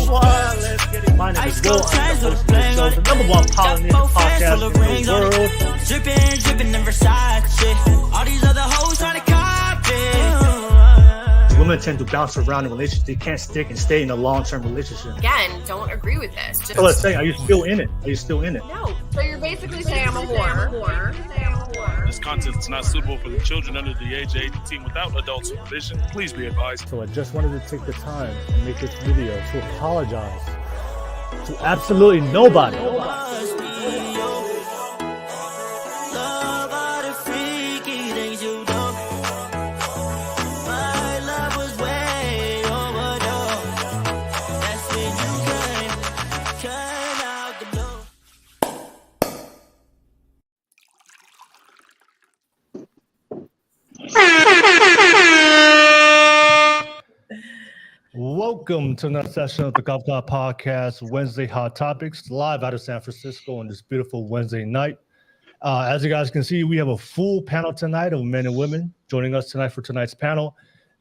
Let's get it. My name is Will. I'm the host of this show, the number one Panelist podcast in the world. Drippin' in Versace. All these other hoes trying to copy. Women tend to bounce around in relationships. They can't stick and stay in a long-term relationship. Again, don't agree with this. So let's say, are you still in it? Are you still in it? No. So you're basically saying I'm a whore. This content is not suitable for the children under the age of 18 without adult supervision. Please be advised. So I just wanted to take the time and make this video to apologize to absolutely nobody. Welcome to another session of the Golf Club Podcast, Wednesday Hot Topics, live out of San Francisco on this beautiful Wednesday night. As you guys can see, we have a full panel tonight of men and women joining us tonight for tonight's panel.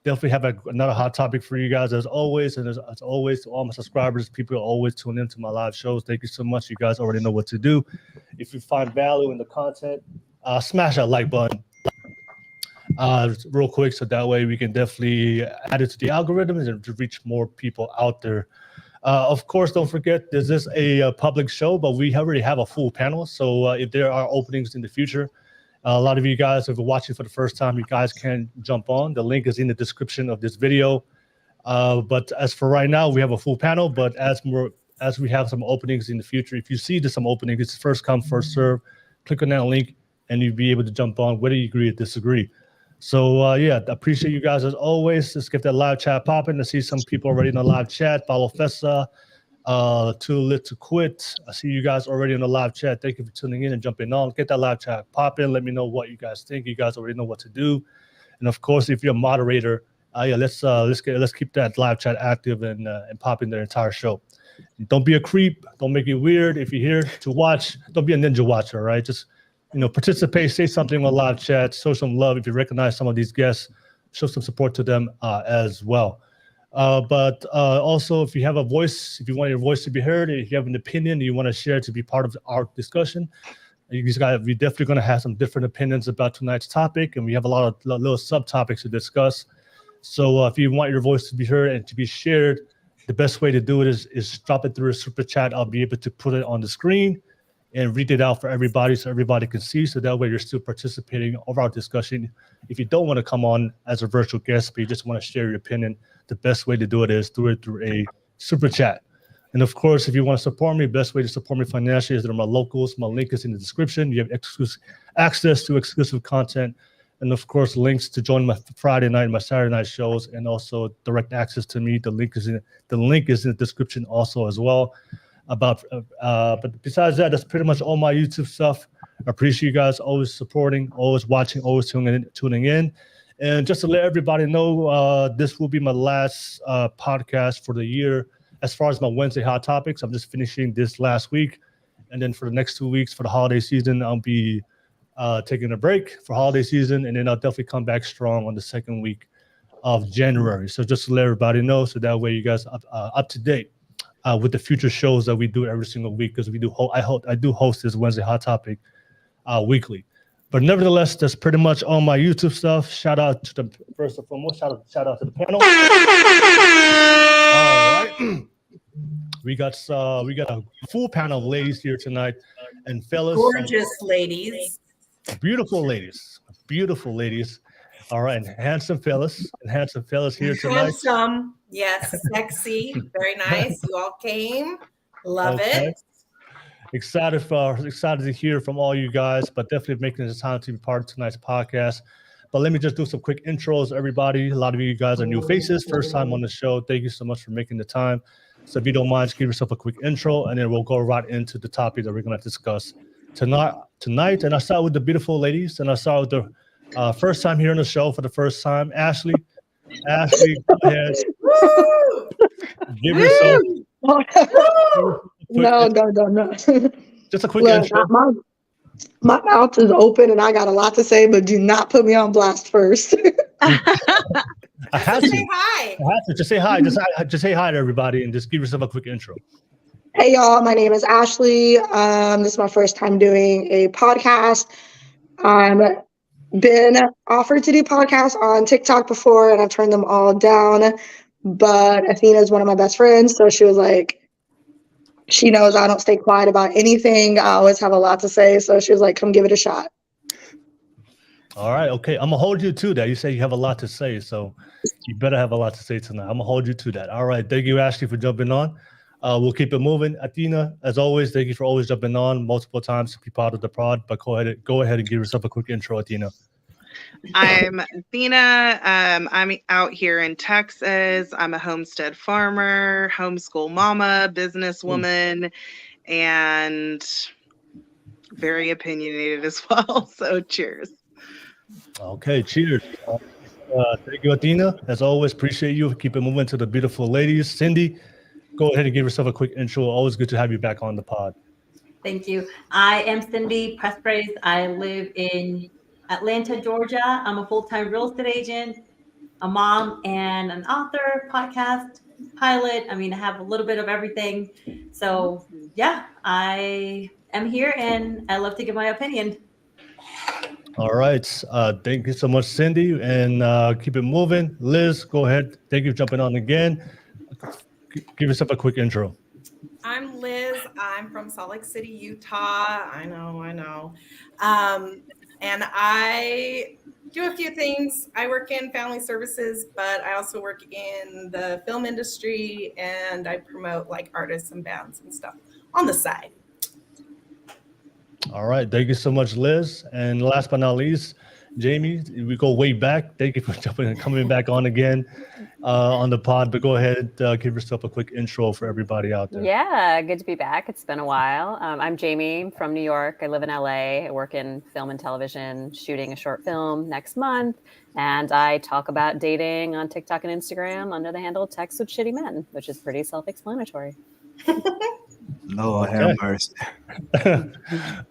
Definitely have another hot topic for you guys as always. And as always, to all my subscribers, people are always tuning into my live shows. Thank you so much. You guys already know what to do. If you find value in the content, smash that like button. Real quick, so that way we can definitely add it to the algorithms and to reach more people out there. Of course, don't forget, this is a public show, but we already have a full panel. So if there are openings in the future, a lot of you guys, if you're watching for the first time, you guys can jump on. The link is in the description of this video. But as for right now, we have a full panel. But as we have some openings in the future, if you see there's some openings, it's first come, first serve. Click on that link, and you'll be able to jump on, whether you agree or disagree. So, yeah, I appreciate you guys as always. Let's get that live chat popping. I see some people already in the live chat. Follow Fessa, Too Lit to Quit. I see you guys already in the live chat. Thank you for tuning in and jumping on. Get that live chat popping. Let me know what you guys think. You guys already know what to do. And, of course, if you're a moderator, yeah, let's keep that live chat active and popping the entire show. Don't be a creep. Don't make it weird. If you're here to watch, don't be a ninja watcher, right? Just participate, say something on live chat, show some love. If you recognize some of these guests, show some support to them as well. But also, if you have a voice, if you want your voice to be heard, if you have an opinion you want to share to be part of our discussion, we're definitely going to have some different opinions about tonight's topic, and we have a lot of little subtopics to discuss. So if you want your voice to be heard and to be shared, the best way to do it is drop it through a super chat. I'll be able to put it on the screen and read it out for everybody so everybody can see. So that way you're still participating over our discussion. If you don't want to come on as a virtual guest, but you just want to share your opinion, the best way to do it is through a super chat. And of course, if you want to support me, best way to support me financially is through my locals. My link is in the description. You have access to exclusive content. And of course, links to join my Friday night, my Saturday night shows, and also direct access to me. The link is in the description also as well. But besides that, that's pretty much all my YouTube stuff. I appreciate you guys always supporting, always watching, always tuning in. And just to let everybody know, this will be my last podcast for the year. As far as my Wednesday Hot Topics, I'm just finishing this last week. And then for the next 2 weeks for the holiday season, I'll be taking a break for holiday season. And then I'll definitely come back strong on the second week of January. So just to let everybody know, so that way you guys are up to date with the future shows that we do every single week, because we do. I do host this Wednesday Hot Topic weekly. But nevertheless, that's pretty much all my YouTube stuff. Shout out to the first and foremost. Shout out to the panel. All right, we got a full panel of ladies here tonight, and fellas, gorgeous ladies, beautiful ladies. All right, and handsome fellas here tonight. Handsome, yes, sexy, very nice. You all came, love it. Excited to hear from all you guys, but definitely making the time to be part of tonight's podcast. But let me just do some quick intros, everybody. A lot of you guys are new faces, first time on the show. Thank you so much for making the time. So if you don't mind, just give yourself a quick intro, and then we'll go right into the topic that we're going to discuss tonight. And I start with the beautiful ladies, and I start with the first time here on the show for the first time, Ashley. Ashley, go ahead. Give yourself. No. Just a quick intro. My mouth is open and I got a lot to say, but do not put me on blast first. I had to. Say hi. I had to. Just say hi. Just say hi to everybody and just give yourself a quick intro. Hey y'all, my name is Ashley. This is my first time doing a podcast. I've been offered to do podcasts on TikTok before and I've turned them all down. But Athena is one of my best friends, so she was like, she knows I don't stay quiet about anything. I always have a lot to say, so she was like, come give it a shot. All right, okay. I'm gonna hold you to that. You say you have a lot to say, so you better have a lot to say tonight. I'm gonna hold you to that. All right, thank you, Ashley, for jumping on. We'll keep it moving. Athena, as always, thank you for always jumping on multiple times to be part of the pod. But go ahead and give yourself a quick intro, Athena. I'm Athena. I'm out here in Texas. I'm a homestead farmer, homeschool mama, businesswoman, and very opinionated as well. So cheers. Okay, cheers. Thank you, Athena. As always, appreciate you. Keep it moving to the beautiful ladies. Cindy, go ahead and give yourself a quick intro. Always good to have you back on the pod. Thank you. I am Cindy Presspraise. I live in Atlanta, Georgia. I'm a full-time real estate agent, a mom, and an author, podcast pilot. I mean, I have a little bit of everything. So yeah, I am here and I love to give my opinion. All right. Thank you so much, Cindy. And keep it moving. Liz, go ahead. Thank you for jumping on again. Give yourself a quick intro. I'm Liz. I'm from Salt Lake City, Utah. I know. And I do a few things. I work in family services, but I also work in the film industry and I promote like artists and bands and stuff on the side. All right. Thank you so much, Liz. And last but not least, Jamie, we go way back. Thank you for jumping and coming back on again on the pod. But go ahead, give yourself a quick intro for everybody out there. Yeah, good to be back. It's been a while. I'm Jamie from New York. I live in LA. I work in film and television, shooting a short film next month. And I talk about dating on TikTok and Instagram under the handle Text with Shitty Men, which is pretty self-explanatory. Lord have mercy.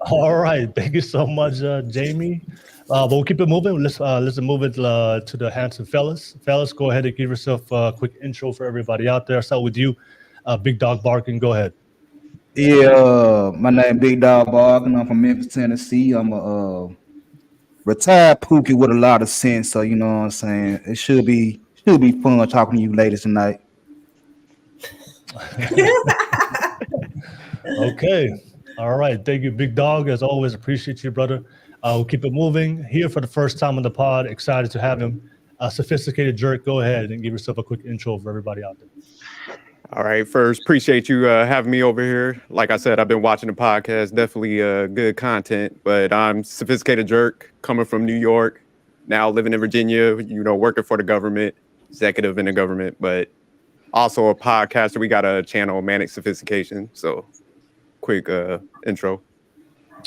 All right. Thank you so much, Jamie. But we'll keep it moving. Let's move it to the handsome fellas. Fellas, go ahead and give yourself a quick intro for everybody out there. I'll start with you. Big Dog Barking, go ahead. Yeah, my name Big Dog Barking. I'm from Memphis, Tennessee. I'm a retired pookie with a lot of sense. So you know what I'm saying. It should be fun talking to you ladies tonight. Okay. All right. Thank you, Big Dog. As always, appreciate you, brother. We'll keep it moving. Here for the first time on the pod. Excited to have him. Sophisticated Jerk, go ahead and give yourself a quick intro for everybody out there. All right. First, appreciate you having me over here. Like I said, I've been watching the podcast. Definitely good content. But I'm Sophisticated Jerk, coming from New York, now living in Virginia, working for the government, executive in the government, but also a podcaster. We got a channel, Manic Sophistication. So quick intro.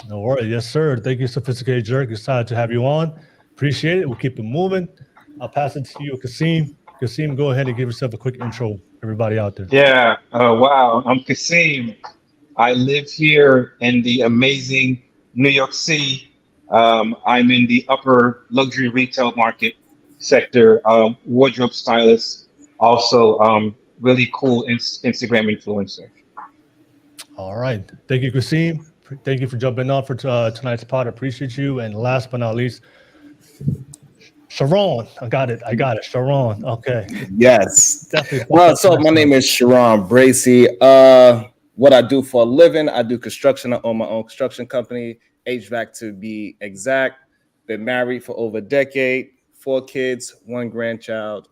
No worries. Yes, sir. Thank you, Sophisticated Jerk. Excited to have you on. Appreciate it. We'll keep it moving. I'll pass it to you, Kasim. Kasim, go ahead and give yourself a quick intro, everybody out there. Yeah. Wow. I'm Kasim. I live here in the amazing New York City. I'm in the upper luxury retail market sector, wardrobe stylist, also really cool Instagram influencer. All right. Thank you, Kasim. Thank you for jumping on for tonight's pod. I appreciate you. And last but not least, Sharon. I got it. Sharon. Okay. Yes. Definitely. What's up? My name is Sharon Bracey. What I do for a living, I do construction. I own my own construction company, HVAC to be exact. Been married for over a decade, 4 kids, 1 grandchild.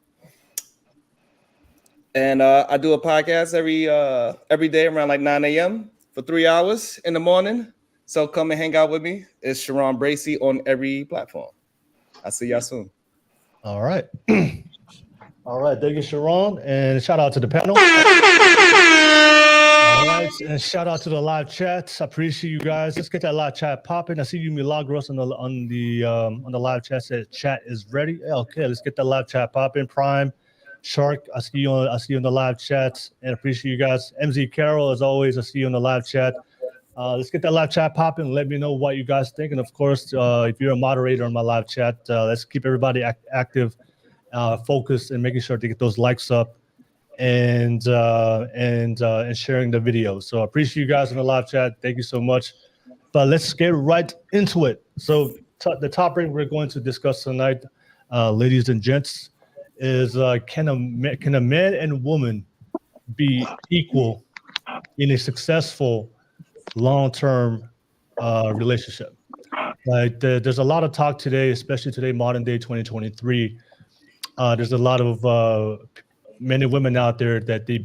And I do a podcast every day around like 9 a.m. for 3 hours in the morning. So come and hang out with me. It's Sharon Bracey on every platform. I'll see y'all soon. All right. All right. Thank you, Sharon. And shout out to the panel. All right. And shout out to the live chats. I appreciate you guys. Let's get that live chat popping. I see you, Milagros, on the live chat. Said chat is ready. Okay, let's get that live chat popping. Prime. Shark, I see you on the live chat, and appreciate you guys. MZ Carroll, as always, I see you on the live chat. Let's get that live chat popping. Let me know what you guys think, and of course, if you're a moderator on my live chat, let's keep everybody active focused in making sure to get those likes up and sharing the video. So I appreciate you guys in the live chat. Thank you so much. But let's get right into it. So the topic we're going to discuss tonight, ladies and gents, is can a man and woman be equal in a successful long-term relationship? Like there's a lot of talk today, especially today, modern day 2023. There's a lot of men and women out there that they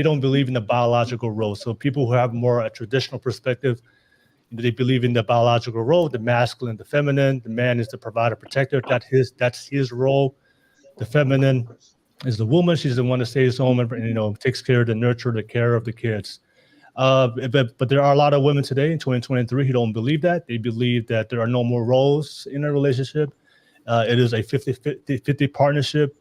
don't believe in the biological role. So people who have more a traditional perspective, they believe in the biological role, the masculine, the feminine. The man is the provider, protector. That's his role. The feminine is the woman. She's the one that stays home and takes care of the nurture, the care of the kids. But there are a lot of women today in 2023 who don't believe that. They believe that there are no more roles in a relationship. It is a 50-50 partnership.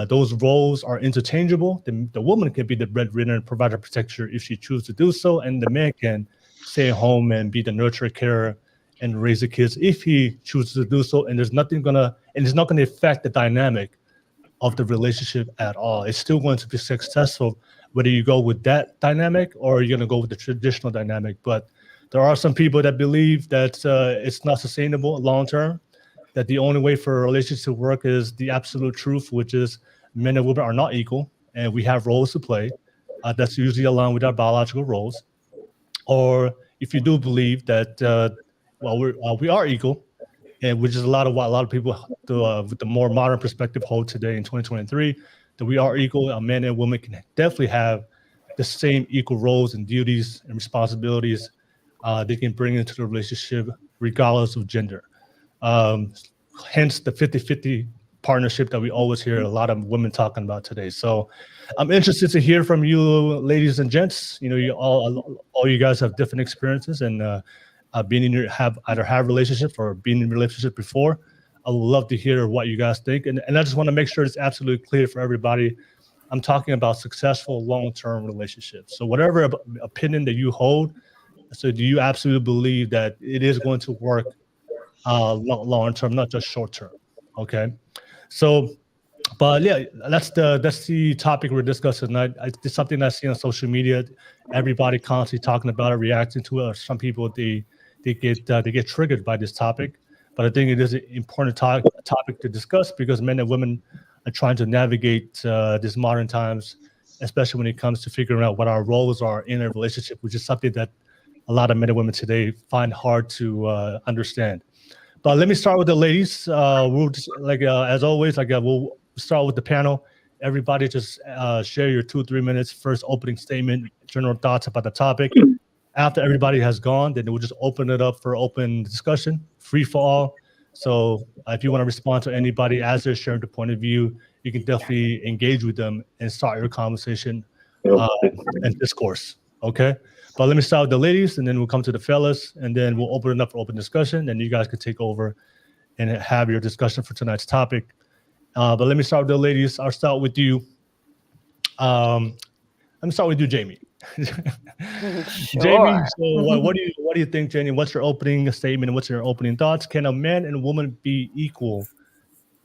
Those roles are interchangeable. The woman can be the breadwinner and provider, protector if she chooses to do so, and the man can stay at home and be the nurturer, carer, and raise the kids if he chooses to do so. And it's not going to affect the dynamic of the relationship at all. It's still going to be successful whether you go with that dynamic or you're going to go with the traditional dynamic. But there are some people that believe that it's not sustainable long term, that the only way for a relationship to work is the absolute truth, which is men and women are not equal, and we have roles to play. That's usually aligned with our biological roles. Or if you do believe that, we are equal, and which is what a lot of people with the more modern perspective hold today in 2023, that we are equal. A man and woman can definitely have the same equal roles and duties and responsibilities they can bring into the relationship regardless of gender. Hence the 50-50 partnership that we always hear a lot of women talking about today. So I'm interested to hear from you, ladies and gents. You all you guys have different experiences and have relationships or been in relationships before. I would love to hear what you guys think. And I just want to make sure it's absolutely clear for everybody. I'm talking about successful long-term relationships. So whatever opinion that you hold, so do you absolutely believe that it is going to work long-term, not just short-term? Okay. So, but yeah, that's the topic we're discussing tonight. It's something I see on social media. Everybody constantly talking about it, reacting to it. Or some people they get triggered by this topic. But I think it is an important topic to discuss because men and women are trying to navigate these modern times, especially when it comes to figuring out what our roles are in a relationship, which is something that a lot of men and women today find hard to understand. But let me start with the ladies. We'll just, as always, we'll start with the panel. Everybody just share your 2-3 minutes, first opening statement, general thoughts about the topic. After everybody has gone, then we'll just open it up for open discussion, free for all. So if you want to respond to anybody as they're sharing the point of view, you can definitely engage with them and start your conversation and discourse. Okay. But let me start with the ladies, and then we'll come to the fellas, and then we'll open it up for open discussion, and you guys can take over and have your discussion for tonight's topic. But let me start with the ladies. I'll start with you. Let me start with you, Jamie. Sure. Jamie, so what do you think, Jamie? What's your opening statement and what's your opening thoughts? Can a man and woman be equal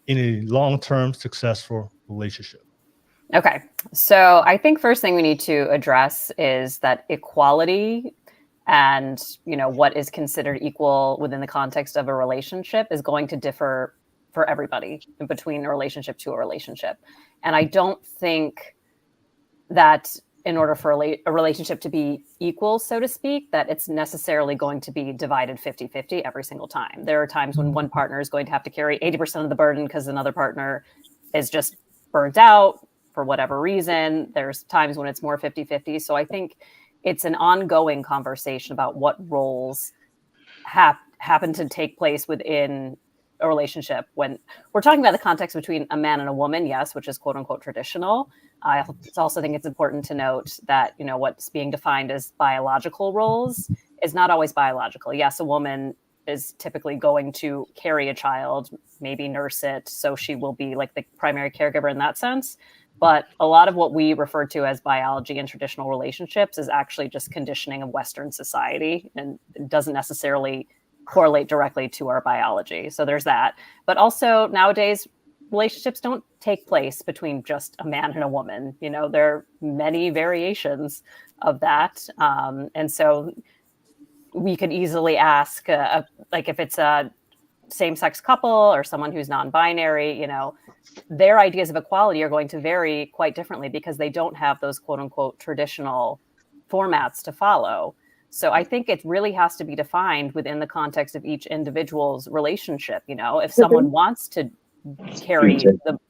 in a long-term successful relationship? Okay, so I think first thing we need to address is that equality and what is considered equal within the context of a relationship is going to differ for everybody in between a relationship to a relationship. And I don't think that in order for a relationship to be equal, so to speak, that it's necessarily going to be divided 50-50 every single time. There are times when one partner is going to have to carry 80% of the burden because another partner is just burnt out for whatever reason. There's times when it's more 50-50. So I think it's an ongoing conversation about what roles happen to take place within a relationship. When we're talking about the context between a man and a woman, yes, which is quote unquote traditional. I also think it's important to note that, what's being defined as biological roles is not always biological. Yes, a woman is typically going to carry a child, maybe nurse it. So she will be like the primary caregiver in that sense. But a lot of what we refer to as biology in traditional relationships is actually just conditioning of Western society, and it doesn't necessarily correlate directly to our biology. So there's that. But also nowadays, relationships don't take place between just a man and a woman. You know, there are many variations of that. And so we could easily ask, like if it's a same-sex couple or someone who's non-binary, you know, their ideas of equality are going to vary quite differently because they don't have those quote unquote traditional formats to follow. So I think it really has to be defined within the context of each individual's relationship. You know, if someone wants to carry be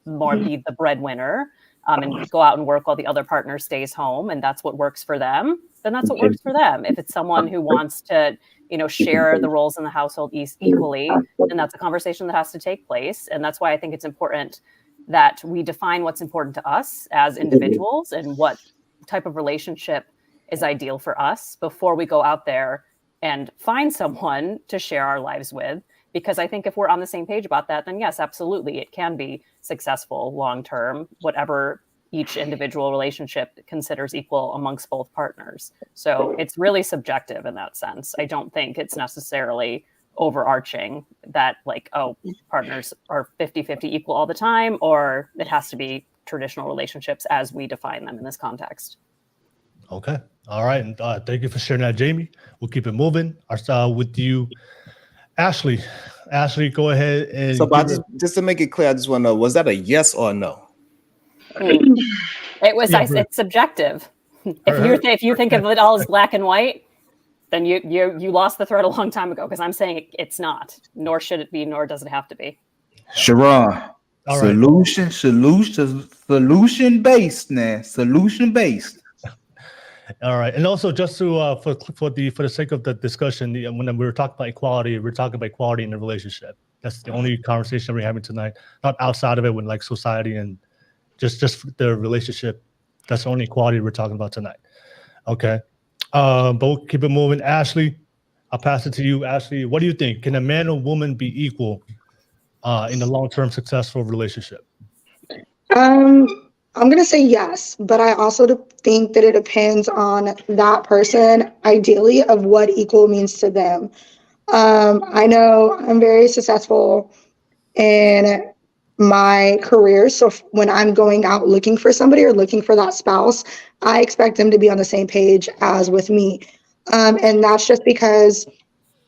the breadwinner and go out and work while the other partner stays home, and that's what works for them, then that's what works for them. If it's someone who wants to, you know, share the roles in the household equally, then that's a conversation that has to take place. And that's why I think it's important that we define what's important to us as individuals and what type of relationship is ideal for us before we go out there and find someone to share our lives with. Because I think if we're on the same page about that, then yes, absolutely, it can be successful long-term, whatever each individual relationship considers equal amongst both partners. So it's really subjective in that sense. I don't think it's necessarily overarching that like, oh, partners are 50-50 equal all the time, or it has to be traditional relationships as we define them in this context. Okay. All right. And thank you for sharing that, Jamie. We'll keep it moving. I'll start with you, Ashley. Ashley, go ahead and. So, but just to make it clear, I just want to know: was that a yes or a no? It was. It's subjective. If you think of it all as black and white, then you lost the thread a long time ago. Because I'm saying it's not, nor should it be, nor does it have to be. Sharon, solution based now. Solution based. All right, and also just to for the sake of the discussion, when we were talking about equality, we're talking about equality in the relationship. That's the only conversation we're having tonight. Not outside of it, when like society and just the relationship. That's the only equality we're talking about tonight. Okay, but we'll keep it moving. Ashley, I'll pass it to you. Ashley, what do you think? Can a man or woman be equal in a long-term successful relationship? I'm going to say yes, but I also think that it depends on that person, ideally, of what equal means to them. I know I'm very successful in my career. So when I'm going out looking for somebody or looking for that spouse, I expect them to be on the same page as with me. And that's just because,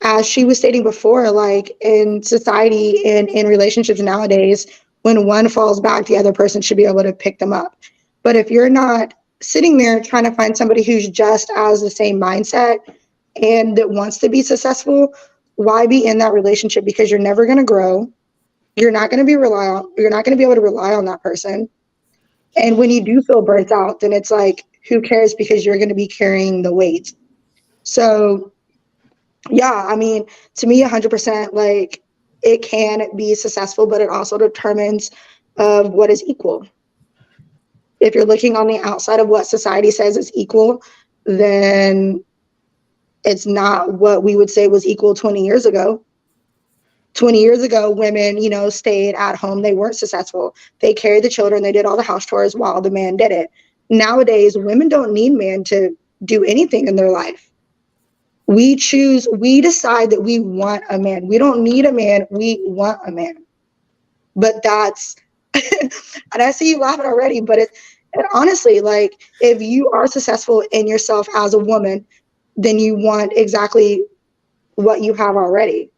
as she was stating before, like in society and in relationships nowadays, when one falls back, the other person should be able to pick them up. But if you're not sitting there trying to find somebody who's just as the same mindset and that wants to be successful, why be in that relationship? Because you're never going to grow. You're not going to be able to rely on that person. And when you do feel burnt out, then it's like, who cares? Because you're going to be carrying the weight. So yeah, I mean, to me, 100%, like it can be successful, but it also determines of what is equal. If you're looking on the outside of what society says is equal, then it's not what we would say was equal 20 years ago. 20 years ago, women, stayed at home. They weren't successful. They carried the children. They did all the house chores while the man did it. Nowadays, women don't need men to do anything in their life. We decide that we want a man. We don't need a man. We want a man. But that's, and I see you laughing already, but and honestly, like, if you are successful in yourself as a woman, then you want exactly what you have already.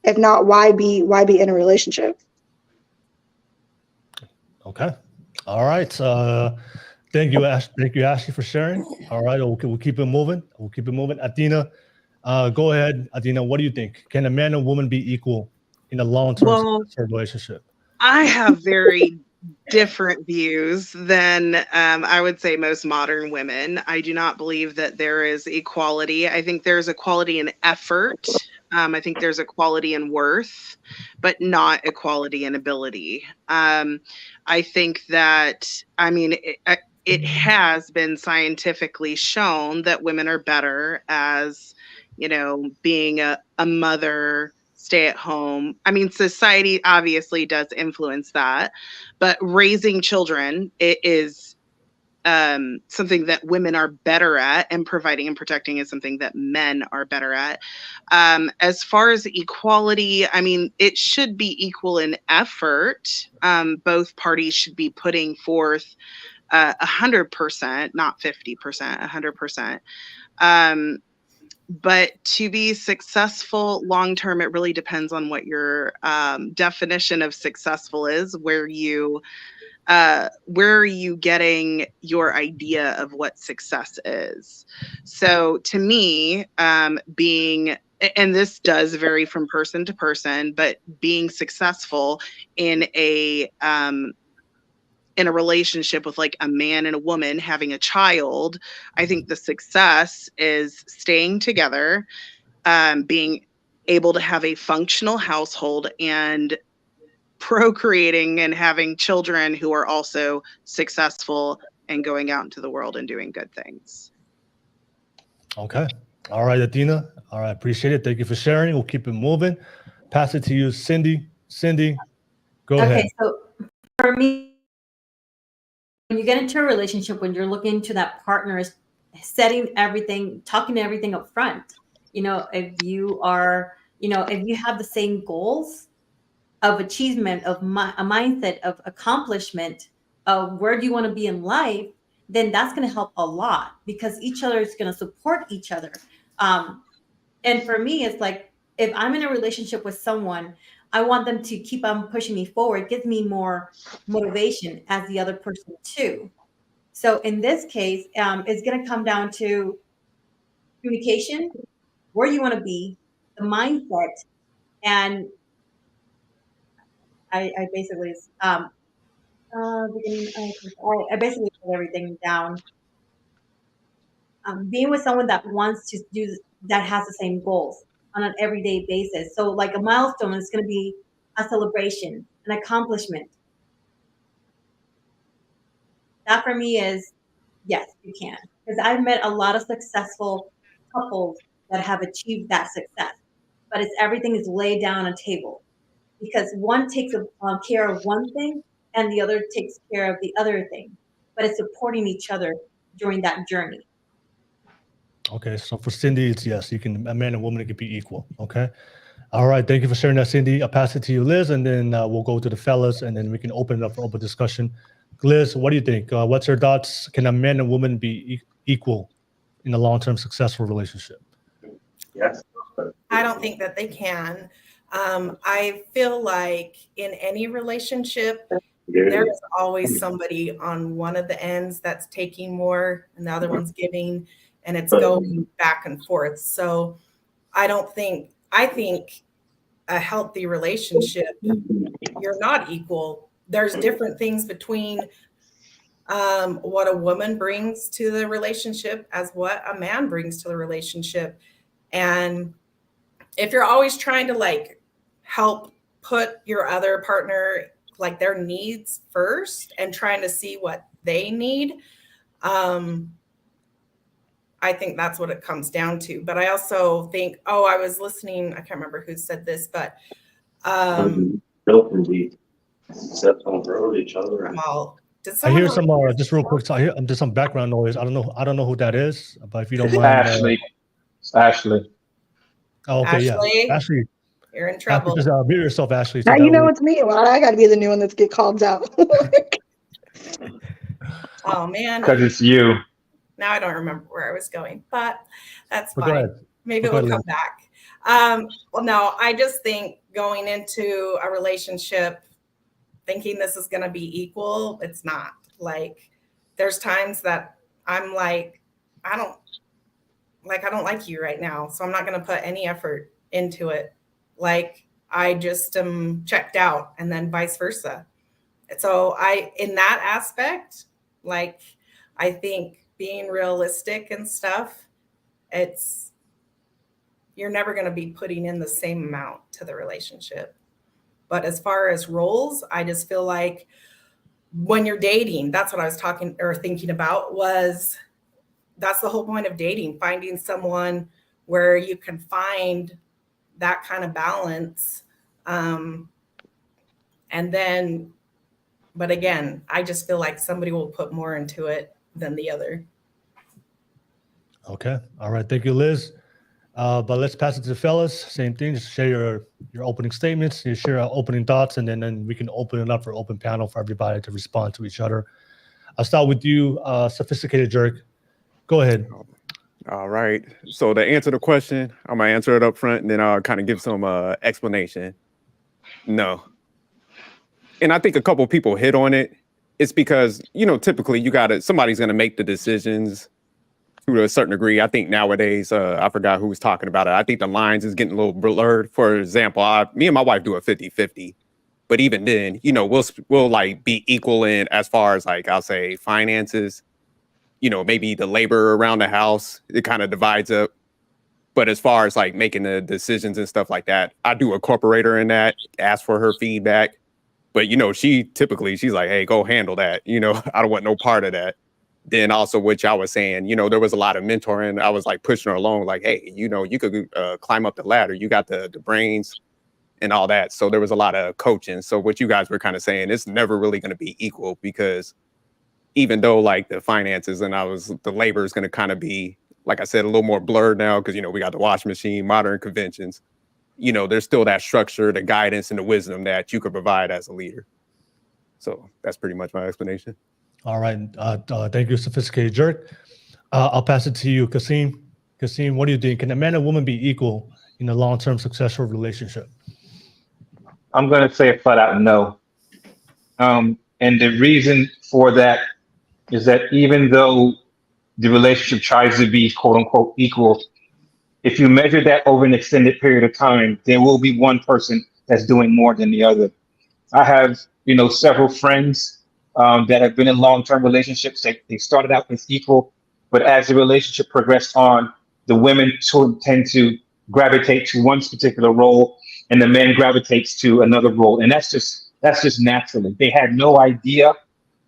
If not, why be in a relationship? Okay. All right. Thank you, Ashley, for sharing. All right. We'll keep it moving. Athena, go ahead. Athena, what do you think? Can a man and woman be equal in a long-term relationship? I have very different views than I would say most modern women. I do not believe that there is equality. I think there's equality in effort. I think there's equality in worth, but not equality in ability. I think that, it has been scientifically shown that women are better as, being a mother, stay at home. I mean, society obviously does influence that, but raising children, it is something that women are better at, and providing and protecting is something that men are better at. As far as equality, I mean, it should be equal in effort. Both parties should be putting forth 100%, not 50%, 100%. But to be successful long term, it really depends on what your definition of successful is. Where are you getting your idea of what success is? So to me, being, and this does vary from person to person, but being successful in a relationship with like a man and a woman having a child, I think the success is staying together, being able to have a functional household, and procreating and having children who are also successful and going out into the world and doing good things. Okay. All right, Adina. All right, appreciate it. Thank you for sharing. We'll keep it moving. Pass it to you, Cindy. Cindy, go ahead. Okay, so for me, when you get into a relationship, when you're looking to that partner, is setting everything, talking to everything up front. You know, if you are, you know, if you have the same goals of achievement, of a mindset of accomplishment, of where do you want to be in life, then that's going to help a lot, because each other is going to support each other. And for me, it's like, if I'm in a relationship with someone, I want them to keep on pushing me forward. It gives me more motivation as the other person too. So in this case, it's going to come down to communication, where you want to be, the mindset, and I basically I basically put everything down. Being with someone that wants to do, that has the same goals on an everyday basis. So like a milestone is going to be a celebration, an accomplishment. That for me is, yes, you can. Because I've met a lot of successful couples that have achieved that success, but it's everything is laid down on a table, because one takes care of one thing and the other takes care of the other thing, but it's supporting each other during that journey. Okay, so for Cindy, it's yes, you can, a man and woman can be equal. Okay. All right, thank you for sharing that, Cindy. I'll pass it to you, Liz, and then we'll go to the fellas, and then we can open it up for open discussion. Liz, what do you think? What's your thoughts? Can a man and woman be equal in a long-term successful relationship? Yes. I don't think that they can. I feel like in any relationship, there is always somebody on one of the ends that's taking more and the other one's giving, and it's going back and forth. So I think a healthy relationship, you're not equal. There's different things between what a woman brings to the relationship as what a man brings to the relationship. And if you're always trying to like help put your other partner, like their needs first, and trying to see what they need, I think that's what it comes down to. But I also think, I was listening, I can't remember who said this, but Built and be successful for each other. I hear some just real quick. So I hear just some background noise. I don't know who that is, but if you don't mind, Ashley. Oh, okay, Ashley, yeah, Ashley. You're in trouble. Just mute yourself, Ashley. Now you know it's me. Well, I got to be the new one that get called out. Oh man, because it's you. Now I don't remember where I was going, but that's But fine. Maybe we'll come back. Well, no, I just think going into a relationship thinking this is going to be equal, it's not. Like, there's times that I'm like, I don't like you right now, so I'm not going to put any effort into it. Like, I just am checked out, and then vice versa. So in that aspect, like, I think being realistic and stuff, you're never going to be putting in the same amount to the relationship. But as far as roles, I just feel like when you're dating, that's what I was thinking about, was that's the whole point of dating, finding someone where you can find that kind of balance. And then, but again, I just feel like somebody will put more into it than the other. Okay. All right. Thank you, Liz. But let's pass it to the fellas. Same thing. Just share your opening statements. You share our opening thoughts, and then we can open it up for open panel for everybody to respond to each other. I'll start with you, Sophisticated Jerk. Go ahead. All right. So to answer the question, I'm gonna answer it up front, and then I'll kind of give some explanation. No. And I think a couple people hit on it. It's because, typically somebody's gonna make the decisions to a certain degree. I think nowadays, I forgot who was talking about it. I think the lines is getting a little blurred. For example, me and my wife do a 50-50. But even then, we'll like be equal in as far as like, I'll say finances, maybe the labor around the house, it kind of divides up. But as far as like making the decisions and stuff like that, I do incorporate her in that, ask for her feedback. But, she's like, hey, go handle that. I don't want no part of that. Then also, which I was saying, there was a lot of mentoring. I was like pushing her along, like, hey, you could climb up the ladder. You got the brains and all that. So there was a lot of coaching. So what you guys were kind of saying, it's never really going to be equal, because even though like the finances and the labor is going to kind of be, like I said, a little more blurred now, because, we got the washing machine, modern conventions, there's still that structure, the guidance and the wisdom that you could provide as a leader. So that's pretty much my explanation. All right. Thank you, Sophisticated Jerk. I'll pass it to you, Kasim. Kasim, what do you think? Can a man and woman be equal in a long-term successful relationship? I'm going to say a flat out no. And the reason for that is that even though the relationship tries to be quote unquote equal, if you measure that over an extended period of time, there will be one person that's doing more than the other. I have, several friends that have been in long-term relationships. They started out as equal, but as the relationship progressed on, the women tend to gravitate to one particular role, and the men gravitates to another role. And that's just naturally. They had no idea,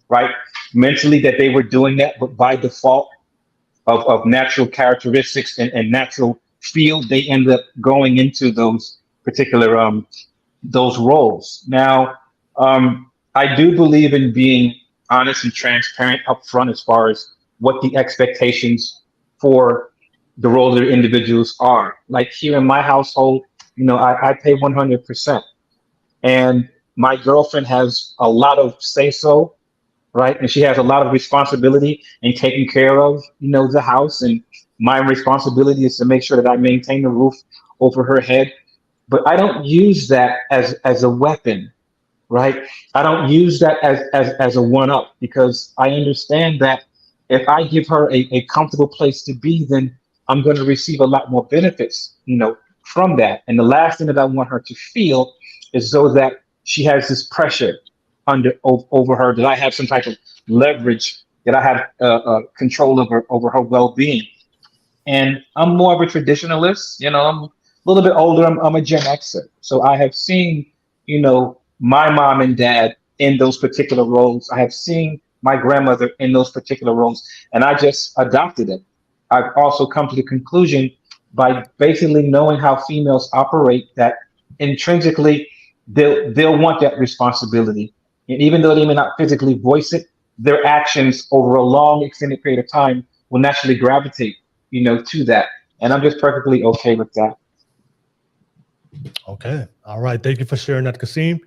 right, mentally that they were doing that, but by default of natural characteristics and natural feel, they end up going into those particular those roles. Now, I do believe in being honest and transparent up front as far as what the expectations for the role of the individuals are. Like here in my household, I pay 100%. And my girlfriend has a lot of say-so, right? And she has a lot of responsibility in taking care of, the house. And my responsibility is to make sure that I maintain the roof over her head. But I don't use that as a weapon, right? I don't use that as a one-up, because I understand that if I give her a comfortable place to be, then I'm going to receive a lot more benefits, from that. And the last thing that I want her to feel is so that she has this pressure over her, that I have some type of leverage, that I have control over her well-being. And I'm more of a traditionalist, I'm a little bit older. I'm a Gen Xer. So I have seen, my mom and dad in those particular roles. I have seen my grandmother in those particular roles, and I just adopted it. I've also come to the conclusion by basically knowing how females operate, that intrinsically they'll want that responsibility. And even though they may not physically voice it, their actions over a long extended period of time will naturally gravitate, to that. And I'm just perfectly okay with that. Okay. All right. Thank you for sharing that, Kasim.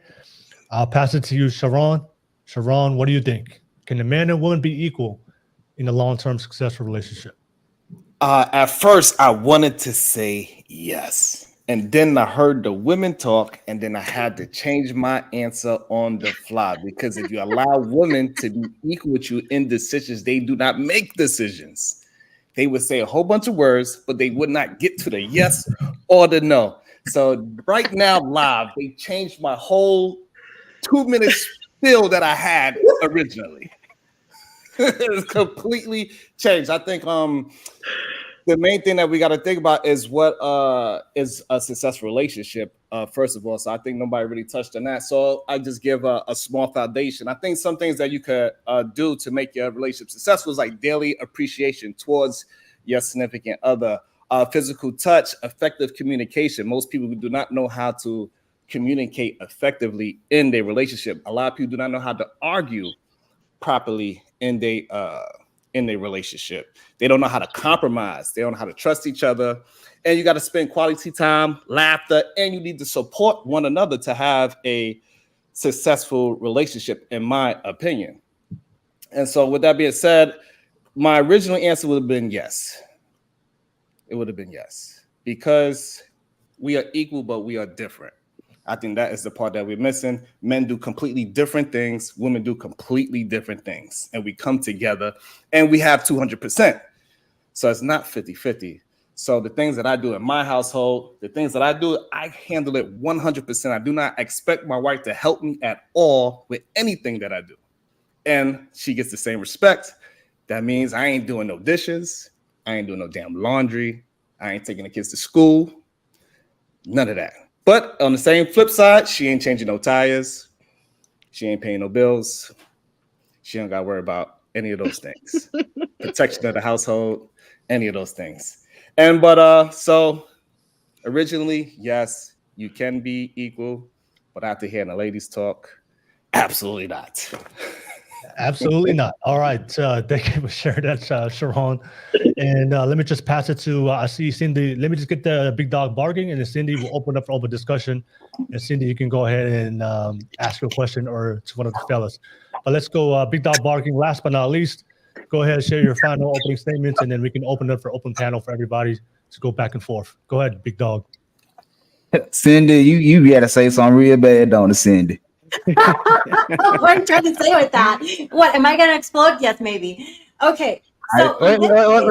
I'll pass it to you, Sharon. Sharon, what do you think? Can a man and woman be equal in a long-term successful relationship? At first, I wanted to say yes. And then I heard the women talk, and then I had to change my answer on the fly. Because if you allow women to be equal with you in decisions, they do not make decisions. They would say a whole bunch of words, but they would not get to the yes or the no. So right now, live, they changed my whole 2-minute spiel that I had originally. It's completely changed. I think the main thing that we got to think about is what is a successful relationship, first of all. So I think nobody really touched on that. So I just give a small foundation. I think some things that you could do to make your relationship successful is like daily appreciation towards your significant other, physical touch, effective communication. Most people do not know how to communicate effectively in their relationship. A lot of people do not know how to argue properly in their in a relationship. They don't know how to compromise. They don't know how to trust each other. And you got to spend quality time, laughter, and you need to support one another to have a successful relationship, in my opinion. And so with that being said, my original answer would have been yes. It would have been yes, because we are equal, but we are different. I think that is the part that we're missing. Men do completely different things. Women do completely different things. And we come together and we have 200%. So it's not 50-50. So the things that I do in my household, the things that I do, I handle it 100%. I do not expect my wife to help me at all with anything that I do. And she gets the same respect. That means I ain't doing no dishes. I ain't doing no damn laundry. I ain't taking the kids to school. None of that. But on the same flip side, she ain't changing no tires. She ain't paying no bills. She don't got to worry about any of those things. Protection of the household, any of those things. And so originally, yes, you can be equal, but after hearing the ladies talk, absolutely not. Absolutely not. All right. Thank you for sharing that, Sharon. And let me just pass it to, I see Cindy. Let me just get the big dog barking, and then Cindy will open up for open discussion. And Cindy, you can go ahead and ask your question or to one of the fellas. But let's go big dog barking. Last but not least, go ahead and share your final opening statements, and then we can open up for open panel for everybody to go back and forth. Go ahead, big dog. Cindy, you got to say something real bad, don't you, Cindy? What are you trying to say with that? What, am I gonna explode? Yes, maybe. Okay. So let me go and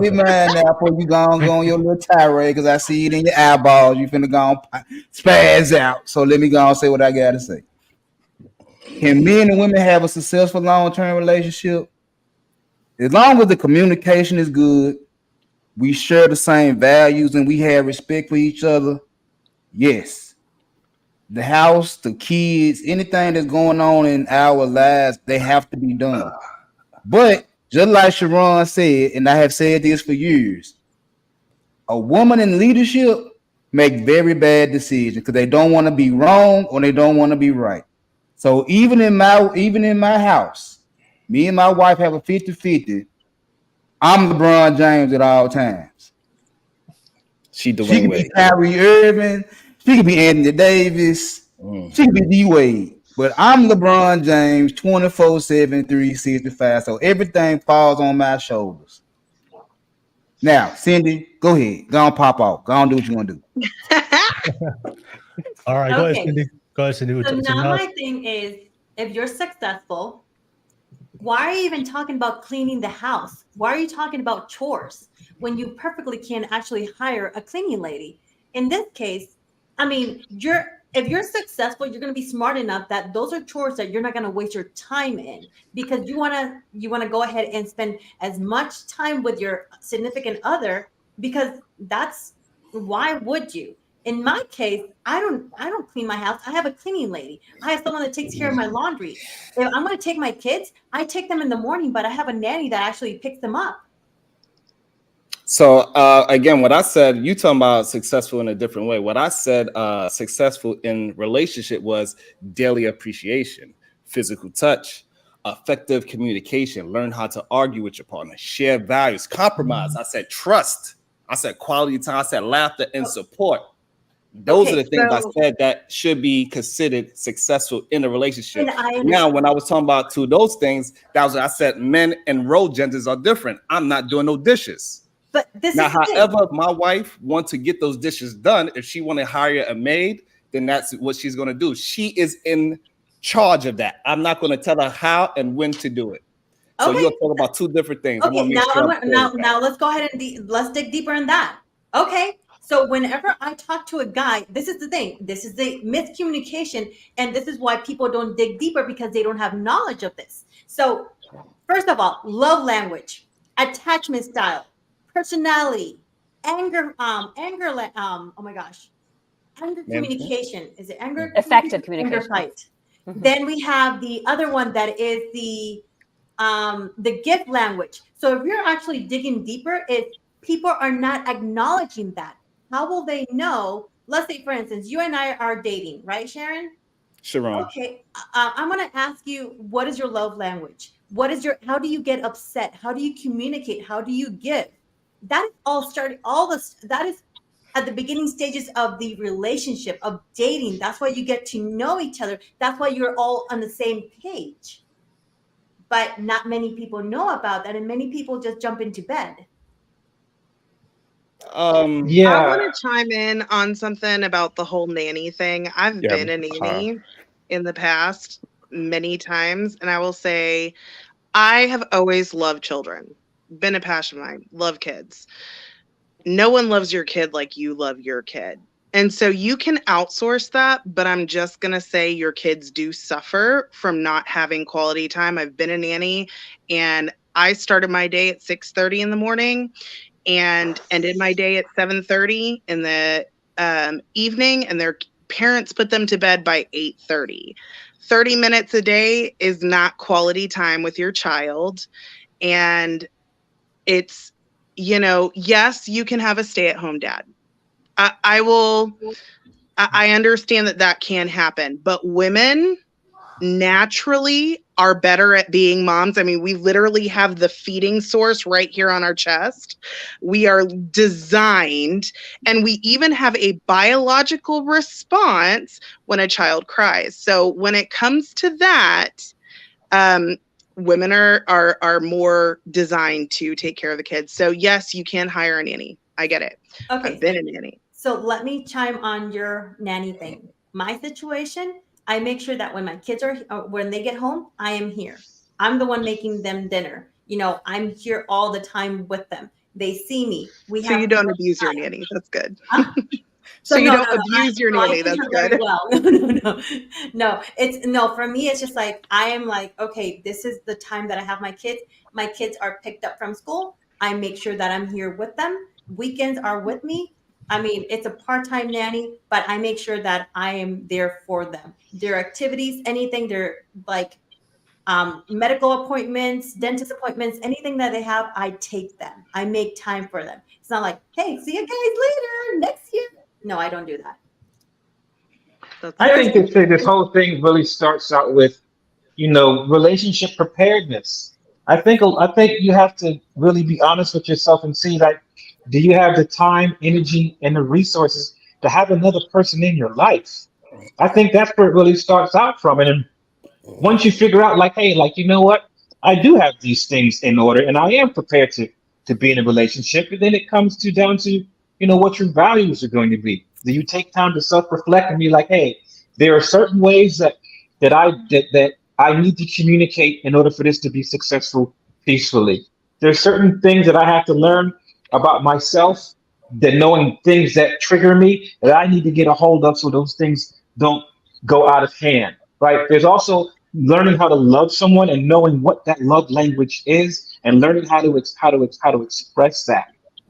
get mine now before you go on your little tirade, because I see it in your eyeballs. You finna go and spaz out. So let me go and say what I gotta say. Can men and women have a successful long-term relationship? As long as the communication is good, we share the same values, and we have respect for each other, yes. The house, the kids, anything that's going on in our lives, they have to be done. But just like Sharon said, and I have said this for years, a woman in leadership make very bad decisions because they don't want to be wrong or they don't want to be right. So even in my house, me and my wife have a 50-50. I'm LeBron James at all times. She can be Kyrie Irving. She could be Anthony Davis. She could be D-Wade. But I'm LeBron James 24/7, 365. So everything falls on my shoulders. Now, Cindy, go ahead. Go on, pop off. Go on, do what you want to do. All right, go ahead, Cindy. Go ahead, Cindy. So now my thing is, if you're successful, why are you even talking about cleaning the house? Why are you talking about chores when you perfectly can actually hire a cleaning lady? In this case, I mean, if you're successful, you're going to be smart enough that those are chores that you're not going to waste your time in, because you want to go ahead and spend as much time with your significant other, because that's why would you? In my case, I don't clean my house. I have a cleaning lady. I have someone that takes care of my laundry. If I'm going to take my kids, I take them in the morning, but I have a nanny that actually picks them up. So again, what I said, you talking about successful in a different way. What I said, successful in relationship was daily appreciation, physical touch, effective communication, learn how to argue with your partner, share values, compromise. I said trust. I said quality time. I said laughter and support. Those are the things I said that should be considered successful in a relationship. Now, when I was talking about those things, that was I said men and role genders are different. I'm not doing no dishes. But this now, is however, my wife wants to get those dishes done. If she want to hire a maid, then that's what she's going to do. She is in charge of that. I'm not going to tell her how and when to do it. So you're talking about two different things. Okay, now let's go ahead and let's dig deeper in that. Okay, so whenever I talk to a guy, this is the thing. This is the miscommunication, and this is why people don't dig deeper, because they don't have knowledge of this. So first of all, love language, attachment style, personality, anger, oh my gosh, anger communication. Is it anger? Effective communication. Anger fight. Then we have the other one that is the gift language. So if you're actually digging deeper, if people are not acknowledging that, how will they know? Let's say, for instance, you and I are dating, right, Sharon? Sharon. Okay, I'm going to ask you, what is your love language? How do you get upset? How do you communicate? How do you give? That is that is at the beginning stages of the relationship, of dating. That's why you get to know each other. That's why you're all on the same page. But not many people know about that, and many people just jump into bed. I want to chime in on something about the whole nanny thing. I've been a nanny in the past many times, and I will say I have always loved children. Been a passion of mine. Love kids. No one loves your kid like you love your kid. And so you can outsource that, but I'm just going to say your kids do suffer from not having quality time. I've been a nanny, and I started my day at 6:30 in the morning and ended my day at 7:30 in the evening, and their parents put them to bed by 8:30. 30 minutes a day is not quality time with your child. And it's, yes, you can have a stay-at-home dad. I understand that can happen, but women naturally are better at being moms. I mean, we literally have the feeding source right here on our chest. We are designed, and we even have a biological response when a child cries. So when it comes to that, women are more designed to take care of the kids. So yes, you can hire a nanny. I get it. Okay. I've been a nanny. So let me chime on your nanny thing. My situation, I make sure that when my kids when they get home, I am here. I'm the one making them dinner. I'm here all the time with them. They see me. So you don't abuse your nanny. That's good. Huh? So you don't abuse your nanny. That's good. Well. No. For me, it's just like I am like, okay, this is the time that I have my kids. My kids are picked up from school. I make sure that I'm here with them. Weekends are with me. I mean, it's a part-time nanny, but I make sure that I am there for them. Their activities, anything, they're like medical appointments, dentist appointments, anything that they have, I take them. I make time for them. It's not like, hey, see you guys later next year. No, I don't do that. I think this whole thing really starts out with, relationship preparedness. I think you have to really be honest with yourself and see, like, do you have the time, energy, and the resources to have another person in your life? I think that's where it really starts out from. And then once you figure out, like, hey, like, you know what? I do have these things in order, and I am prepared to be in a relationship. And then it comes down to, what your values are going to be. Do you take time to self-reflect and be like, hey, there are certain ways that I need to communicate in order for this to be successful peacefully. There's certain things that I have to learn about myself, that knowing things that trigger me that I need to get a hold of so those things don't go out of hand, right? There's also learning how to love someone and knowing what that love language is and learning how to express that.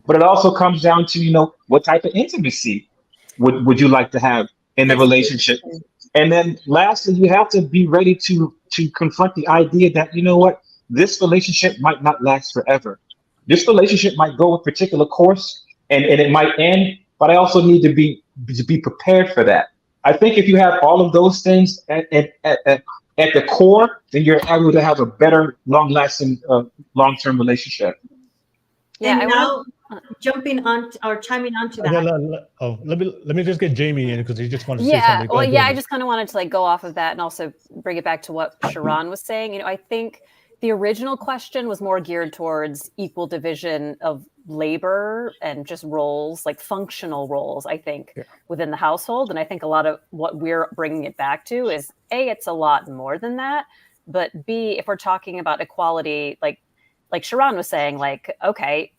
But it also comes down to, what type of intimacy would you like to have in the relationship? And then lastly, you have to be ready to confront the idea that, this relationship might not last forever. This relationship might go a particular course and it might end, but I also need to be prepared for that. I think if you have all of those things at the core, then you're able to have a better, long-lasting, long-term relationship. Yeah, and now jumping on or chiming on to that. Let me just get Jamie in because he just wanted to say Yeah, something. well, yeah, I just kind of wanted to go off of that and also bring it back to what Sharon was saying. I think the original question was more geared towards equal division of labor and just roles, like functional roles, I think, within the household. And I think a lot of what we're bringing it back to is A, it's a lot more than that. But B, if we're talking about equality, like Sharon was saying, like, okay,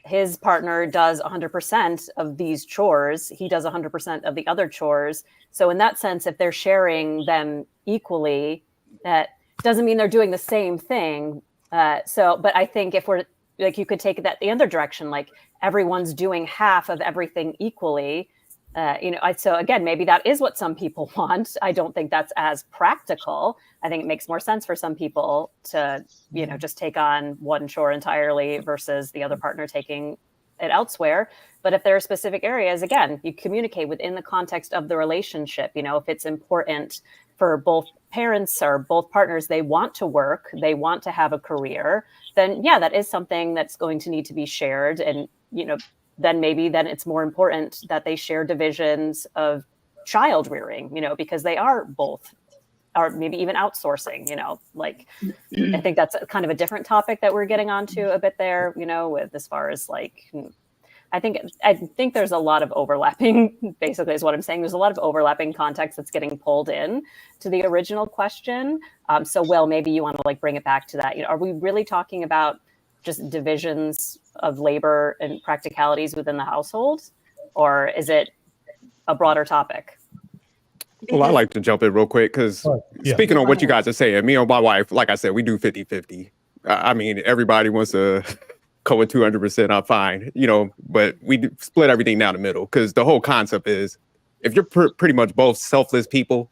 his partner does 100% of these chores. He does 100% of the other chores. So in that sense, if they're sharing them equally, that doesn't mean they're doing the same thing. But I think if we're like, you could take that the other direction, like everyone's doing half of everything equally. So again, maybe that is what some people want. I don't think that's as practical. I think it makes more sense for some people to, just take on one chore entirely versus the other partner taking it elsewhere. But if there are specific areas, again, you communicate within the context of the relationship. If it's important for both parents or both partners, they want to work, they want to have a career, then yeah, that is something that's going to need to be shared. And, you know, then it's more important that they share divisions of child rearing, you know, because they are both, or maybe even outsourcing, you know, like, I think that's kind of a different topic that we're getting onto a bit there, you know, with as far as like, I think there's a lot of overlapping, basically is what I'm saying. There's a lot of overlapping context that's getting pulled in to the original question. So Will, maybe you want to like bring it back to that. You know, are we really talking about just divisions of labor and practicalities within the household, or is it a broader topic? Well, I like to jump in real quick because speaking on what you guys are saying, me and my wife, like I said, we do 50-50. I mean, everybody wants to go with 200%, I'm fine, you know, but we split everything down the middle because the whole concept is if you're pretty much both selfless people,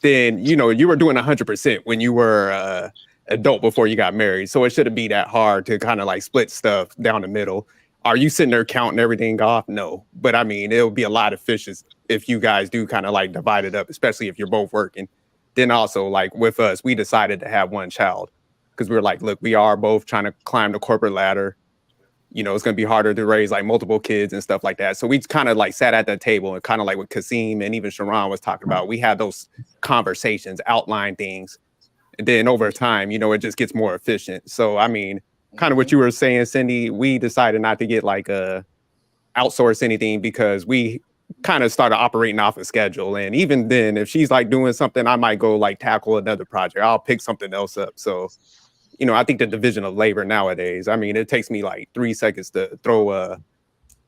then, you know, you were doing 100% when you were adult before you got married. So it shouldn't be that hard to kind of like split stuff down the middle. Are you sitting there counting everything off? No. But I mean, it'll be a lot of fishes if you guys do kind of like divide it up, especially if you're both working. Then also like with us, we decided to have one child because we were like, look, we are both trying to climb the corporate ladder. You know, it's going to be harder to raise like multiple kids and stuff like that. So we kind of like sat at the table and kind of like what Kasim and even Sharon was talking about, we had those conversations, outline things. And then over time, you know, it just gets more efficient. So, I mean, kind of what you were saying, Cindy, we decided not to get like outsource anything because we kind of started operating off a schedule. And even then, if she's like doing something, I might go like tackle another project. I'll pick something else up. So, you know, I think the division of labor nowadays, I mean, it takes me like 3 seconds to throw a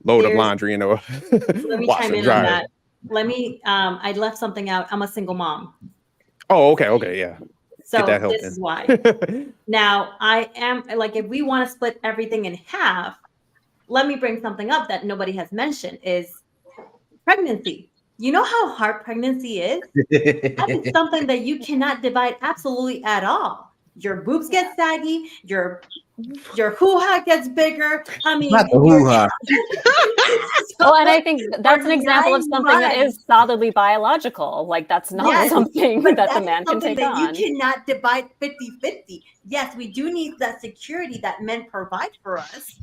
load of laundry in a Let me chime in on that. Let me, I left something out. I'm a single mom. Oh, okay, yeah. So this is why. Now, I am like, if we want to split everything in half, let me bring something up that nobody has mentioned is pregnancy. You know how hard pregnancy is? That is something that you cannot divide absolutely at all. Your boobs get saggy, your hoo-ha gets bigger. I mean, not the hoo-ha. Well, and I think that's an example of something that is solidly biological. Like that's not something that the man can take on. You cannot divide 50-50. Yes, we do need that security that men provide for us.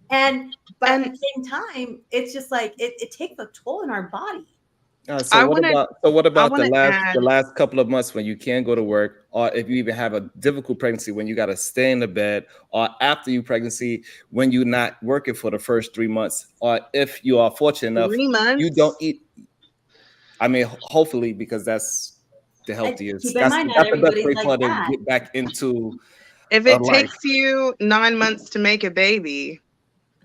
But at the same time, it's just like it takes a toll on our body. So what about the last couple of months when you can't go to work, or if you even have a difficult pregnancy when you got to stay in the bed, or after you pregnancy when you're not working for the first 3 months, or if you are fortunate enough, 3 months? You don't eat. I mean, hopefully, because that's the healthiest. That's the best way for to get back into. If it takes you 9 months to make a baby.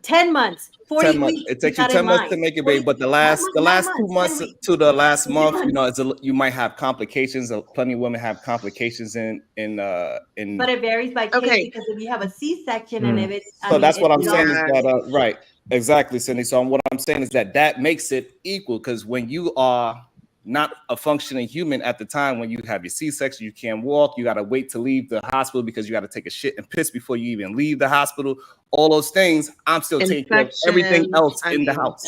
10 months, 40 weeks. It takes you 10 months to make a baby, but the last 2 months to the last month, you know, you might have complications. Plenty of women have complications in. But it varies by case because if you have a C-section and if it's that's what I'm saying is that right, exactly, Cindy. So what I'm saying is that makes it equal because when you are not a functioning human at the time when you have your C-section, you can't walk, you got to wait to leave the hospital because you got to take a shit and piss before you even leave the hospital. All those things, I'm still taking care of everything else in the house.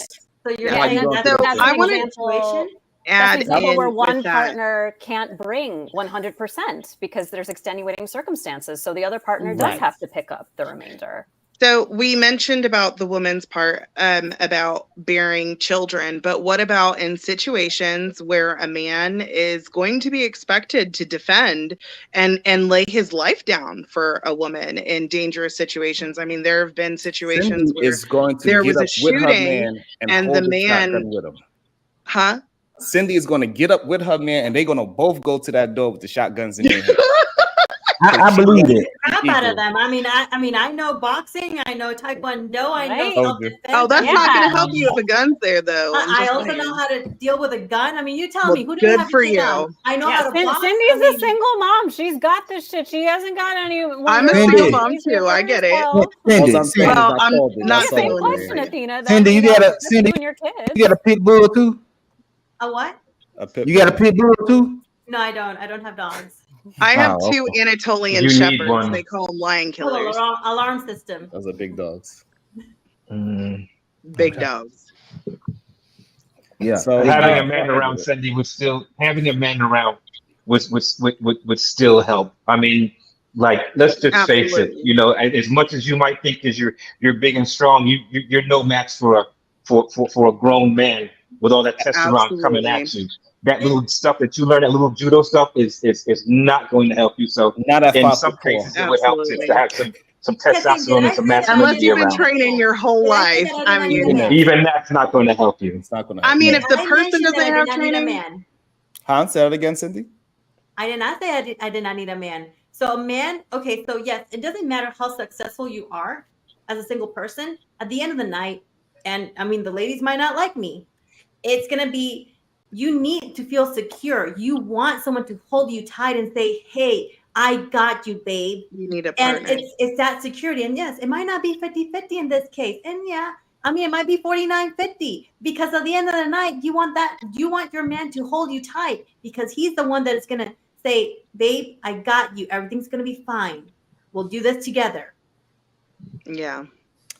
So you're saying that's I want to add example where one partner can't bring 100% because there's extenuating circumstances. So the other partner does have to pick up the remainder. So we mentioned about the woman's part about bearing children, but what about in situations where a man is going to be expected to defend and lay his life down for a woman in dangerous situations? I mean, there have been situations where there was a shooting and the man with him. Huh? Cindy is going to get up with her man and they're going to both go to that door with the shotguns in their hand. I believe it. Crap out of them. I mean, I know boxing. I know taekwondo. I know self-defense. Oh, that's not going to help you with the guns there, though. I also know how to deal with a gun. I mean, you tell me who doesn't have a gun? I know how to box. Cindy's a single mom. She's got this shit. She hasn't got any. I'm a single mom too. I get it. Well, I'm not saying question, Athena. Cindy, you got a pit bull too. A what? You got a pit bull too? No, I don't. I don't have dogs. I have two Anatolian shepherds. They call them lion killers. Alarm system. Those are big dogs. Big dogs. Yeah. So having a man around Cindy was still having a man around would still help. I mean, like, let's just face it. Absolutely. You know, as much as you might think is you're big and strong, you're no match for a grown man with all that testosterone coming at Absolutely. you. That little stuff that you learn, that little judo stuff, is not going to help you. So Not at in 5'4". some cases, it would help to Absolutely. have some testosterone and some Unless masculinity you've been around. training your whole Did I say life. that I I did not need a mean, man? Even that's not going to help you. It's not gonna I help. mean, if the I person mentioned that doesn't I have did not need a training, man. Huh? Say that again, Cindy. I did not say I did not need a man. So a man, okay, so yes, it doesn't matter how successful you are as a single person. At the end of the night, and I mean, the ladies might not like me. It's gonna be, you need to feel secure. You want someone to hold you tight and say, "Hey, I got you, babe." you need a And partner. it's that security. And yes, it might not be 50-50 in this case. And yeah, I mean, it might be 49-50, because at the end of the night, you want your man to hold you tight, because he's the one that is going to say, "Babe, I got you. Everything's going to be fine. We'll do this together." Yeah.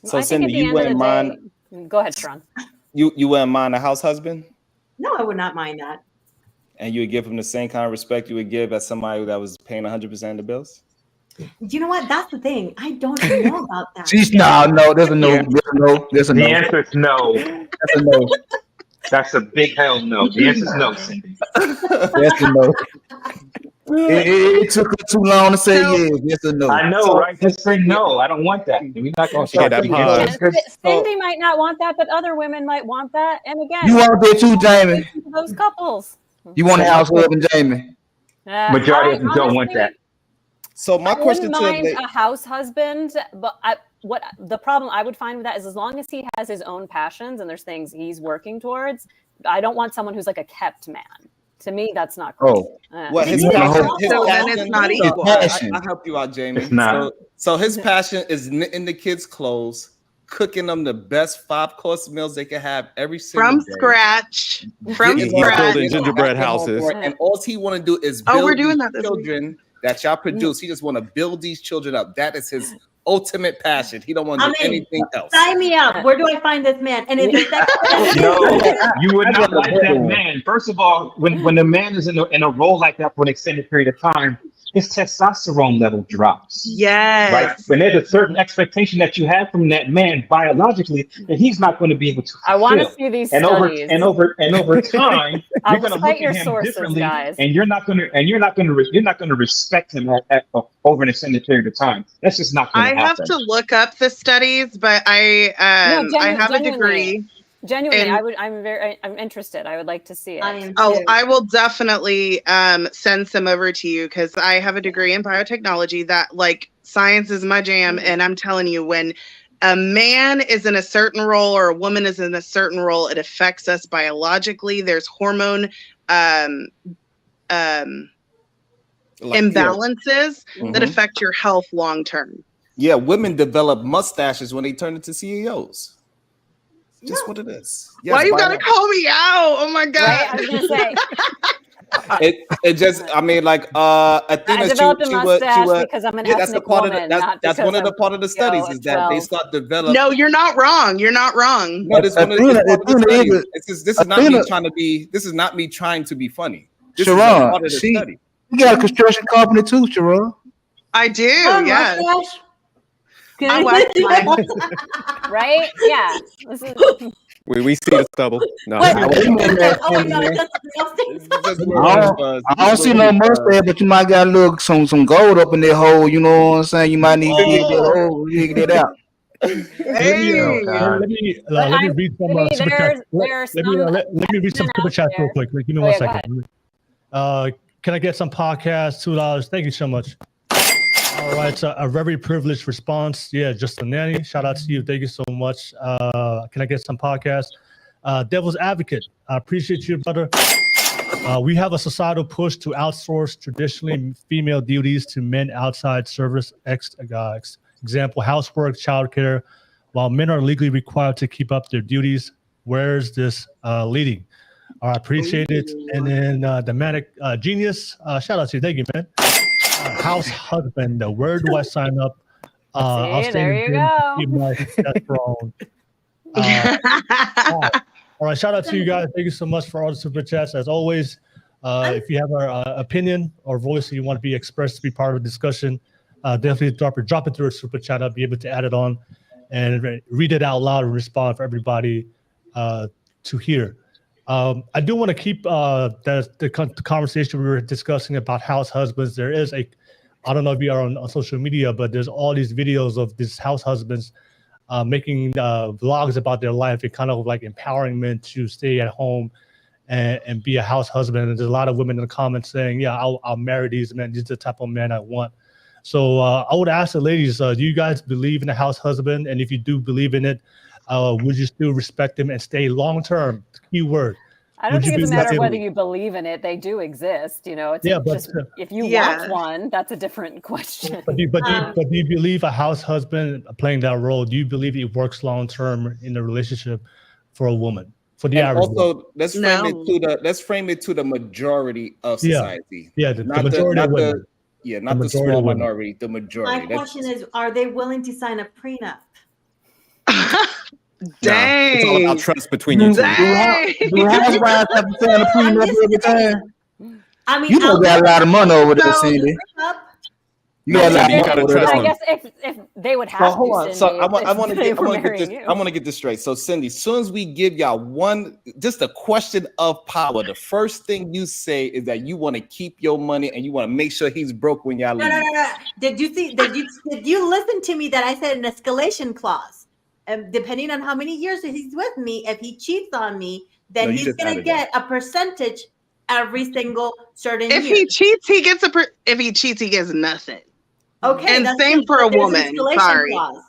So I think Cindy, at the you end of the wouldn't mind day, go ahead, Sharon. you wouldn't mind a house husband, No, I would not mind that. and you would give him the same kind of respect you would give as somebody that was paying 100% of the bills. You know what? That's the thing. I don't know about that. She's no. There's a no. Yeah. There's a no. There's a The no. answer is no. That's a no. That's a big hell no. The answer is no, Cindy. That's a no. It took her too long to say yes. That's a no. I know, So- right? Just say no. I don't want that. We're not going to Yeah, start that thinking pause. it's good. Cindy might not want that, but other women might want that. And again, You want that too, Jamie? those couples. You want a house husband, Jamie? Majority of them don't want honestly, that. So my I question wouldn't to mind the a house husband, but what the problem I would find with that is, as long as he has his own passions and there's things he's working towards, I don't want someone who's like a kept man. To me, that's not cool. Well, his You passion, know, his so then passion, it's not so equal. I'll help you out, Jamie. It's not. So his passion is knitting the kids' clothes, cooking them the best 5-course meals they can have every single From day. scratch. From Getting scratch. home, Building gingerbread back home houses. for it, and all he want to do is Oh, build we're doing these that this week. children that y'all produce. He just want to build these children up. That is his ultimate passion. He don't want to do I mean, anything else. sign me up. Where do I find this man? And if it's No, you would I not got a like that better one. man. First of all, when a man is in a role like that for an extended period of time, his testosterone level drops. Yes. Right? When there's a certain expectation that you have from that man biologically, that he's not going to be able to fulfill. I want to see these and over studies. and over time, I you're will going to cite look your at him sources, differently, guys. and you're not going to respect him over an extended period of time. That's just not going I to have happen. to look up the studies, but I have a degree. Genuinely, And- I'm interested. I would like to see it. I am Oh, too. I will definitely send some over to you, because I have a degree in biotechnology. That, like, science is my jam, and I'm telling you, when a man is in a certain role or a woman is in a certain role, it affects us biologically. There's hormone imbalances that affect your health long term. Yeah, women develop mustaches when they turn into CEOs. Just what it is. Yes, Why you bio- gotta call me out? Oh my god! Right? I was gonna say it just, I mean, like Athena, I developed a mustache because I'm an that's a ethnic part woman, of the, not that's because one of the I'm, part of the studies is that they 12. start develop. No, you're not wrong. You're not wrong. No, this one is Athena- part of the Athena study. is This is not me Athena- trying to be. This is not me trying to be funny. This is a Sharon, part of the study. you got a construction company too, Sharon. I do. Oh, Yes. mustache? Good. I wax mine. right? Yeah. This is We see the stubble. No. What? I Oh my god, that's I don't see no mustache, but you might got a little some gold up in that hole. You know what I'm saying? You might need to dig that hole, dig that out. Hey. Let me read some super chats. Let me read some super chats real quick. Give me 1 second. Can I get some podcasts? $2. Thank you so much. All right, so a very privileged response. Yeah, just a nanny. Shout out to you. Thank you so much. Can I get some podcasts? Devil's Advocate. I appreciate you, brother. We have a societal push to outsource traditionally female duties to men outside service. Example, housework, childcare, while men are legally required to keep up their duties. Where's this leading? I appreciate it. And then the Manic Genius. Shout out to you. Thank you, man. House husband. Where do I sign up? I'll stay there in you go. keep my testosterone. All right. Shout out to you guys. Thank you so much for all the super chats. As always, If you have an opinion or voice that you want to be expressed to be part of the discussion, definitely drop it through a super chat. I'll be able to add it on and read it out loud and respond for everybody to hear. I do want to keep the conversation we were discussing about house husbands. There is I don't know if you are on social media, but there's all these videos of these house husbands making vlogs about their life and kind of like empowering men to stay at home and be a house husband. And there's a lot of women in the comments saying, yeah, I'll marry these men. These are the type of men I want. So I would ask the ladies, do you guys believe in a house husband? And if you do believe in it, would you still respect them and stay long-term? Key word. I don't think it's a matter of whether you believe in it. They do exist, you know. It's just if you want one, that's a different question. But do you believe a house husband playing that role? Do you believe it works long-term in a relationship for a woman? For the average. Also, let's frame it to the majority of society. Yeah, the majority of women. Not the small minority, the majority. My question is, are they willing to sign a prenup? Dang. It's all about trust between you two. Do housewives have to sign a prenup every time? I mean, you don't got a lot of money over there, Cindy. You got a lot of money over there. I guess if they would have hold on. Cindy, So I want to get this straight. So Cindy, as soon as we give y'all just a question of power, the first thing you say is that you want to keep your money and you want to make sure he's broke when y'all leave. No. Did you listen to me that I said an escalation clause? Depending on how many years he's with me, if he cheats on me, then he's gonna get a percentage every single certain year. If he cheats, he gets if he cheats, he gets nothing. Okay, and same for a woman. Sorry. Clause.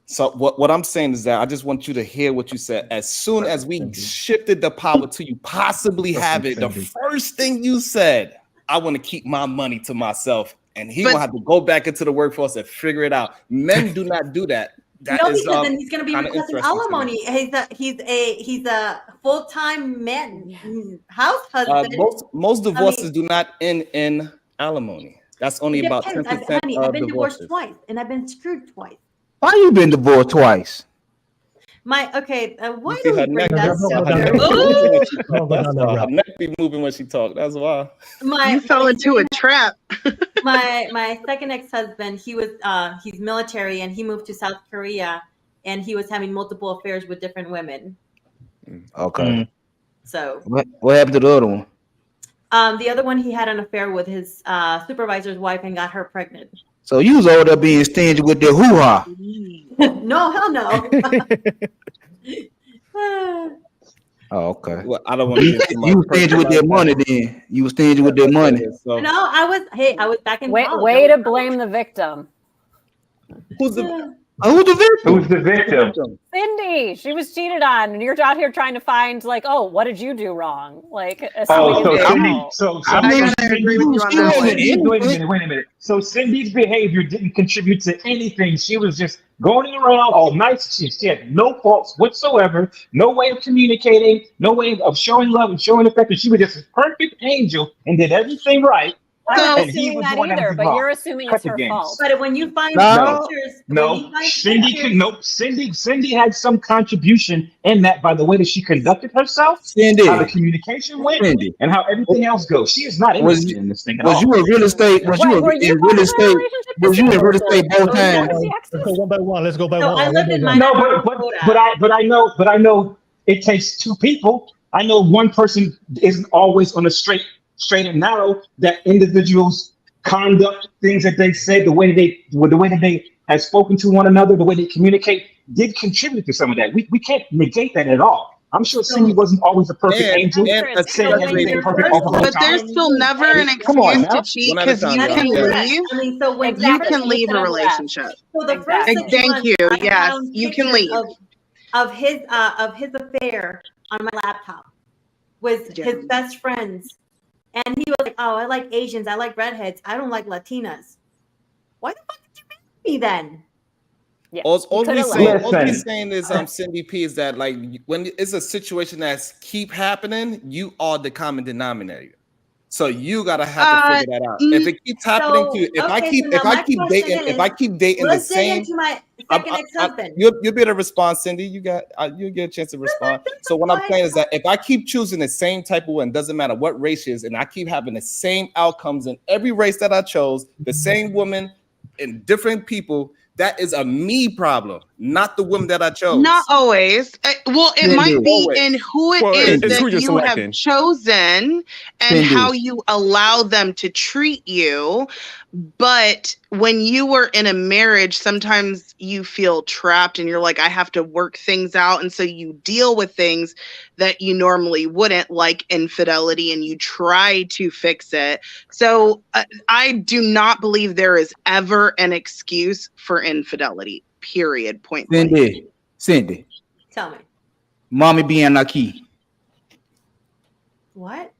So what I'm saying is that I just want you to hear what you said. As soon as we shifted the power to you possibly have it, the first thing you said, I want to keep my money to myself, and he will have to go back into the workforce and figure it out. Men do not do that. Because then he's going to be requesting alimony. He's a full-time man, house husband. Most divorces do not end in alimony. That's only about 10% Honey, I've been divorced twice, and I've been screwed twice. Why you been divorced twice? Why do we bring that stuff? Her neck be moving when she talks. That's why. You fell into a trap. my second ex-husband, he's military and he moved to South Korea and he was having multiple affairs with different women. Okay. So what happened to the other one? The other one, he had an affair with his supervisor's wife and got her pregnant. So you was over there being stingy with the hoo-ha. No, hell no. Oh, okay. Well, I don't want to get you were stingy with their money then. You were stingy with their money. No, I was back in college. Way to blame the victim. Who's the victim? Who's the victim? Cindy. She was cheated on, and you're out here trying to find what did you do wrong? Wait a minute. So Cindy's behavior didn't contribute to anything. She was just going around all nice. She had no faults whatsoever, no way of communicating, no way of showing love and showing affection. She was just a perfect angel and did everything right. I'm not assuming that either, but you're assuming it's her fault. But when you find pictures, Cindy had some contribution in that by the way that she conducted herself, how the communication went, and how everything else goes. She is not interested in this thing at all. Was you in real estate? Was you in real estate? Was you in real estate both times? Let's go one by one. Let's go by one. I lived in my but I know it takes two people. I know one person isn't always on a straight and narrow. That individuals' conduct, things that they say, the way that they have spoken to one another, the way they communicate, did contribute to some of that. We can't negate that at all. I'm sure Cindy wasn't always a perfect angel. But there's still never an excuse to cheat because you can leave. You can leave a relationship. So the first thank you. Yes, you can leave. Of his affair on my laptop with his best friends. And he was like, oh, I like Asians. I like redheads. I don't like Latinas. Why the fuck did you make me then? Yeah. All we're saying is, Cindy P, is that when it's a situation that's keep happening, you are the common denominator. So you gotta have to figure that out. If it keeps happening to you, if I keep dating the let's dig same, into my second ex-husband. you'll be able to respond, Cindy. You'll get a chance to respond. So what I'm saying is that if I keep choosing the same type of woman, doesn't matter what race she is, and I keep having the same outcomes in every race that I chose, the same woman and different people, that is a me problem, not the woman that I chose. Not always. Well, it might be in who it is it's that who you're you have selecting. chosen and how you allow them to treat you. But when you were in a marriage, sometimes you feel trapped and you're like, I have to work things out. And so you deal with things that you normally wouldn't, like infidelity, and you try to fix it. So I do not believe there is ever an excuse for infidelity, period, point blank. Cindy. Tell me. Mommy being aquí. What?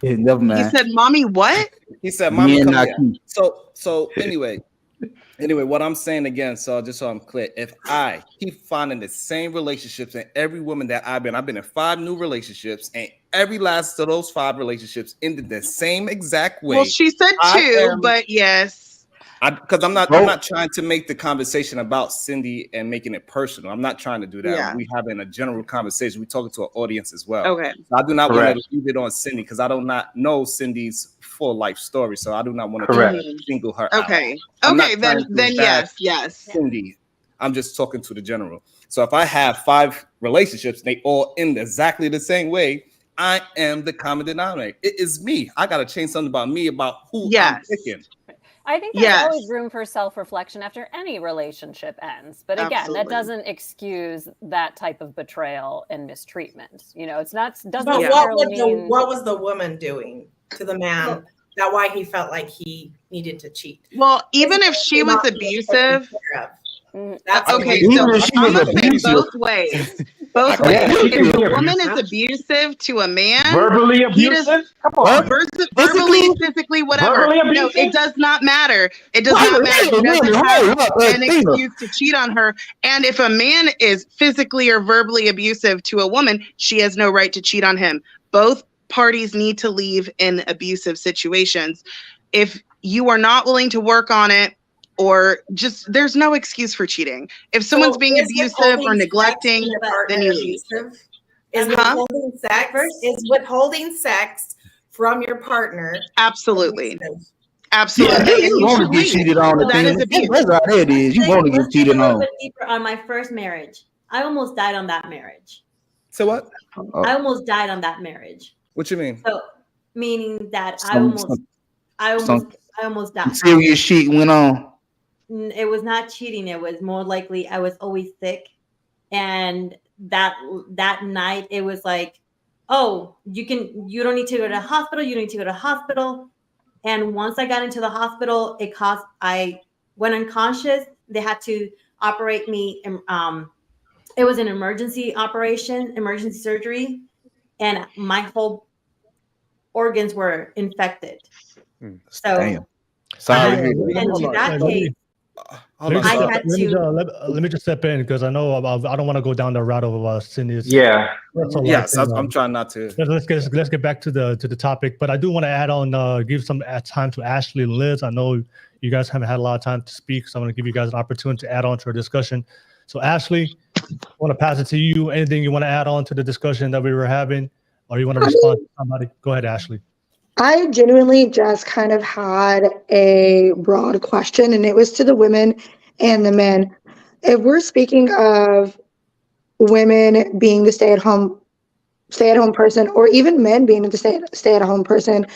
Never mind. He said, "Mommy, what?" He said, "Mommy, Being come aquí. here." So anyway, what I'm saying again, so just so I'm clear, if I keep finding the same relationships in every woman that I've been in 5 new relationships, and every last of those 5 relationships ended the same exact way. Well, she said 2, but yes. Because I'm not trying to make the conversation about Cindy and making it personal. I'm not trying to do that. Yeah. We having a general conversation. We're talking to an audience as well. Okay. So I do not Correct. want to leave it on Cindy because I do not know Cindy's full life story. So I do not want Correct. to single her Okay. out. I'm not Okay. trying Then to bash yes. Cindy. I'm just talking to the general. So if I have 5 relationships, they all end exactly the same way, I am the common denominator. It is me. I got to change something about me, about who I'm picking. I think there's always room for self-reflection after any relationship ends. But again, that doesn't excuse that type of betrayal and mistreatment. You know, it's not doesn't But necessarily what was the woman doing to the man that why he felt like he needed to cheat? Well, even if she was abusive, that's okay. Even So if she I'm was gonna say abusive. both ways. Both ways. If a woman is abusive to a man, Verbally abusive? Come on. Verbally, physically, whatever. Verbally No, abusive? it does not matter. It does not matter. He doesn't have an excuse to cheat on her. And if a man is physically or verbally abusive to a woman, she has no right to cheat on him. Both parties need to leave in abusive situations. If you are not willing to work on it, or just there's no excuse for cheating. If someone's being abusive or neglecting, then you leave. Is withholding sex? Is withholding sex from your partner? Absolutely. abusive? Absolutely. And You you want should to get leave. cheated on. That is abuse. That's how it is. You want to get cheated A little on. bit deeper on my first marriage. I almost died on that marriage. So what? I almost died on that marriage. What you mean? So meaning that I almost died. Serious shit went on. It was not cheating. It was more likely I was always sick, and that night it was like, oh, you don't need to go to the hospital. You don't need to go to the hospital. And once I got into the hospital, I went unconscious. They had to operate me. It was an emergency operation, emergency surgery, and my whole organs were infected. So, Damn. Sorry. and to that case, Let me just step in because I know I don't want to go down the route of Cindy's. Yes, I'm trying not to. Let's get back to the topic, but I do want to add on, give some time to Ashley and Liz. I know you guys haven't had a lot of time to speak, so I'm going to give you guys an opportunity to add on to our discussion. So Ashley, I want to pass it to you. Anything you want to add on to the discussion that we were having, or you want to respond to somebody? Go ahead, Ashley. I genuinely just kind of had a broad question, and it was to the women and the men. If we're speaking of women being the stay-at-home person, or even men being the stay-at-home person,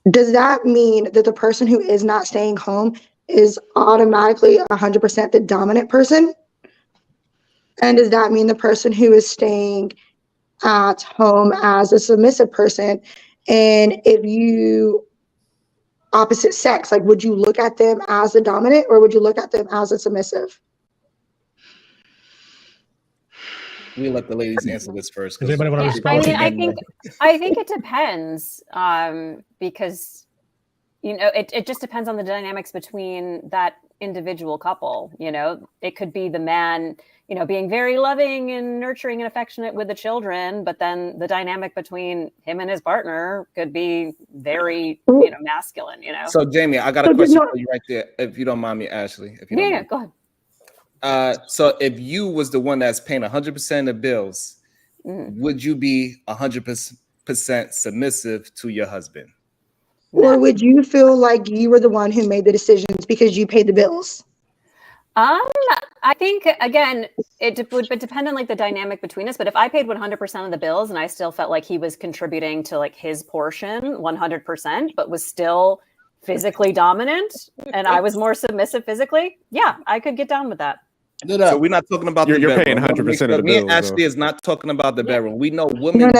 does that mean that the person who is not staying home is automatically 100% the dominant person? And does that mean the person who is staying at home as a submissive person, and if you opposite sex, like, would you look at them as the dominant or would you look at them as a submissive? We'll let the ladies answer this first. Does anybody want to respond? I think it depends, because it just depends on the dynamics between that individual couple. It could be the man being very loving and nurturing and affectionate with the children, but then the dynamic between him and his partner could be very, masculine, So Jamie, I got a question for you right there, if you don't mind me, Ashley. If you don't mind. Go ahead. So if you was the one that's paying 100% of the bills, would you be 100% submissive to your husband? Or would you feel like you were the one who made the decisions because you paid the bills? I think, again, it would depend on like the dynamic between us. But if I paid 100% of the bills and I still felt like he was contributing to like his portion 100%, but was still physically dominant and I was more submissive physically, yeah, I could get down with that. So we're not talking about you're paying 100% of the bills. Me and Ashley is not talking about the bedroom. We know women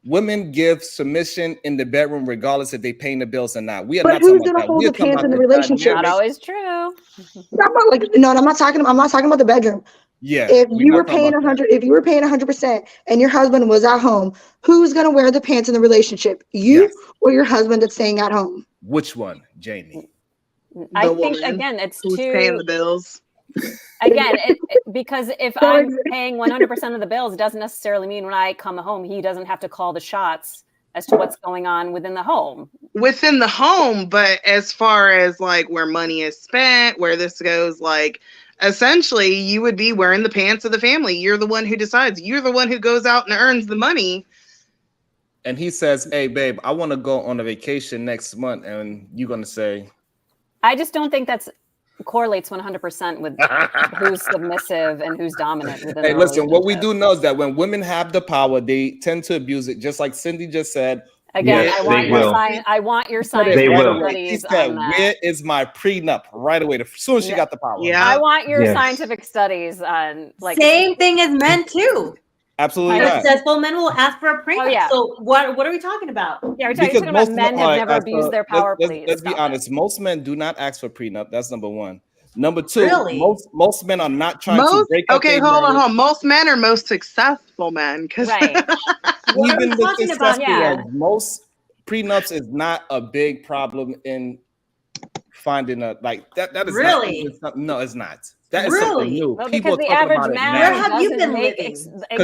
women give submission in the bedroom regardless if they paying the bills or not. We are not who's talking gonna about hold that. the pants in the relationship? Not always true. I'm not talking about the bedroom. Yeah. If you were paying 100%, and your husband was at home, who's gonna wear the pants in the relationship? You or your husband that's staying at home? Which one, Jamie? I think again, it's who's paying the bills. Again, because if I'm paying 100% of the bills, it doesn't necessarily mean when I come home, he doesn't have to call the shots as to what's going on within the home. Within the home, but as far as like where money is spent, where this goes, like essentially you would be wearing the pants of the family. You're the one who decides. You're the one who goes out and earns the money. And he says, hey, babe, I want to go on a vacation next month. And you're going to say, I just don't think that's correlates 100% with who's submissive and who's dominant within hey, the listen, what we relationship. do know is that when women have the power, they tend to abuse it, just like Cindy just said. Again, I want your science studies on that. Where is my prenup? Right away, as soon as she got the power. Yeah. I want your scientific studies on like same thing as men too. Absolutely right. Successful men will ask for a prenup. Oh, yeah. So what are we talking about? Yeah, we're talking about men have never abused their power. Let's be honest. Most men do not ask for prenup. That's number one. Number two, really? most men are not trying to break up. Okay, hold on. Most men are most successful men, because even the successful ones, most prenups is not a big problem in finding a like that. That is really no, it's not. That is really something new. Well, people because the talking average about man, where have you been living? I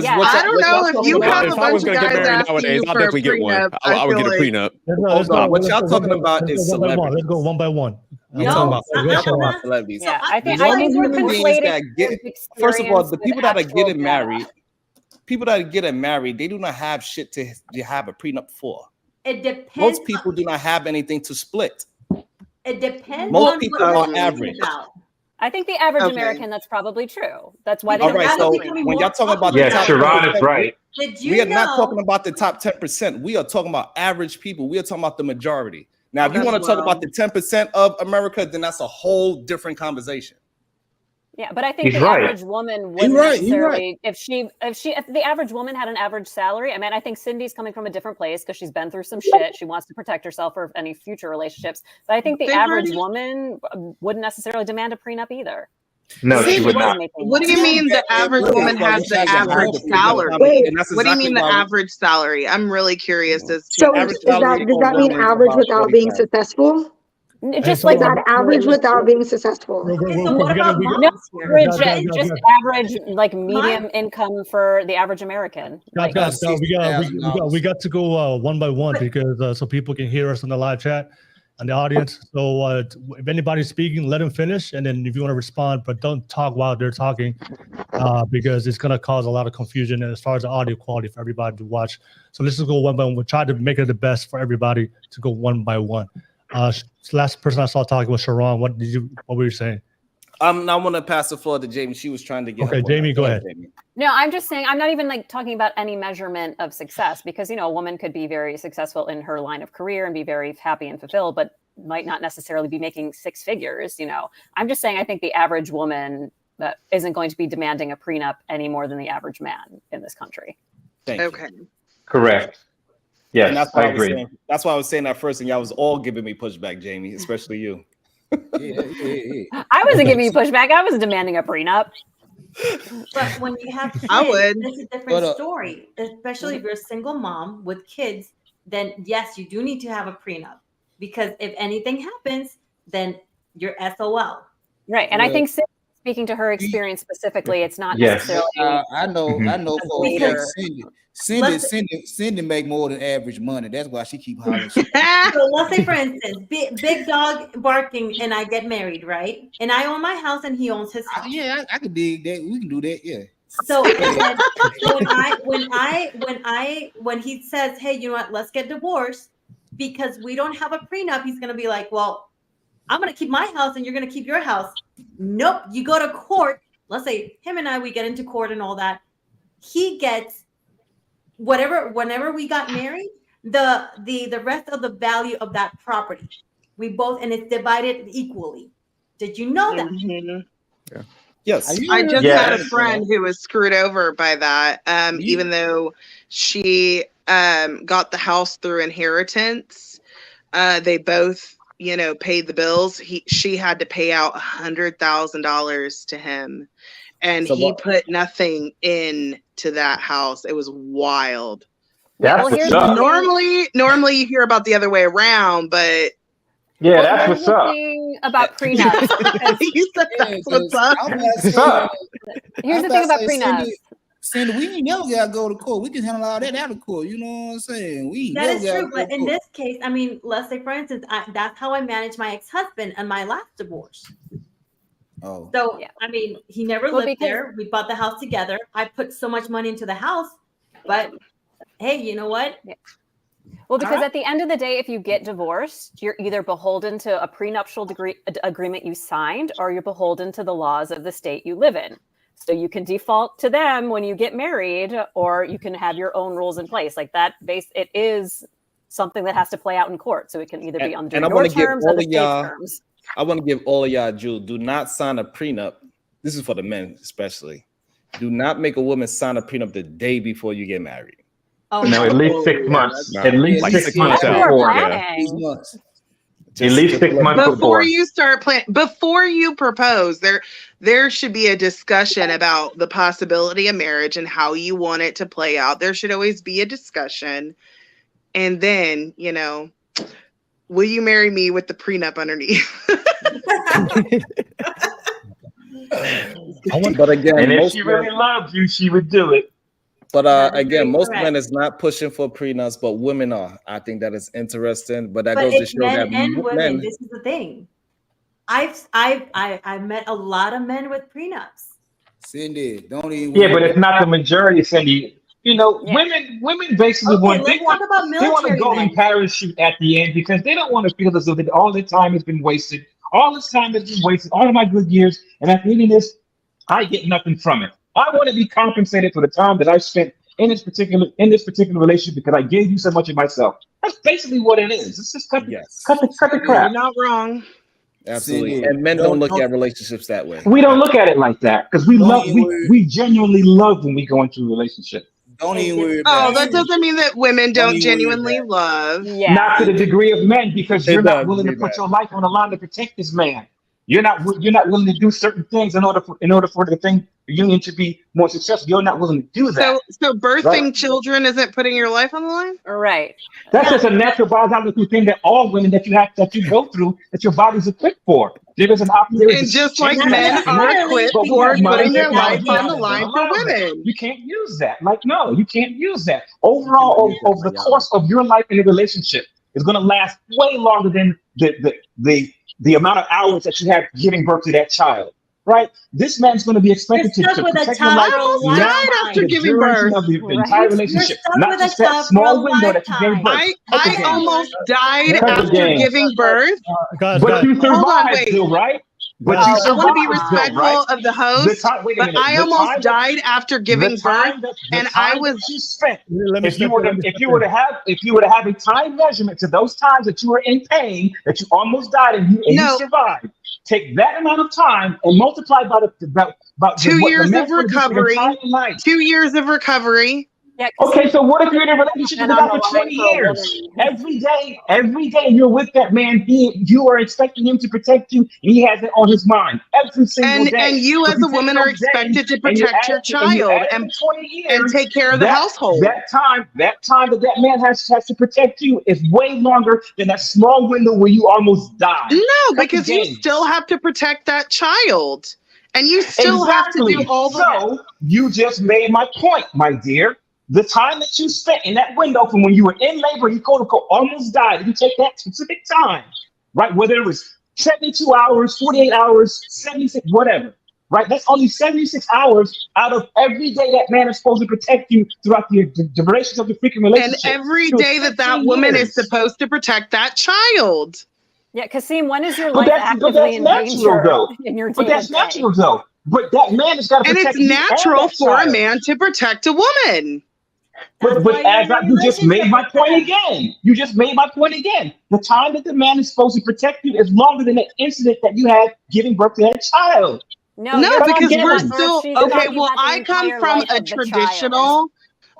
don't know if you have if I was going to get married nowadays, I'll definitely get one. I would get a prenup. What y'all talking about is celebrities. Let's go one by one. No, celebrities. Yeah, I think we're conflating. First of all, the people that are getting married, they do not have shit to have a prenup for. It depends. Most people do not have anything to split. It depends. Most people are average. I think the average American, that's probably true. That's why they all right. So when y'all talking about the top Sharon is right. We are not talking about the top 10%. We are talking about average people. We are talking about the majority. Now, if you want to talk about the 10% of America, then that's a whole different conversation. Yeah, but I think the average woman wouldn't necessarily if the average woman had an average salary. I mean, I think Cindy's coming from a different place because she's been through some shit. She wants to protect herself for any future relationships. But I think the average woman wouldn't necessarily demand a prenup either. No, she would not. What do you mean the average woman has the average salary? What do you mean the average salary? I'm really curious as to. So does that mean average without being successful? Just like that average without being successful. Just average, like medium income for the average American. We got to go one by one because so people can hear us in the live chat and the audience. So if anybody's speaking, let them finish, and then if you want to respond, but don't talk while they're talking because it's gonna cause a lot of confusion as far as the audio quality for everybody to watch. So let's just go one by one. We'll try to make it the best for everybody to go one by one. Last person I saw talking was Sharon. What were you saying? I want to pass the floor to Jamie. She was trying to get. Okay, Jamie, go ahead. No, I'm just saying, I'm not even like talking about any measurement of success because, a woman could be very successful in her line of career and be very happy and fulfilled, but might not necessarily be making six figures. I'm just saying, I think the average woman that isn't going to be demanding a prenup any more than the average man in this country. Okay. Correct. Yes, and that's I agree. That's why I was saying that first, and y'all was all giving me pushback, Jamie, especially you. I wasn't giving you pushback. I was demanding a prenup. But when you have kids, I would. it's a different story. Especially if you're a single mom with kids, then yes, you do need to have a prenup. Because if anything happens, then you're SOL. Right. And I think Cindy's speaking to her experience specifically. It's not Yes. necessarily. I know for a Later. fact Cindy make more than average money. That's why she keep hollering. So let's say, for instance, big dog barking, and I get married, right? And I own my house, and he owns his house. I could dig that. We can do that. Yeah. So when he says, "Hey, you know what? Let's get divorced because we don't have a prenup," he's gonna be like, "Well, I'm gonna keep my house, and you're gonna keep your house." Nope. You go to court. Let's say him and I, we get into court and all that. He gets whatever. Whenever we got married, the rest of the value of that property, we both, and it's divided equally. Did you know that? Yeah. Yes. I just had a friend who was screwed over by that. Even though she got the house through inheritance, they both, paid the bills. She had to pay out $100,000 to him, and he put nothing into that house. It was wild. Normally you hear about the other way around, but that's what's up. About prenups. You said that's what's up. Here's the thing about prenups. Cindy, we ain't never gotta go to court. We can handle all that out of court. You know what I'm saying? That is true, but in this case, I mean, let's say, for instance, that's how I managed my ex-husband and my last divorce. Oh. So, I mean, he never lived there. We bought the house together. I put so much money into the house, but hey, you know what? Yeah. Well, because at the end of the day, if you get divorced, you're either beholden to a prenuptial agreement you signed, or you're beholden to the laws of the state you live in. So you can default to them when you get married, or you can have your own rules in place. Like that it is something that has to play out in court. So it can either be under your terms or the state's terms. I want to give all of y'all, Jules, do not sign a prenup. This is for the men especially. Do not make a woman sign a prenup the day before you get married. Oh, no, at least 6 months. At least 6 months before. At least 6 months before you start planning. Before you propose, there should be a discussion about the possibility of marriage and how you want it to play out. There should always be a discussion, and then will you marry me with the prenup underneath? But again, and if she really loved you, she would do it. But again, most men is not pushing for prenups, but women are. I think that is interesting. But that goes to show that men and women. This is the thing. I've met a lot of men with prenups. Cindy, don't even. Yeah, but it's not the majority, Cindy. Women basically want a golden parachute at the end because they don't want to feel as though that all their time has been wasted. All this time has been wasted. All of my good years, and at the end of this, I get nothing from it. I want to be compensated for the time that I spent in this particular relationship because I gave you so much of myself. That's basically what it is. It's just cut the crap. You're not wrong. Absolutely. And men don't look at relationships that way. We don't look at it like that because we genuinely love when we go into a relationship. Don't even worry about that doesn't mean that women don't genuinely love. Yeah. Not to the degree of men because you're not willing to put your life on the line to protect this man. You're not willing to do certain things in order for the union to be more successful. You're not willing to do that. So birthing children isn't putting your life on the line? Right. That's just a natural biological thing that all women that you go through that your body's equipped for. There is an opportunity. And just like men are equipped for putting their life on the line for women. You can't use that. No, you can't use that. Overall, over the course of your life in a relationship, it's going to last way longer than the amount of hours that you have giving birth to that child, right? This man's going to be expected to protect your life after giving birth of the entire relationship, not just that small window that you gave birth. I almost died after giving birth. But you survived still, right? But I want to be respectful of the host, but I almost died after giving birth, and I was spent. If you were to have a time measurement to those times that you were in pain, that you almost died and you survived, take that amount of time and multiply by about 2 years of recovery. 2 years of recovery. Yeah, okay, so what if you're in a relationship with that for 20 years? Every day you're with that man. You are expecting him to protect you, and he has it on his mind every single day. And you as a woman are expected to protect your child and take care of the household. That time that man has to protect you is way longer than that small window where you almost died. No, because you still have to protect that child. And you still have to do all the. So you just made my point, my dear. The time that you spent in that window from when you were in labor, you quote unquote almost died. You take that specific time, right? Whether it was 72 hours, 48 hours, 76, whatever, right? That's only 76 hours out of every day that man is supposed to protect you throughout the durations of the freaking relationship. And every day that woman is supposed to protect that child. Yeah, Kasim, when is your life actively in danger in your day? But that's natural, though. But that man has got to protect you. And it's natural for a man to protect a woman. But you just made my point again. You just made my point again. The time that the man is supposed to protect you is longer than the incident that you had giving birth to that child. No, because we're still okay. Well, I come from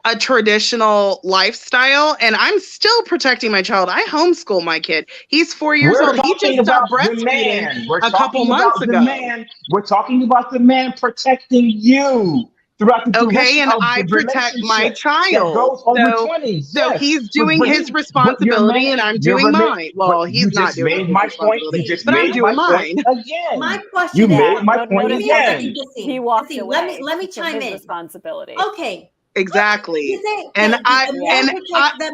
a traditional lifestyle, and I'm still protecting my child. I homeschool my kid. He's 4 years old. He just stopped breastfeeding a couple months ago. We're talking about the man protecting you throughout the duration and of I the protect my relationship child. That goes over 20. So he's doing his responsibility, and I'm doing mine. Well, he's not doing his responsibility, but I'm doing mine. Again. My question You is, made my point again. He walked away. Let me chime in. Responsibility. Okay. Exactly. And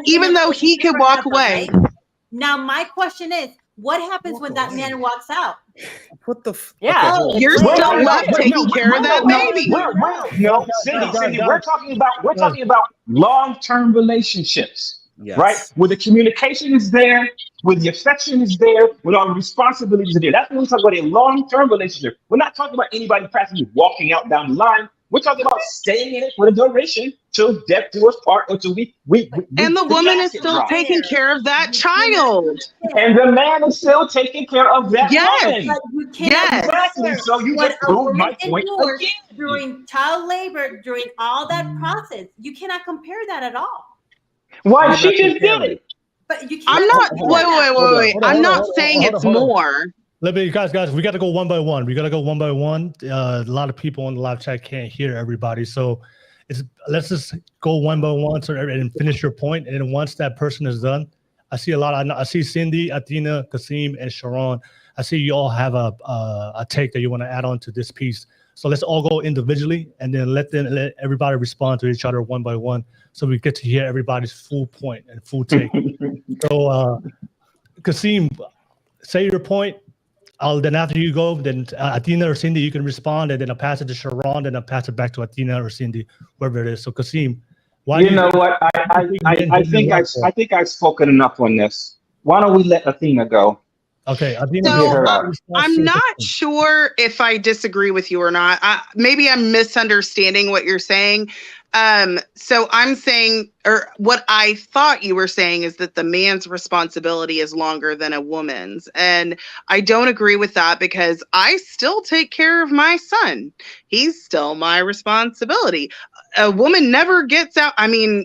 even though he could walk away. Now my question is, what happens when that man walks out? What the? You're still left taking care of that baby. No, Cindy, we're talking about long-term relationships, right? Where the communication is there, where the affection is there, where all the responsibilities are there. That's when we talk about a long-term relationship. We're not talking about anybody practically walking out down the line. We're talking about staying in it for the duration till death do us part, or till we and the woman is still taking care of that child. And the man is still taking care of that woman. But you cannot Exactly. So you just proved my point again. During child labor, during all that process, you cannot compare that at all. Why? She just did it. But you I'm cannot. not. Wait. I'm not saying it's more. Let me, guys, we got to go one by one. A lot of people in the live chat can't hear everybody. So let's just go one by one and finish your point. And then once that person is done, I see Cindy, Athena, Kasim, and Sharon. I see you all have a take that you want to add on to this piece. So let's all go individually and then let everybody respond to each other one by one. So we get to hear everybody's full point and full take. So Kasim, say your point. Then after you go, then Athena or Cindy, you can respond, and then I'll pass it to Sharon, then I'll pass it back to Athena or Cindy, whoever it is. So Kasim, why? You know what? I think I've spoken enough on this. Why don't we let Athena go? Okay, Athena. So I'm not sure if I disagree with you or not. Maybe I'm misunderstanding what you're saying. So I'm saying, or what I thought you were saying is that the man's responsibility is longer than a woman's. And I don't agree with that because I still take care of my son. He's still my responsibility. A woman never gets out. I mean,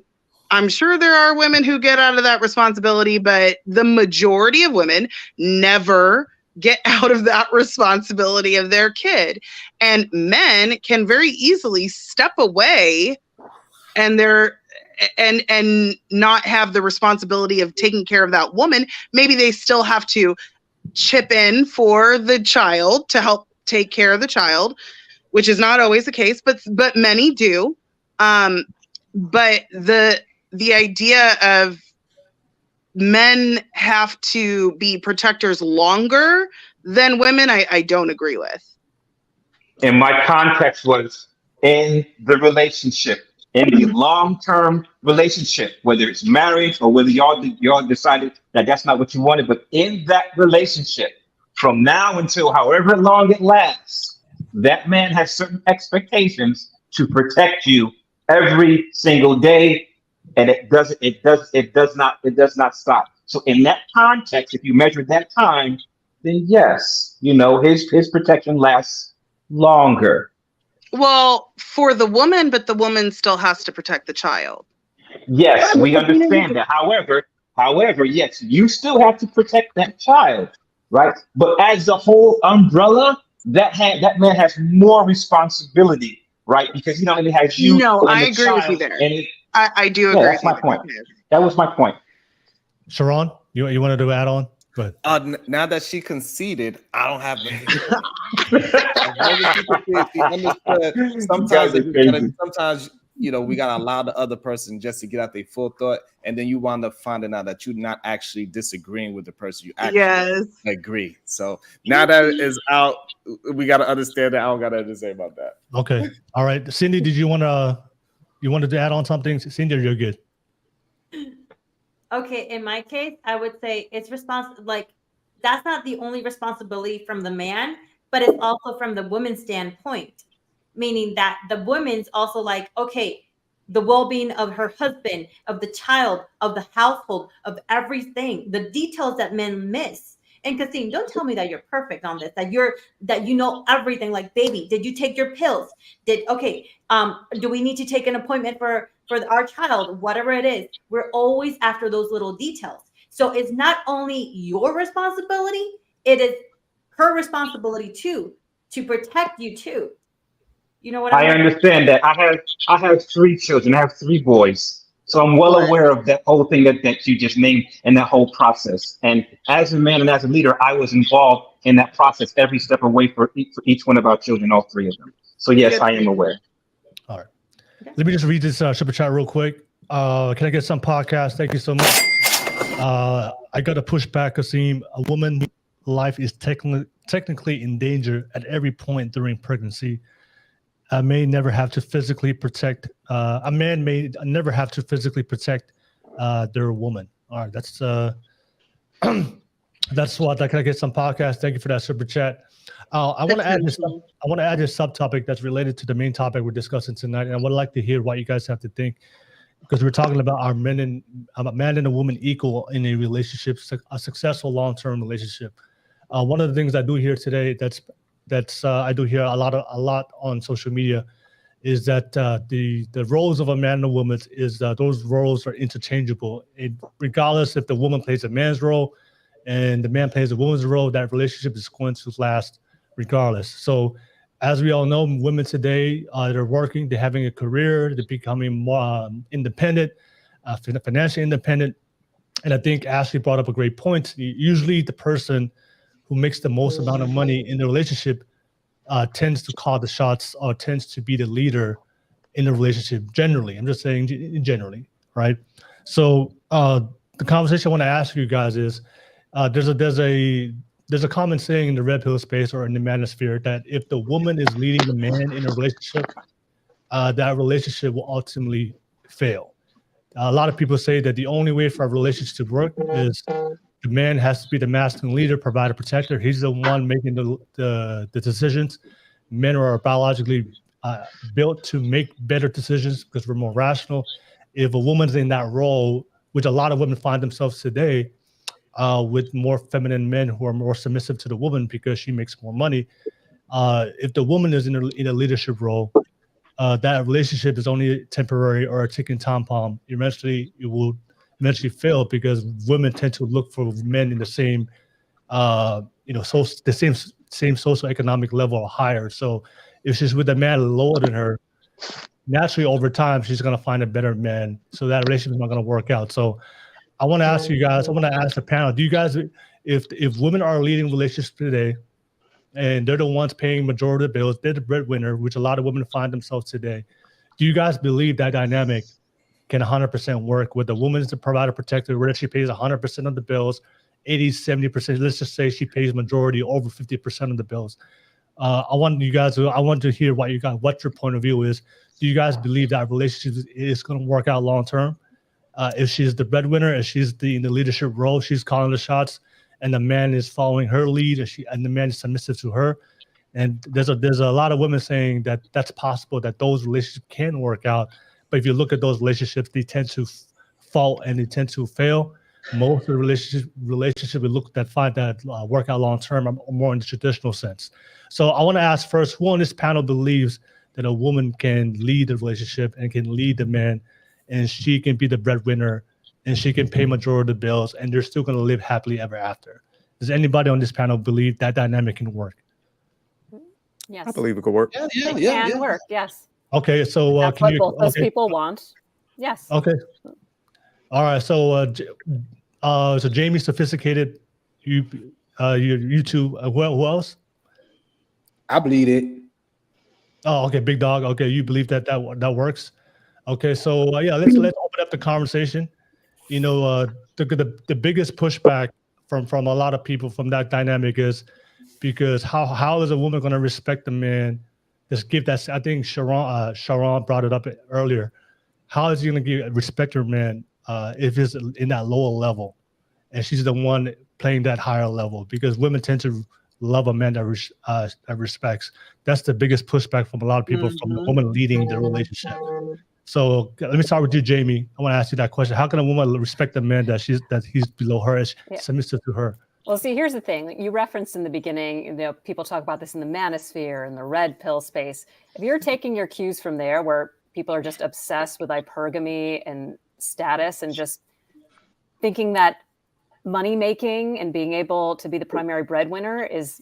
I'm sure there are women who get out of that responsibility, but the majority of women never get out of that responsibility of their kid. And men can very easily step away and not have the responsibility of taking care of that woman. Maybe they still have to chip in for the child to help take care of the child, which is not always the case, but many do. But the idea of men have to be protectors longer than women, I don't agree with. And my context was in the relationship, in the long-term relationship, whether it's marriage or whether y'all decided that that's not what you wanted, but in that relationship, from now until however long it lasts, that man has certain expectations to protect you every single day, and it does not stop. So in that context, if you measure that time, then yes, his protection lasts longer. Well, for the woman, but the woman still has to protect the child. Yes, we understand that. However, yes, you still have to protect that child, right? But as a whole umbrella, that man has more responsibility, right? Because he not only has you. No, I agree with you there. I do agree. That's my point. That was my point. Sharon, you wanted to add on? But now that she conceded, I don't have sometimes we gotta allow the other person just to get out their full thought, and then you wind up finding out that you're not actually disagreeing with the person, you actually agree. So now that is out, we gotta understand that. I don't got anything to say about that. Okay, all right, Cindy, did you wanted to add on something? Cindy, you're good. Okay, in my case, I would say it's that's not the only responsibility from the man, but it's also from the woman's standpoint, meaning that the woman's also like, okay, the well-being of her husband, of the child, of the household, of everything, the details that men miss. And Kasim, don't tell me that you're perfect on this, that you know everything. Like, baby, did you take your pills? Do we need to take an appointment for our child? Whatever it is, we're always after those little details. So it's not only your responsibility, it is her responsibility too, to protect you too. You know what I mean? understand that. I have 3 children. I have 3 boys. So I'm well aware of that whole thing that you just named and that whole process. And as a man and as a leader, I was involved in that process every step away for each one of our children, all 3 of them. So yes, I am aware. All right. Let me just read this super chat real quick. Can I get some podcast? Thank you so much. I got to push back, Kasim. A woman's life is technically in danger at every point during pregnancy. A man may never have to physically protect their woman. All right, that's what. Can I get some podcast? Thank you for that super chat. I want to add this subtopic that's related to the main topic we're discussing tonight, and I would like to hear what you guys have to think, because we're talking about a man and a woman equal in a relationship, a successful long-term relationship. One of the things I do here today I do hear a lot on social media is that the roles of a man and a woman is those roles are interchangeable. Regardless if the woman plays a man's role and the man plays a woman's role, that relationship is going to last regardless. So as we all know, women today, they're working, they're having a career, they're becoming more independent, financially independent. And I think Ashley brought up a great point. Usually the person who makes the most amount of money in the relationship tends to call the shots or tends to be the leader in the relationship generally. I'm just saying generally, right? So the conversation I want to ask you guys is, there's a common saying in the red pill space or in the manosphere that if the woman is leading the man in a relationship, that relationship will ultimately fail. A lot of people say that the only way for a relationship to work is the man has to be the masculine leader, provider, protector. He's the one making the decisions. Men are biologically built to make better decisions because we're more rational. If a woman's in that role, which a lot of women find themselves today, with more feminine men who are more submissive to the woman because she makes more money. If the woman is in a leadership role, that relationship is only temporary or a ticking time bomb. Eventually, it will fail because women tend to look for men in the same, the same socioeconomic level or higher. So if she's with a man lower than her, naturally over time she's gonna find a better man. So that relationship is not gonna work out. So I want to ask you guys. I want to ask the panel. Do you guys, if women are leading relationships today, and they're the ones paying majority of the bills, they're the breadwinner, which a lot of women find themselves today. Do you guys believe that dynamic can 100% work with the woman as the provider protector, where she pays 100% of the bills, 80, 70%? Let's just say she pays majority, over 50% of the bills. I want to hear what your point of view is. Do you guys believe that relationship is going to work out long term? If she's the breadwinner, if she's in the leadership role, she's calling the shots, and the man is following her lead, and the man is submissive to her. And there's a lot of women saying that that's possible, that those relationships can work out. But if you look at those relationships, they tend to fall and they tend to fail. Most of the relationship we look that find that work out long term are more in the traditional sense. So I want to ask first, who on this panel believes that a woman can lead the relationship and can lead the man, and she can be the breadwinner, and she can pay majority of the bills, and they're still going to live happily ever after? Does anybody on this panel believe that dynamic can work? Yes. I believe it could work. It can work, yes. Okay, so That's what both those people want. Yes. Okay. All right, so so Jamie, sophisticated, you two. Who else? I believe it. Oh, okay, Big Dog. Okay, you believe that works? Okay, so yeah, let's open up the conversation. You know, the biggest pushback from a lot of people from that dynamic is because how is a woman going to respect a man? Just give that. I think Sharon brought it up earlier. How is he going to respect her man if it's in that lower level, and she's the one playing that higher level? Because women tend to love a man that respects. That's the biggest pushback from a lot of people from the woman leading the relationship. So let me start with you, Jamie. I want to ask you that question. How can a woman respect a man that he's below her, is submissive to her? Well, see, here's the thing. You referenced in the beginning, you know, people talk about this in the manosphere and the red pill space. If you're taking your cues from there, where people are just obsessed with hypergamy and status and just thinking that money making and being able to be the primary breadwinner is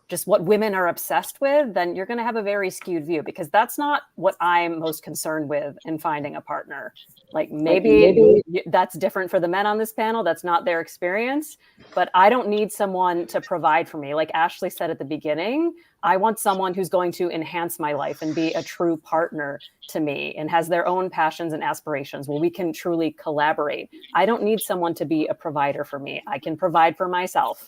just what women are obsessed with, then you're going to have a very skewed view, because that's not what I'm most concerned with in finding a partner. Like maybe that's different for the men on this panel. That's not their experience, but I don't need someone to provide for me. Like Ashley said at the beginning, I want someone who's going to enhance my life and be a true partner to me and has their own passions and aspirations where we can truly collaborate. I don't need someone to be a provider for me. I can provide for myself.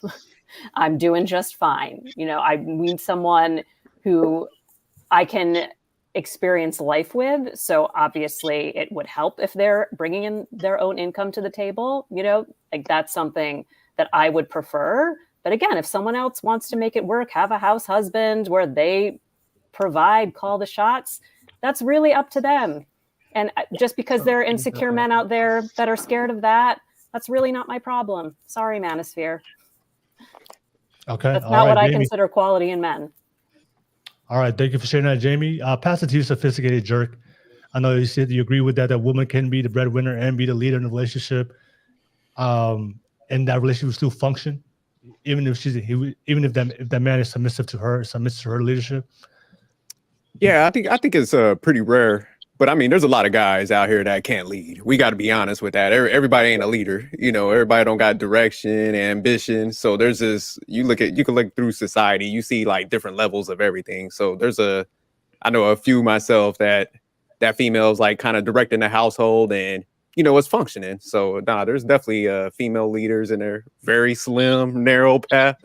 I'm doing just fine. You know, I need someone who I can experience life with. So obviously it would help if they're bringing in their own income to the table. You know, like that's something that I would prefer. But again, if someone else wants to make it work, have a house husband where they provide, call the shots, that's really up to them. And just because there are insecure men out there that are scared of that, that's really not my problem. Sorry, Manosphere. Okay. That's not what I consider quality in men. All right. Thank you for sharing that, Jamie. Pass it to you, Sophisticated Jerk. I know you said you agree with that woman can be the breadwinner and be the leader in the relationship. And that relationship will still function, even if if that man is submissive to her leadership. Yeah, I think it's pretty rare. But I mean, there's a lot of guys out here that can't lead. We got to be honest with that. Everybody ain't a leader. You know, everybody don't got direction, ambition. So there's this, you can look through society, you see like different levels of everything. So I know a few myself that female's like kind of directing the household and, you know, it's functioning. So there's definitely female leaders in their very slim, narrow path,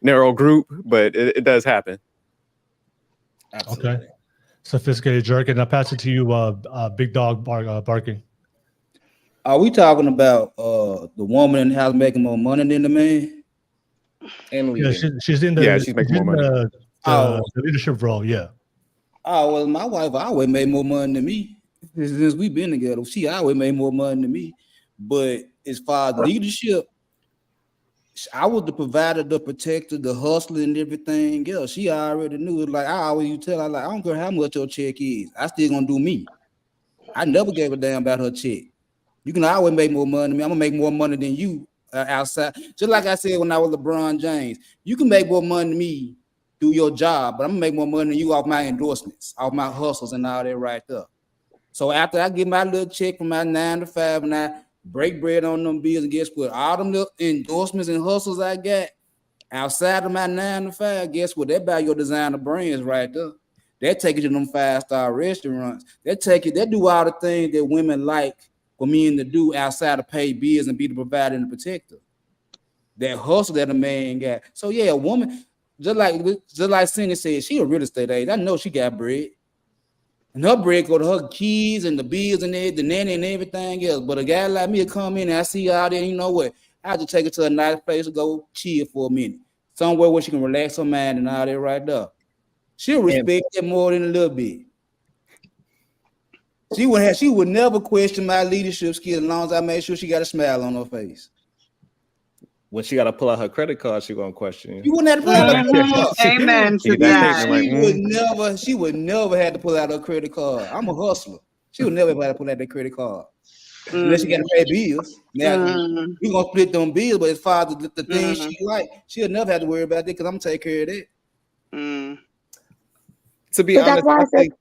narrow group, but it does happen. Absolutely. Okay. Sophisticated Jerk, and I'll pass it to you, Big Dog Barking. Are we talking about the woman in the house making more money than the man? And yeah, she's in the she's making more money. The leadership role, yeah. Oh well, my wife always made more money than me since we've been together. She always made more money than me. But as far as leadership, I was the provider, the protector, the hustler, and everything else. She already knew it. Like I always used to tell her, like, I don't care how much your check is, I still gonna do me. I never gave a damn about her check. You can always make more money than me. I'm gonna make more money than you outside. Just like I said when I was LeBron James, you can make more money than me through your job, but I'm gonna make more money than you off my endorsements, off my hustles and all that right there. So after I get my little check from my 9 to 5 and I break bread on them bills, and guess what? All them little endorsements and hustles I got outside of my 9 to 5, guess what? That buy your designer brands right there. That take you to them 5-star restaurants. That do all the things that women like for men to do outside of pay bills and be the provider and the protector. That hustle that a man got. So yeah, a woman, just like Cindy said, she a real estate agent. I know she got bread. And her bread go to her keys and the bills and the nanny and everything else. But a guy like me will come in and I see all that, you know what? I just take her to a nice place to go chill for a minute. Somewhere where she can relax her mind and all that right there. She'll respect it more than a little bit. She would never question my leadership skills as long as I made sure she got a smile on her face. When she got to pull out her credit card, she gonna question you. You wouldn't have to pull out her credit card. Amen to that. She would never have to pull out her credit card. I'm a hustler. She would never have to pull out that credit card. Unless she got to pay bills. Now we're gonna split them bills, but as far as the things she like, she'll never have to worry about that because I'm gonna take care of that. To be honest, I think.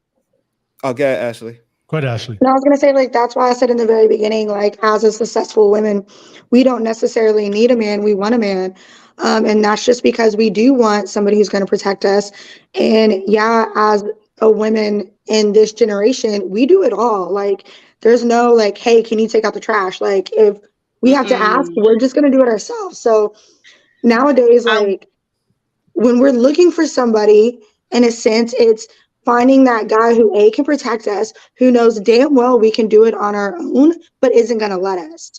Oh, go ahead, Ashley. Go ahead, Ashley. And I was gonna say, like, that's why I said in the very beginning, like, as a successful women, we don't necessarily need a man, we want a man. And that's just because we do want somebody who's gonna protect us. And yeah, as a woman in this generation, we do it all. Like, there's no like, hey, can you take out the trash? Like, if we have to ask, we're just gonna do it ourselves. So nowadays, like, when we're looking for somebody, in a sense, it's finding that guy who A, can protect us, who knows damn well we can do it on our own, but isn't gonna let us.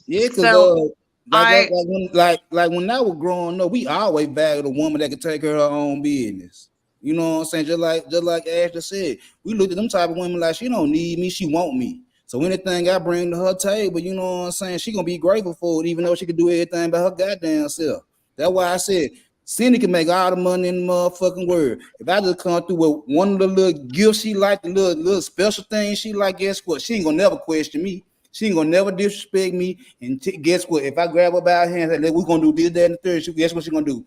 Yeah, because like when I was growing up, we always valued a woman that could take care of her own business. You know what I'm saying? Just like Ashley said, we looked at them type of women like she don't need me, she want me. So anything I bring to her table, you know what I'm saying, she gonna be grateful for it, even though she could do everything by her goddamn self. That's why I said Cindy can make all the money in the motherfucking world. If I just come through with one of the little gifts she like, the little special things she like, guess what? She ain't gonna never question me. She ain't gonna never disrespect me. And guess what? If I grab her by her hand and say, we're gonna do this, that, and the third, guess what she gonna do?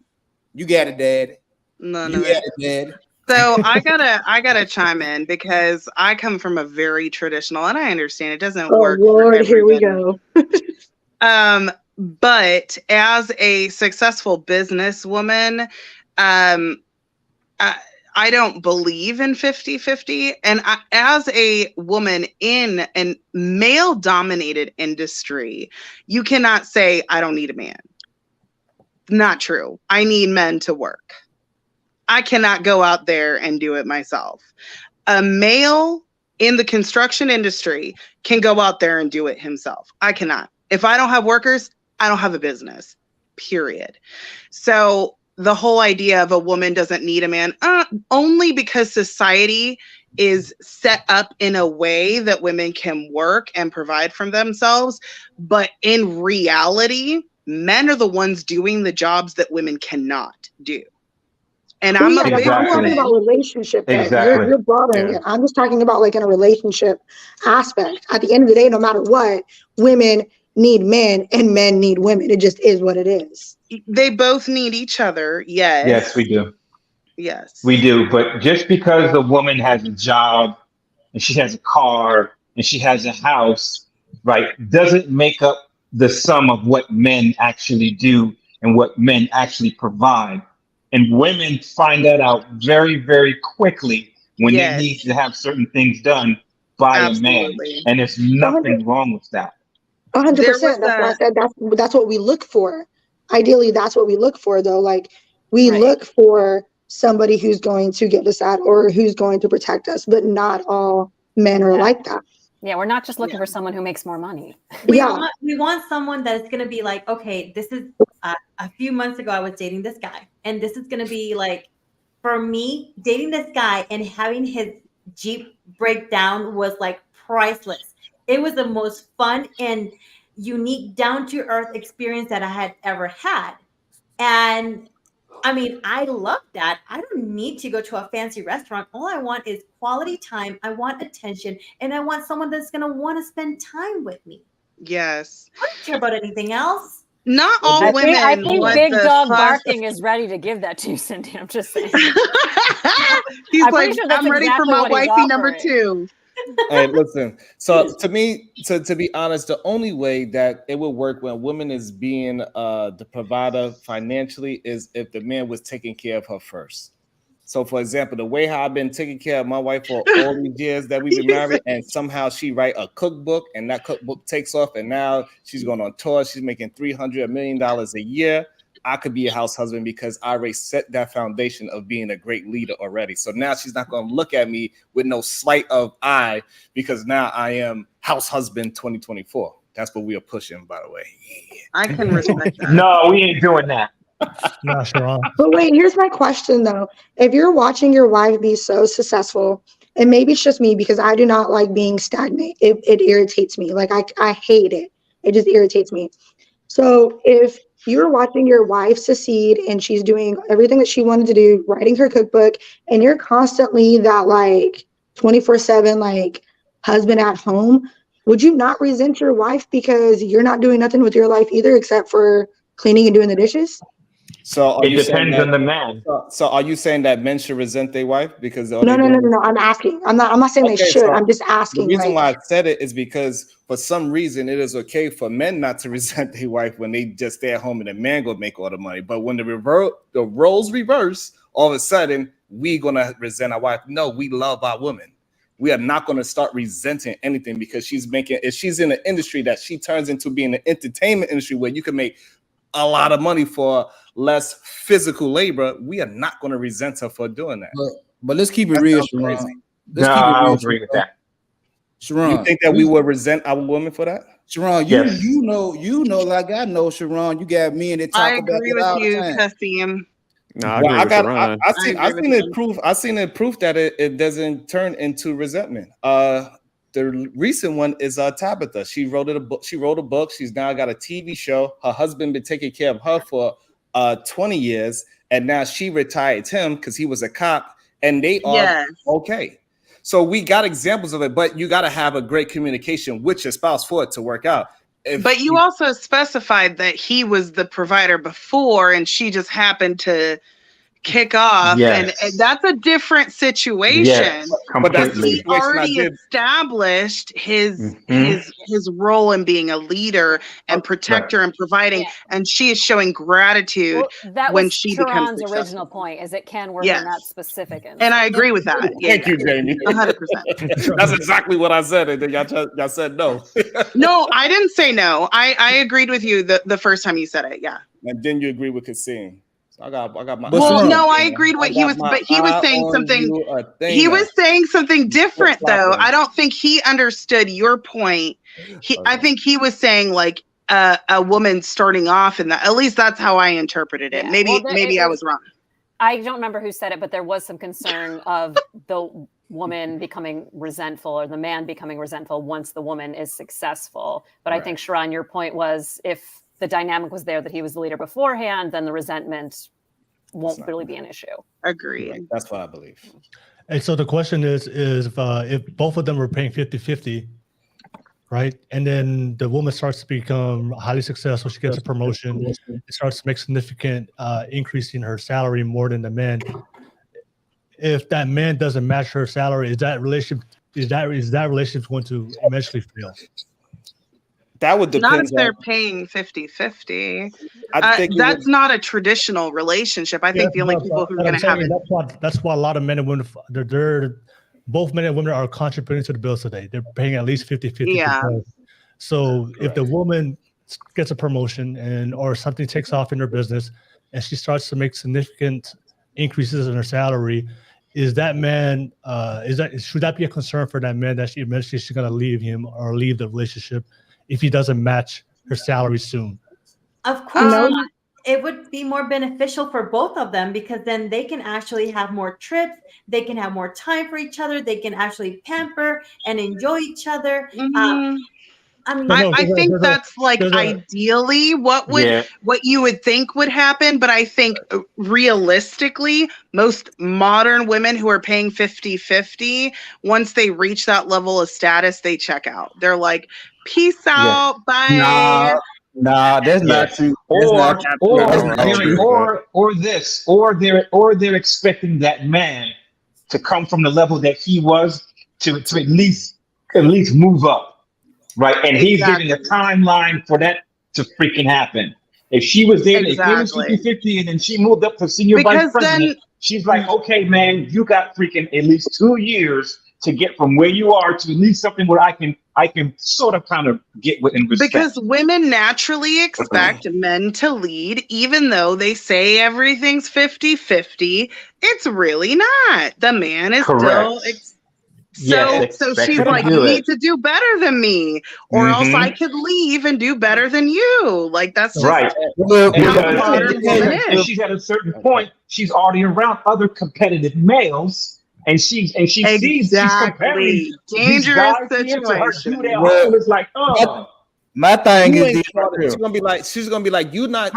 You got it, Daddy. None you of got it. it, Daddy. So I gotta chime in because I come from a very traditional, and I understand it doesn't work. Lord, here we go. But as a successful businesswoman, I don't believe in 50-50. And as a woman in a male-dominated industry, you cannot say, I don't need a man. Not true. I need men to work. I cannot go out there and do it myself. A male in the construction industry can go out there and do it himself. I cannot. If I don't have workers, I don't have a business, period. So the whole idea of a woman doesn't need a man, only because society is set up in a way that women can work and provide for themselves. But in reality, men are the ones doing the jobs that women cannot do. And I'm I'm talking about relationship. Though. Exactly. You're broadening it. I'm just talking about like in a relationship aspect. At the end of the day, no matter what, women need men and men need women. It just is what it is. They both need each other. Yes. Yes, we do. Yes. We do. But just because the woman has a job and she has a car and she has a house, right, doesn't make up the sum of what men actually do and what men actually provide. And women find that out very, very quickly when they need to have certain things done by a man. And there's nothing wrong with that. 100%. That's why I said that's what we look for. Ideally, that's what we look for, though. Like, we look for somebody who's going to get us out or who's going to protect us, but not all men are like that. Yeah, we're not just looking for someone who makes more money. We want someone that is going to be like, okay, this is a few months ago I was dating this guy, and this is going to be like, for me, dating this guy and having his Jeep breakdown was like priceless. It was the most fun and unique, down-to-earth experience that I had ever had. And I mean, I love that. I don't need to go to a fancy restaurant. All I want is quality time. I want attention, and I want someone that's going to want to spend time with me. Yes. I don't care about anything else. Not all women. I think Big Dog Barking is ready to give that to you, Cindy. I'm just saying. He's like, sure I'm ready for my wifey number 2. Hey, listen. So to me, to be honest, the only way that it would work when a woman is being the provider financially is if the man was taking care of her first. So, for example, the way how I've been taking care of my wife for all these years that we've been married, and somehow she write a cookbook, and that cookbook takes off, and now she's going on tour. She's making $300 million a year. I could be a house husband because I already set that foundation of being a great leader already. So now she's not going to look at me with no slight of eye because now I am house husband 2024. That's what we are pushing, by the way. Yeah. I can respect that. No, we ain't doing that. Not sure. But wait, here's my question though. If you're watching your wife be so successful, and maybe it's just me because I do not like being stagnant. It irritates me. Like I hate it. It just irritates me. So if you're watching your wife succeed and she's doing everything that she wanted to do, writing her cookbook, and you're constantly that like 24/7 like husband at home, would you not resent your wife because you're not doing nothing with your life either except for cleaning and doing the dishes? So It depends on the man. So are you saying that men should resent their wife because No. I'm asking. I'm not saying they should. so I'm just asking. the reason Like, why I said it is because for some reason it is okay for men not to resent their wife when they just stay at home and the man go make all the money. But when the roles reverse, all of a sudden we gonna resent our wife. No, we love our woman. We are not going to start resenting anything because if she's in an industry that she turns into being an entertainment industry where you can make a lot of money for less physical labor, we are not going to resent her for doing that. But let's keep it real, Sharon. No, I don't agree with that. Sharon, you think that we would resent our woman for that? Sharon, you know, like I know, Sharon, you got men that talk about it all the time. Kasim. No, I agree with Sharon. I seen it proof that it doesn't turn into resentment. The recent one is Tabitha. She wrote a book. She's now got a TV show. Her husband been taking care of her for 20 years, and now she retired him because he was a cop, and they are okay. So we got examples of it, but you got to have a great communication with your spouse for it to work out. But you also specified that he was the provider before, and she just happened to kick off, and that's a different situation. Yes, but he already established his role in being a leader and protector and providing, and she is showing gratitude that when was she becomes Sharon's successful. original point, is it can work in that specific instance. And I agree with that. Thank you, Jamie. 100%. That's exactly what I said, and then y'all said no. No, I didn't say no. I agreed with you the first time you said it. Yeah. And then you agree with Kasim. I got my. Well, no, I agreed what he was, but he was saying something. He was saying something different, though. I don't think he understood your point. I think he was saying like a woman starting off, and at least that's how I interpreted it. Maybe I was wrong. I don't remember who said it, but there was some concern of the woman becoming resentful or the man becoming resentful once the woman is successful. But I think, Sharon, your point was if the dynamic was there that he was the leader beforehand, then the resentment won't really be an issue. Agreed. That's what I believe. And so the question is if both of them were paying 50-50, right? And then the woman starts to become highly successful, she gets a promotion, it starts to make significant increase in her salary more than the man. If that man doesn't match her salary, is that relationship going to eventually fail? That would depend. Not if they're paying 50-50. That's not a traditional relationship. I think the only people who are going to have it. That's why a lot of men and women, both men and women are contributing to the bills today. They're paying at least 50-50. Yeah. So if the woman gets a promotion or something takes off in her business and she starts to make significant increases in her salary, is that man, should that be a concern for that man that she eventually she's going to leave him or leave the relationship if he doesn't match her salary soon? Of course, it would be more beneficial for both of them because then they can actually have more trips. They can have more time for each other. They can actually pamper and enjoy each other. I think that's like ideally what you would think would happen, but I think realistically, most modern women who are paying 50-50, once they reach that level of status, they check out. They're like, peace out, bye. Nah, that's not true. Or they're expecting that man to come from the level that he was to at least move up, right? And he's giving a timeline for that to freaking happen. If she was there, if it was 50-50, and then she moved up to senior vice president, she's like, okay, man, you got freaking at least 2 years to get from where you are to at least something where I can sort of kind of get with and respect. Because women naturally expect men to lead, even though they say everything's 50-50. It's really not. The man is still. So she's like, you need to do better than me, or else I could leave and do better than you. Like that's just right. Because she's at a certain point, she's already around other competitive males. And she sees she's comparing dangerous situation. It's like, my thing is she's gonna be like, you not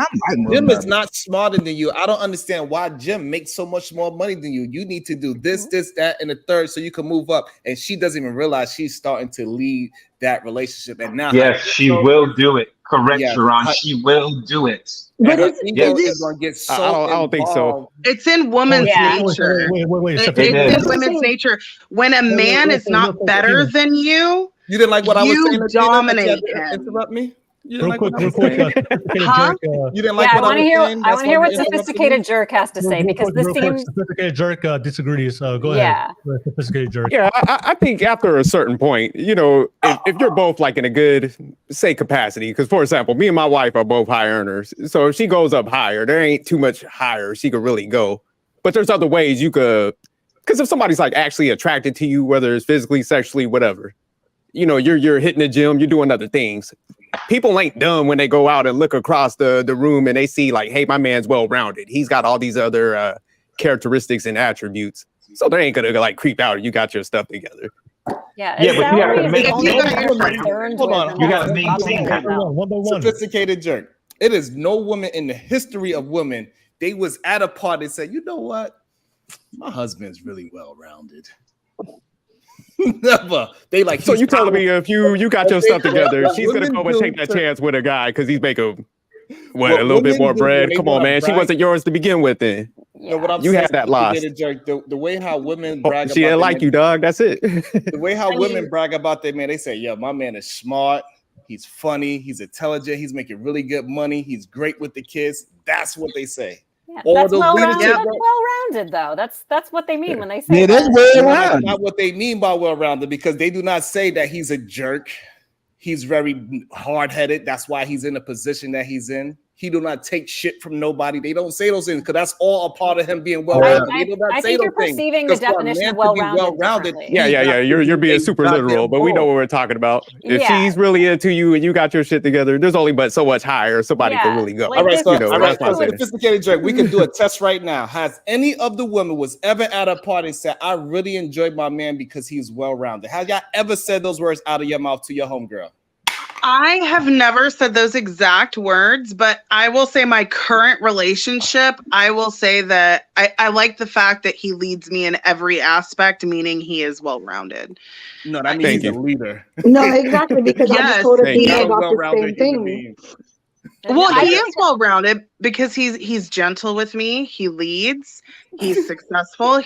Jim is not smarter than you. I don't understand why Jim makes so much more money than you. You need to do this, that, and the third so you can move up. And she doesn't even realize she's starting to lead that relationship. And now she will do it. Correct, Sharon. She will do it. But and her is ego it? is gonna get so I don't think so. involved. It's in woman's nature. Wait. It's It is. in women's nature. When a man is not better than you, You didn't like what I was saying? you Athena, dominate that you had to him. interrupt me. You Real didn't like quick, what I was saying? Huh? You didn't like Yeah, I what want to was hear. saying? I That's want to why hear you what interrupted me? sophisticated jerk has to say because this seems. Sophisticated jerk disagrees. Go Yeah. ahead. Sophisticated jerk. Yeah, I think after a certain point, you know, if you're both like in a good, say, capacity, because for example, me and my wife are both high earners. So if she goes up higher, there ain't too much higher she could really go. But there's other ways you could, because if somebody's like actually attracted to you, whether it's physically, sexually, whatever, you know, you're hitting the gym, you're doing other things. People ain't dumb when they go out and look across the room and they see like, hey, my man's well-rounded. He's got all these other characteristics and attributes. So they ain't gonna like creep out. You got your stuff together. Yeah, Yeah, but you have to make Hold on. You got to maintain that. One by one. Sophisticated jerk. It is no woman in the history of women. They was at a party and said, you know what? My husband's really well-rounded. Never. They like. So you telling me if you got your stuff together, What she's gonna women go and do take that to- chance with a guy because he's making What a little bit women more do when bread. they Come on, wanna man. She brag- wasn't yours to begin with. Then You know what I'm you saying? had that lost. Sophisticated jerk. The way how women brag She about didn't their like man- you, dog. That's it. The way how women brag about their man, they say, "Yeah, my man is smart. He's funny. He's intelligent. He's making really good money. He's great with the kids." That's what they say. Yeah, All that's the well-rounded. leadership- That's well-rounded, though. That's what they mean when they say Yeah, that's that. well No, that's rounded. not what they mean by well-rounded because they do not say that he's a jerk. He's very hard-headed. That's why he's in the position that he's in. He do not take shit from nobody. They don't say those things because that's all a part of him being well-rounded. They do not I say think you're those things. perceiving the 'Cause for a definition man of to be well-rounded differently. Yeah. You're being a super goddamn literal, but we know bull. what we're talking about. If Yeah. she's really into you and you got your shit together, there's only but so much higher somebody Yeah, can really go. like All right, this so, is- all right, that's my so thing. sophisticated jerk. We can do a test right now. Has any of the women was ever at a party and said, "I really enjoyed my man because he's well-rounded"? Have y'all ever said those words out of your mouth to your homegirl? I have never said those exact words, but I will say my current relationship, I will say that I like the fact that he leads me in every aspect, meaning he is well-rounded. No, that means he's a leader. No, exactly, because I Yes, just told he Athena is about the well-rounded same human thing. being. Well, he is well-rounded because he's gentle with me. He leads. He's successful.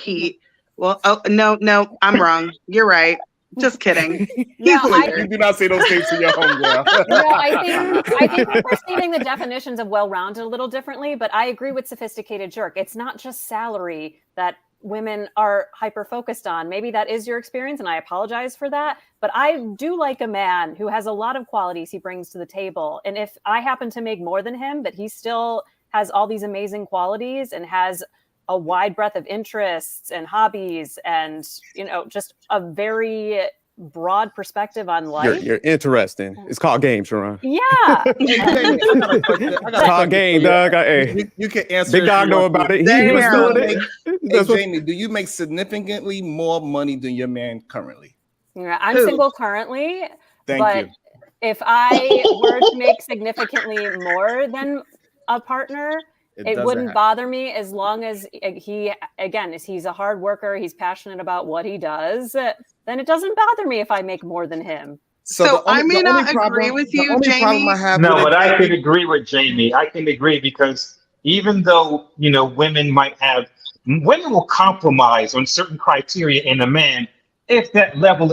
No, I'm wrong. You're right. Just kidding. No, You do not say those things to your homegirl. No, I think we're perceiving the definitions of well-rounded a little differently, but I agree with sophisticated jerk. It's not just salary that women are hyper-focused on. Maybe that is your experience, and I apologize for that, but I do like a man who has a lot of qualities he brings to the table. And if I happen to make more than him, but he still has all these amazing qualities and has a wide breadth of interests and hobbies and, you know, just a very broad perspective on life. You're interesting. It's called game, Sharon. Yeah. It's called game, dog. Hey, You can answer. Big if dog you know want about to. it. He was doing it. Hey, That's what- Jamie, do you make significantly more money than your man currently? Yeah, I'm Who? single currently, Thank but you. if I were to make significantly more than a partner, It it doesn't wouldn't happen. bother me as long as he's a hard worker, he's passionate about what he does, then it doesn't bother me if I make more than him. So I may not agree with you, Jamie. No, but I can agree with Jamie. I can agree because even though, you know, women will compromise on certain criteria in a man if that level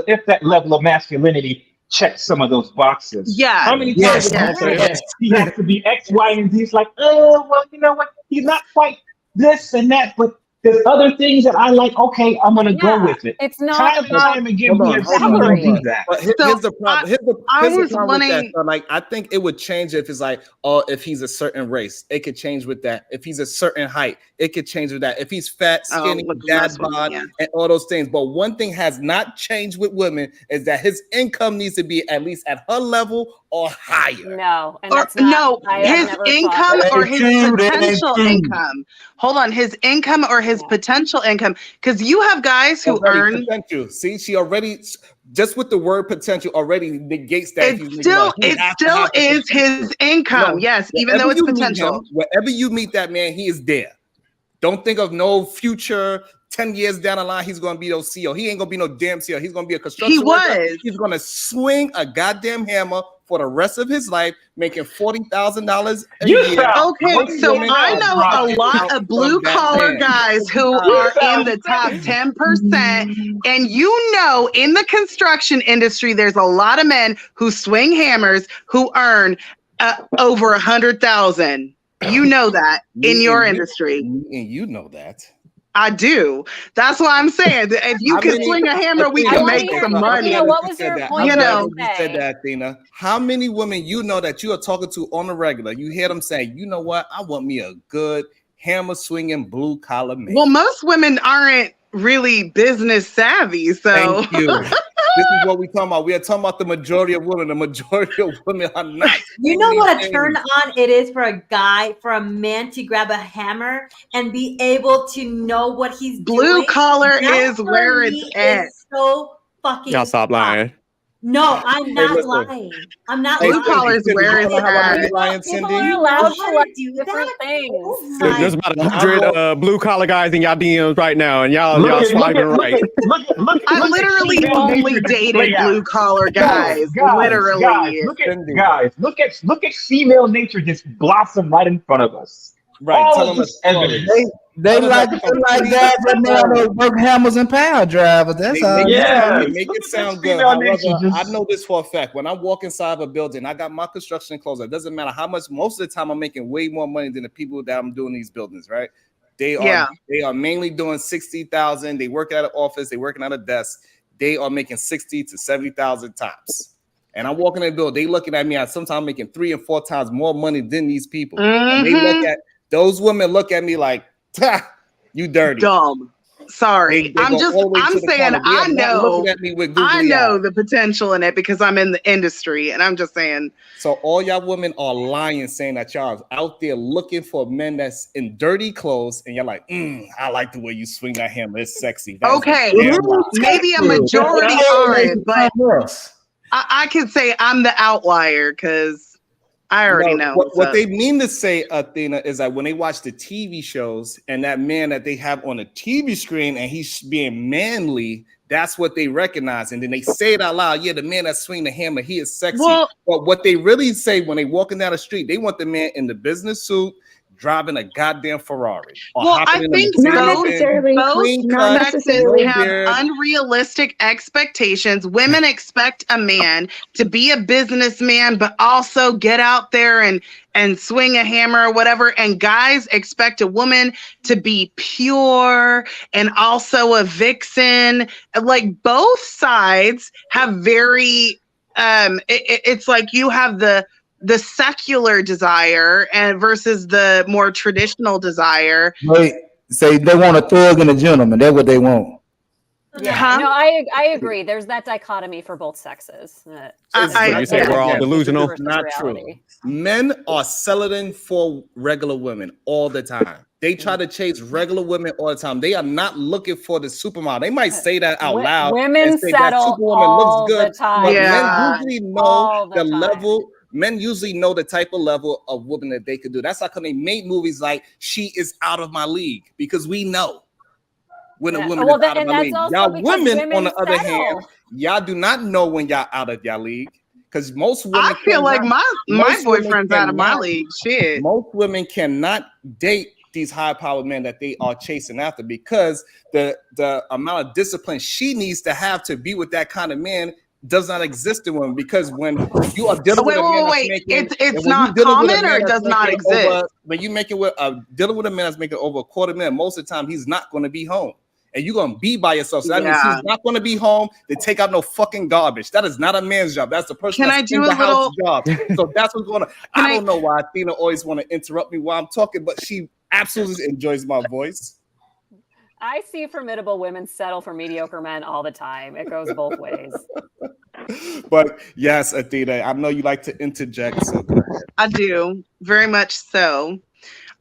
of masculinity checks some of those boxes. Yeah. How many times have I said that he has to be X, Y, and Z? It's like, oh, well, you know what? He's not quite this and that, but there's other things that I like. Okay, I'm gonna go with it. It's not time and about time again. We have seen them salary. do that. But here's the problem. Here's the problem with that. So, like, I think it would change if it's like, oh, if he's a certain race, it could change with that. If he's a certain height, it could change with that. If he's fat, skinny, dad bod, and all those things. But one thing has not changed with women is that his income needs to be at least at her level or higher. No, and Or, that's not, I have his never income thought- or his potential income. Hold on, his income or his potential income. Because you have guys who earn. Potential. See, she already just with the word potential already negates that. It still is his income. Yes, even though it's potential. Wherever you meet that man, he is there. Don't think of no future 10 years down the line, he's gonna be no CEO. He ain't gonna be no damn CEO. He's gonna be a construction worker. He's gonna swing a goddamn hammer for the rest of his life, making $40,000 a year. Okay, so I know a lot of blue collar guys who are in the top 10%, and you know, in the construction industry, there's a lot of men who swing hammers who earn over 100,000. You know that in your industry, and you know that. I do. That's why I'm saying that if you can swing a hammer, we can make some money. What was your point? You know, you said that, Athena. How many women you know that you are talking to on the regular? You hear them saying, "You know what? I want me a good hammer swinging blue collar man." Well, most women aren't really business savvy, so. Thank you. This is what we talking about. We are talking about the majority of women. The majority of women are not. You know what a turn on it is for a man to grab a hammer and be able to know what he's doing. Blue collar is where it's at. So fucking. Y'all stop lying. No, I'm not lying. I'm not Blue lying. collar is where it's at. People are allowed to like different things. There's about 100 blue collar guys in y'all DMs right now, and y'all swiping right. I literally only dated blue collar guys. Literally, guys, look at female nature just blossom right in front of us. Right, all of this evidence. They like that, but now they work hammers and power drivers. That's all. Yeah, make it sound good. However, I know this for a fact. When I walk inside of a building, I got my construction clothes. It doesn't matter how much. Most of the time, I'm making way more money than the people that I'm doing these buildings. Right? They are mainly doing 60,000. They work at an office. They working at a desk. They are making 60 to 70,000 tops. And I'm walking in the building. They looking at me. I sometimes making 3 and 4 times more money than these people. And they look at those women. Look at me like. You dirty, dumb. Sorry, I'm saying I know the potential in it because I'm in the industry, and I'm just saying. So all y'all women are lying, saying that y'all out there looking for men that's in dirty clothes, and you're like, I like the way you swing that hammer. It's sexy. That's okay, maybe a majority aren't, but I can say I'm the outlier because. I already know. What they mean to say, Athena, is that when they watch the TV shows and that man that they have on the TV screen and he's being manly, that's what they recognize. And then they say it out loud. Yeah, the man that swing the hammer, he is sexy. But what they really say when they walking down the street, they want the man in the business suit, driving a goddamn Ferrari. Well, I think both sexes have unrealistic expectations. Women expect a man to be a businessman, but also get out there and swing a hammer or whatever. And guys expect a woman to be pure and also a vixen. Like both sides have very, it's like you have the secular desire and versus the more traditional desire. They say they want a thug and a gentleman. That's what they want. Yeah, no, I agree. There's that dichotomy for both sexes. You say we're all delusional? Not true. Men are settling for regular women all the time. They try to chase regular women all the time. They are not looking for the supermodel. They might say that out loud. Women settle all the time. But men usually know the level. Men usually know the type of level of woman that they could do. That's how come they make movies like She Is Out of My League, because we know when a woman is out of my league. Y'all women, on the other hand, y'all do not know when y'all out of y'all league. Because most women, I feel like my boyfriend's out of my league. Shit. Most women cannot date these high-powered men that they are chasing after because the amount of discipline she needs to have to be with that kind of man does not exist in women. Because when you are dealing with a man that's making, it's not common or it does not exist. When you make it with dealing with a man that's making over $250,000, most of the time he's not going to be home. And you're going to be by yourself. So that means he's not going to be home to take out no fucking garbage. That is not a man's job. That's the person that's in the house job. So that's what's going on. I don't know why Athena always want to interrupt me while I'm talking, but she absolutely enjoys my voice. I see formidable women settle for mediocre men all the time. It goes both ways. But yes, Athena, I know you like to interject. So go ahead. I do, very much so.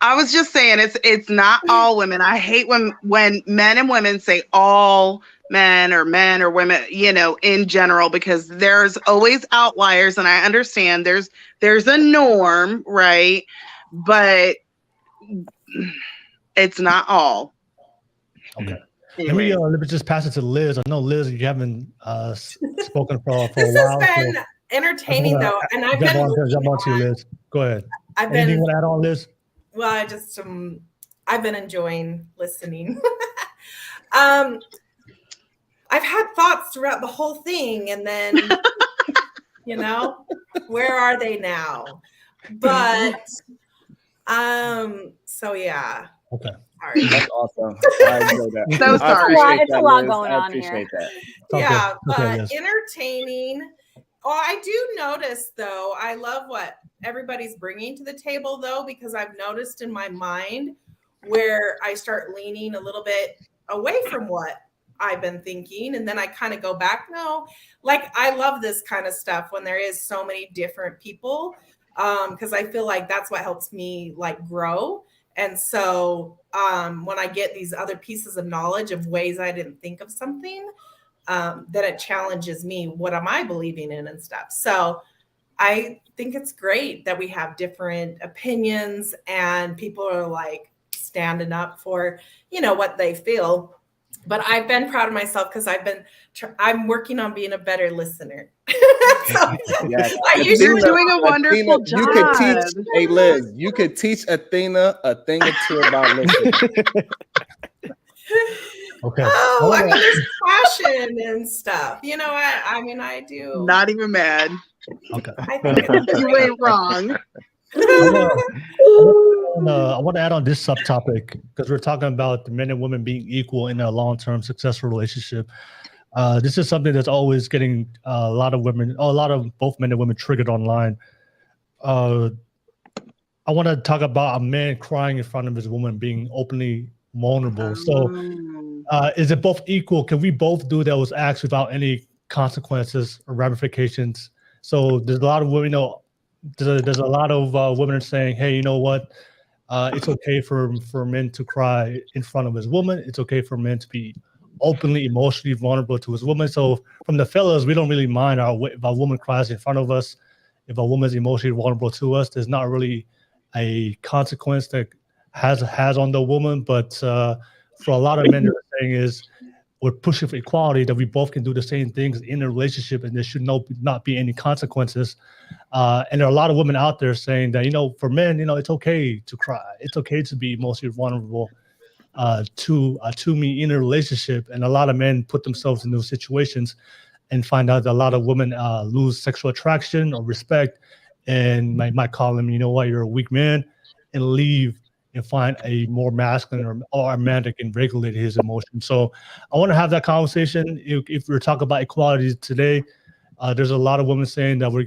I was just saying it's not all women. I hate when men and women say all men or women, you know, in general, because there's always outliers, and I understand there's a norm, right? But it's not all. Okay. Let me just pass it to Liz. I know Liz, you haven't spoken for a This while. has been entertaining though, and I've been jump on to you, Liz. Go ahead. Anything you want to add on, Liz? Well, I've been enjoying listening. I've had thoughts throughout the whole thing, and then where are they now? But so yeah. Okay. Sorry. That's awesome. I enjoy that. So sorry. It's a lot going on here. I appreciate that. Yeah, Okay, but entertaining. Oh, I do notice though, I love what everybody's bringing to the table though, because I've noticed in my mind where I start leaning a little bit away from what I've been thinking. And then I kind of go back. No, like I love this kind of stuff when there is so many different people, because I feel like that's what helps me like grow. And so when I get these other pieces of knowledge of ways I didn't think of something, then it challenges me. What am I believing in and stuff? So I think it's great that we have different opinions and people are like standing up for, what they feel. But I've been proud of myself because I'm working on being a better listener. Yes. You're doing a wonderful job. You could teach, hey Liz, you could teach Athena a thing or two about listening. Okay. Oh, I mean, there's passion and stuff. I do. Not even mad. Okay. I think you ain't wrong. I want to add on this subtopic because we're talking about the men and women being equal in a long-term successful relationship. This is something that's always getting a lot of both men and women triggered online. I want to talk about a man crying in front of his woman being openly vulnerable. So is it both equal? Can we both do those acts without any consequences or ramifications? So there's a lot of women, there's a lot of women saying, hey, you know what? It's okay for men to cry in front of his woman. It's okay for men to be openly emotionally vulnerable to his woman. So from the fellas, we don't really mind if a woman cries in front of us. If a woman's emotionally vulnerable to us, there's not really a consequence that has on the woman. But for a lot of men, they're saying is we're pushing for equality, that we both can do the same things in a relationship and there should not be any consequences. And there are a lot of women out there saying that, for men, it's okay to cry. It's okay to be emotionally vulnerable to me in a relationship. And a lot of men put themselves in those situations and find out that a lot of women lose sexual attraction or respect and might call them, you're a weak man, and leave and find a more masculine or romantic and regulate his emotions. So I want to have that conversation. If we're talking about equality today, there's a lot of women saying that we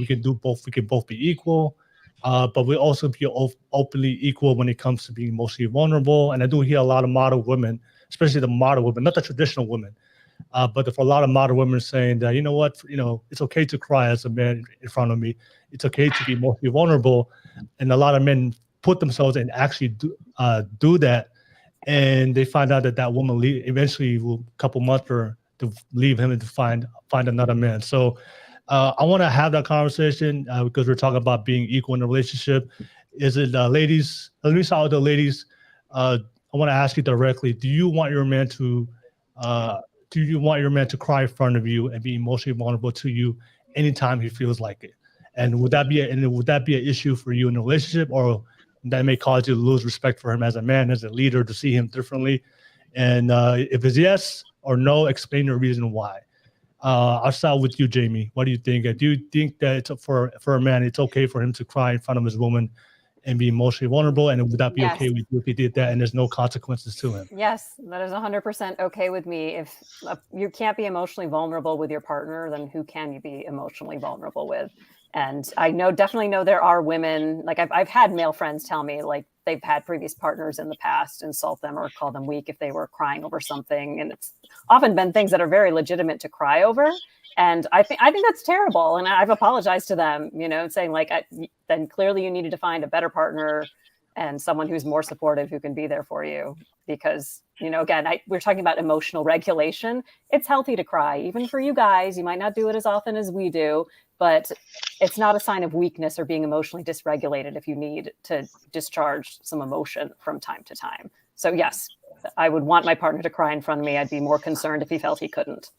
can do both. We can both be equal, but we also be openly equal when it comes to being emotionally vulnerable. And I do hear a lot of model women, especially the model women, not the traditional women, but for a lot of model women saying that, it's okay to cry as a man in front of me. It's okay to be emotionally vulnerable. And a lot of men put themselves and actually do that. And they find out that woman eventually will, a couple months or to leave him and to find another man. So I want to have that conversation because we're talking about being equal in a relationship. Is it ladies? Let me start with the ladies. I want to ask you directly: Do you want your man to cry in front of you and be emotionally vulnerable to you anytime he feels like it? And would that be an issue for you in a relationship, or that may cause you to lose respect for him as a man, as a leader, to see him differently? And if it's yes or no, explain the reason why. I'll start with you, Jamie. What do you think? Do you think that for a man, it's okay for him to cry in front of his woman and be emotionally vulnerable? And would that be okay with you if he did that and there's no consequences to him? Yes, that is 100% okay with me. If you can't be emotionally vulnerable with your partner, then who can you be emotionally vulnerable with? And I definitely know there are women, like I've had male friends tell me like they've had previous partners in the past insult them or call them weak if they were crying over something. And it's often been things that are very legitimate to cry over. And I think that's terrible. And I've apologized to them, saying like, then clearly you needed to find a better partner and someone who's more supportive, who can be there for you. Because, again, we're talking about emotional regulation. It's healthy to cry, even for you guys. You might not do it as often as we do, but it's not a sign of weakness or being emotionally dysregulated if you need to discharge some emotion from time to time. So yes, I would want my partner to cry in front of me. I'd be more concerned if he felt he couldn't.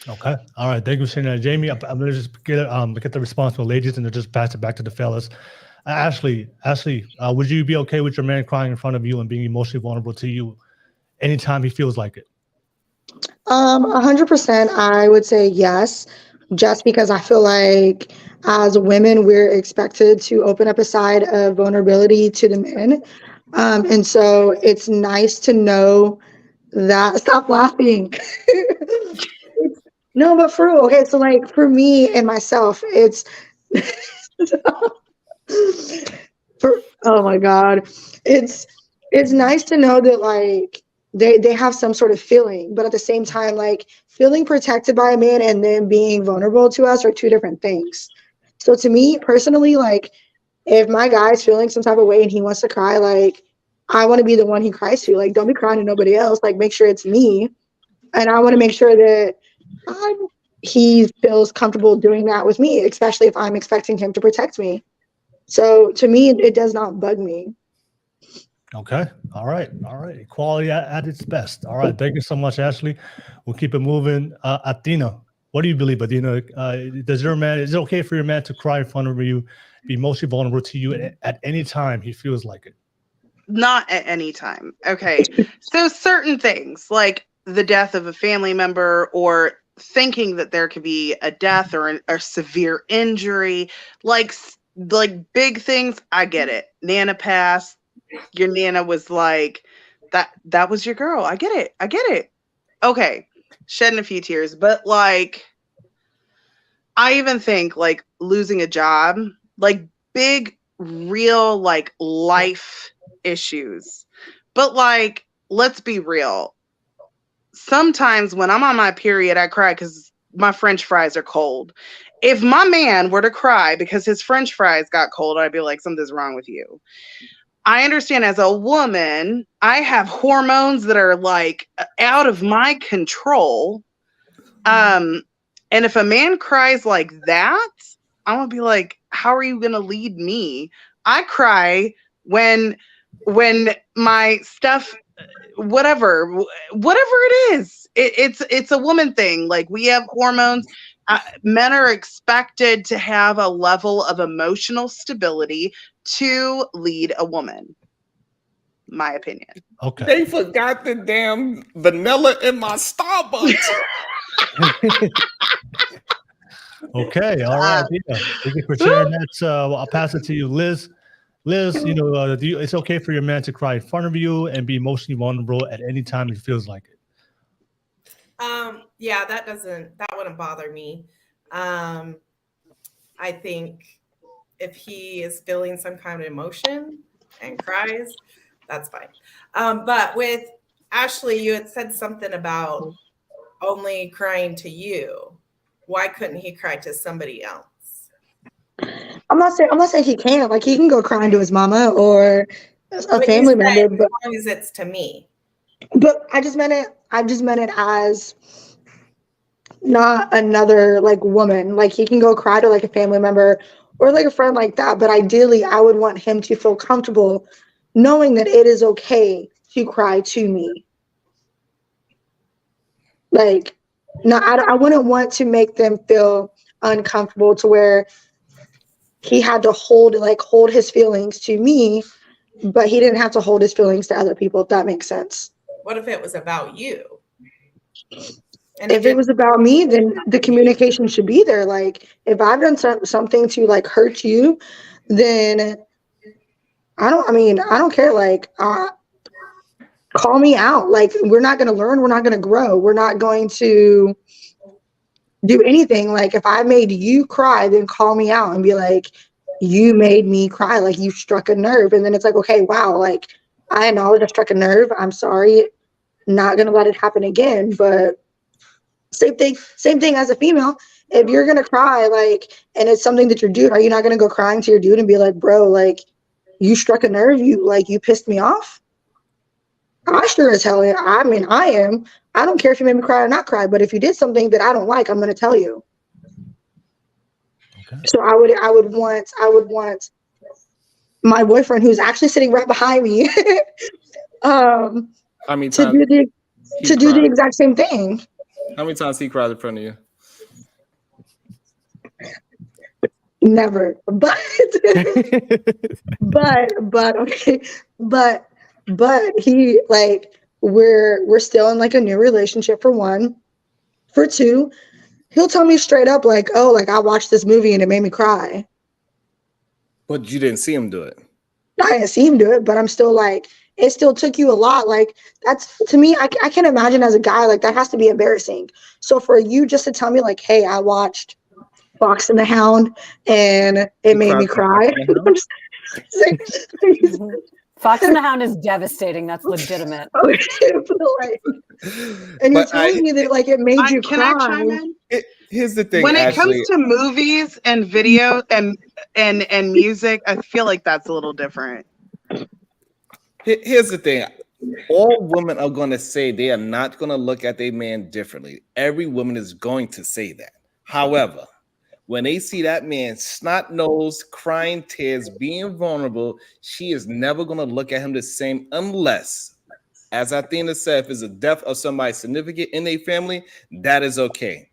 Okay. All right. Thank you for saying that, Jamie. I'm gonna just get the response from the ladies and then just pass it back to the fellas. Ashley, would you be okay with your man crying in front of you and being emotionally vulnerable to you anytime he feels like it? 100%, I would say yes, just because I feel like as women, we're expected to open up a side of vulnerability to the men. And so it's nice to know that. Stop laughing. No, but for real. Okay, so like for me and myself, it's oh my God. It's nice to know that like they have some sort of feeling, but at the same time, like feeling protected by a man and then being vulnerable to us are two different things. So to me personally, like if my guy's feeling some type of way and he wants to cry, like I want to be the one he cries to. Like don't be crying to nobody else. Like make sure it's me. And I want to make sure that he feels comfortable doing that with me, especially if I'm expecting him to protect me. So to me, it does not bug me. Okay. All right. Equality at its best. All right. Thank you so much, Ashley. We'll keep it moving. Athena, what do you believe, Athena? Is it okay for your man to cry in front of you, be mostly vulnerable to you at any time he feels like it? Not at any time. Okay. So certain things like the death of a family member or thinking that there could be a death or a severe injury, like big things, I get it. Nana passed. Your Nana was like, that was your girl. I get it. Okay. Shedding a few tears. But like, I even think like losing a job, like big, real, like life issues. But like, let's be real. Sometimes when I'm on my period, I cry because my French fries are cold. If my man were to cry because his French fries got cold, I'd be like, something's wrong with you. I understand as a woman, I have hormones that are like out of my control. And if a man cries like that, I'm gonna be like, how are you gonna lead me? I cry when my stuff, whatever it is, it's a woman thing. Like we have hormones. Men are expected to have a level of emotional stability to lead a woman. My opinion. Okay. They forgot the damn vanilla in my Starbucks. Okay. All right. Yeah. Thank you for sharing that. I'll pass it to you, Liz. Liz, it's okay for your man to cry in front of you and be emotionally vulnerable at any time he feels like it. Yeah, that wouldn't bother me. I think if he is feeling some kind of emotion and cries, that's fine. But with Ashley, you had said something about only crying to you. Why couldn't he cry to somebody else? I'm not saying he can't. Like he can go crying to his mama or a family member, but as long as it's to me. But I just meant it as not another like woman. Like he can go cry to like a family member or like a friend like that. But ideally, I would want him to feel comfortable knowing that it is okay to cry to me. Like, no, I wouldn't want to make them feel uncomfortable to where he had to hold his feelings to me, but he didn't have to hold his feelings to other people, if that makes sense. What if it was about you? And if it was about me, then the communication should be there. Like if I've done something to like hurt you, then I don't care. Like call me out. Like we're not going to learn. We're not going to grow. We're not going to do anything. Like if I made you cry, then call me out and be like, you made me cry. Like you struck a nerve. And then it's like, okay, wow. Like I acknowledge I struck a nerve. I'm sorry. Not going to let it happen again. But same thing as a female. If you're going to cry, like, and it's something that your dude, are you not going to go crying to your dude and be like, bro, like you struck a nerve. You pissed me off. I sure as hell, I am. I don't care if you made me cry or not cry, but if you did something that I don't like, I'm going to tell you. Okay. So I would want my boyfriend, who's actually sitting right behind me, How many to times do the exact same thing. How many times he cried in front of you? Never, but okay, but he like we're still in like a new relationship for one. For two, he'll tell me straight up like, oh, like I watched this movie and it made me cry. But you didn't see him do it. I didn't see him do it, but I'm still like, it still took you a lot. Like that's to me, I can't imagine as a guy, like that has to be embarrassing. So for you just to tell me like, hey, I watched Fox and the Hound and it made me cry. Fox and the Hound is devastating. That's legitimate. And you're telling me that like it made you Can cry. I chime in? Here's the thing. When it Ashley, comes to movies and video and music, I feel like that's a little different. here's the thing. All women are going to say they are not going to look at their man differently. Every woman is going to say that. However, when they see that man snot-nosed, crying tears, being vulnerable, she is never going to look at him the same unless, as Athena said, if it's a death of somebody significant in their family, that is okay.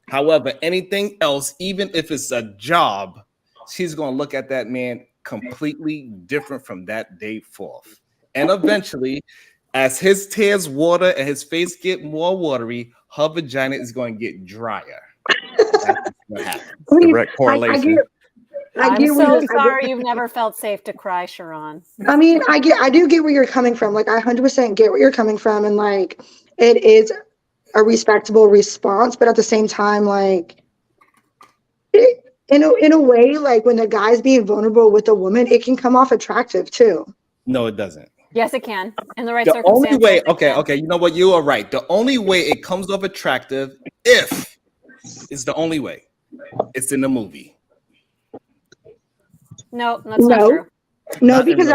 However, anything else, even if it's a job, she's going to look at that man completely different from that day forth. And eventually, as his tears water and his face get more watery, her vagina is going to get drier. That's what happens. Direct correlation. I'm so sorry you've never felt safe to cry, Sharon. I mean, I do get where you're coming from. Like, I 100% get where you're coming from, and like, it is a respectable response. But at the same time, like, in a way, like when the guy's being vulnerable with a woman, it can come off attractive too. No, it doesn't. Yes, it can. In the right The circumstances. only way, okay, you know what? You are right. The only way it comes off attractive, if it's the only way, it's in the movie. No, that's not true. No, because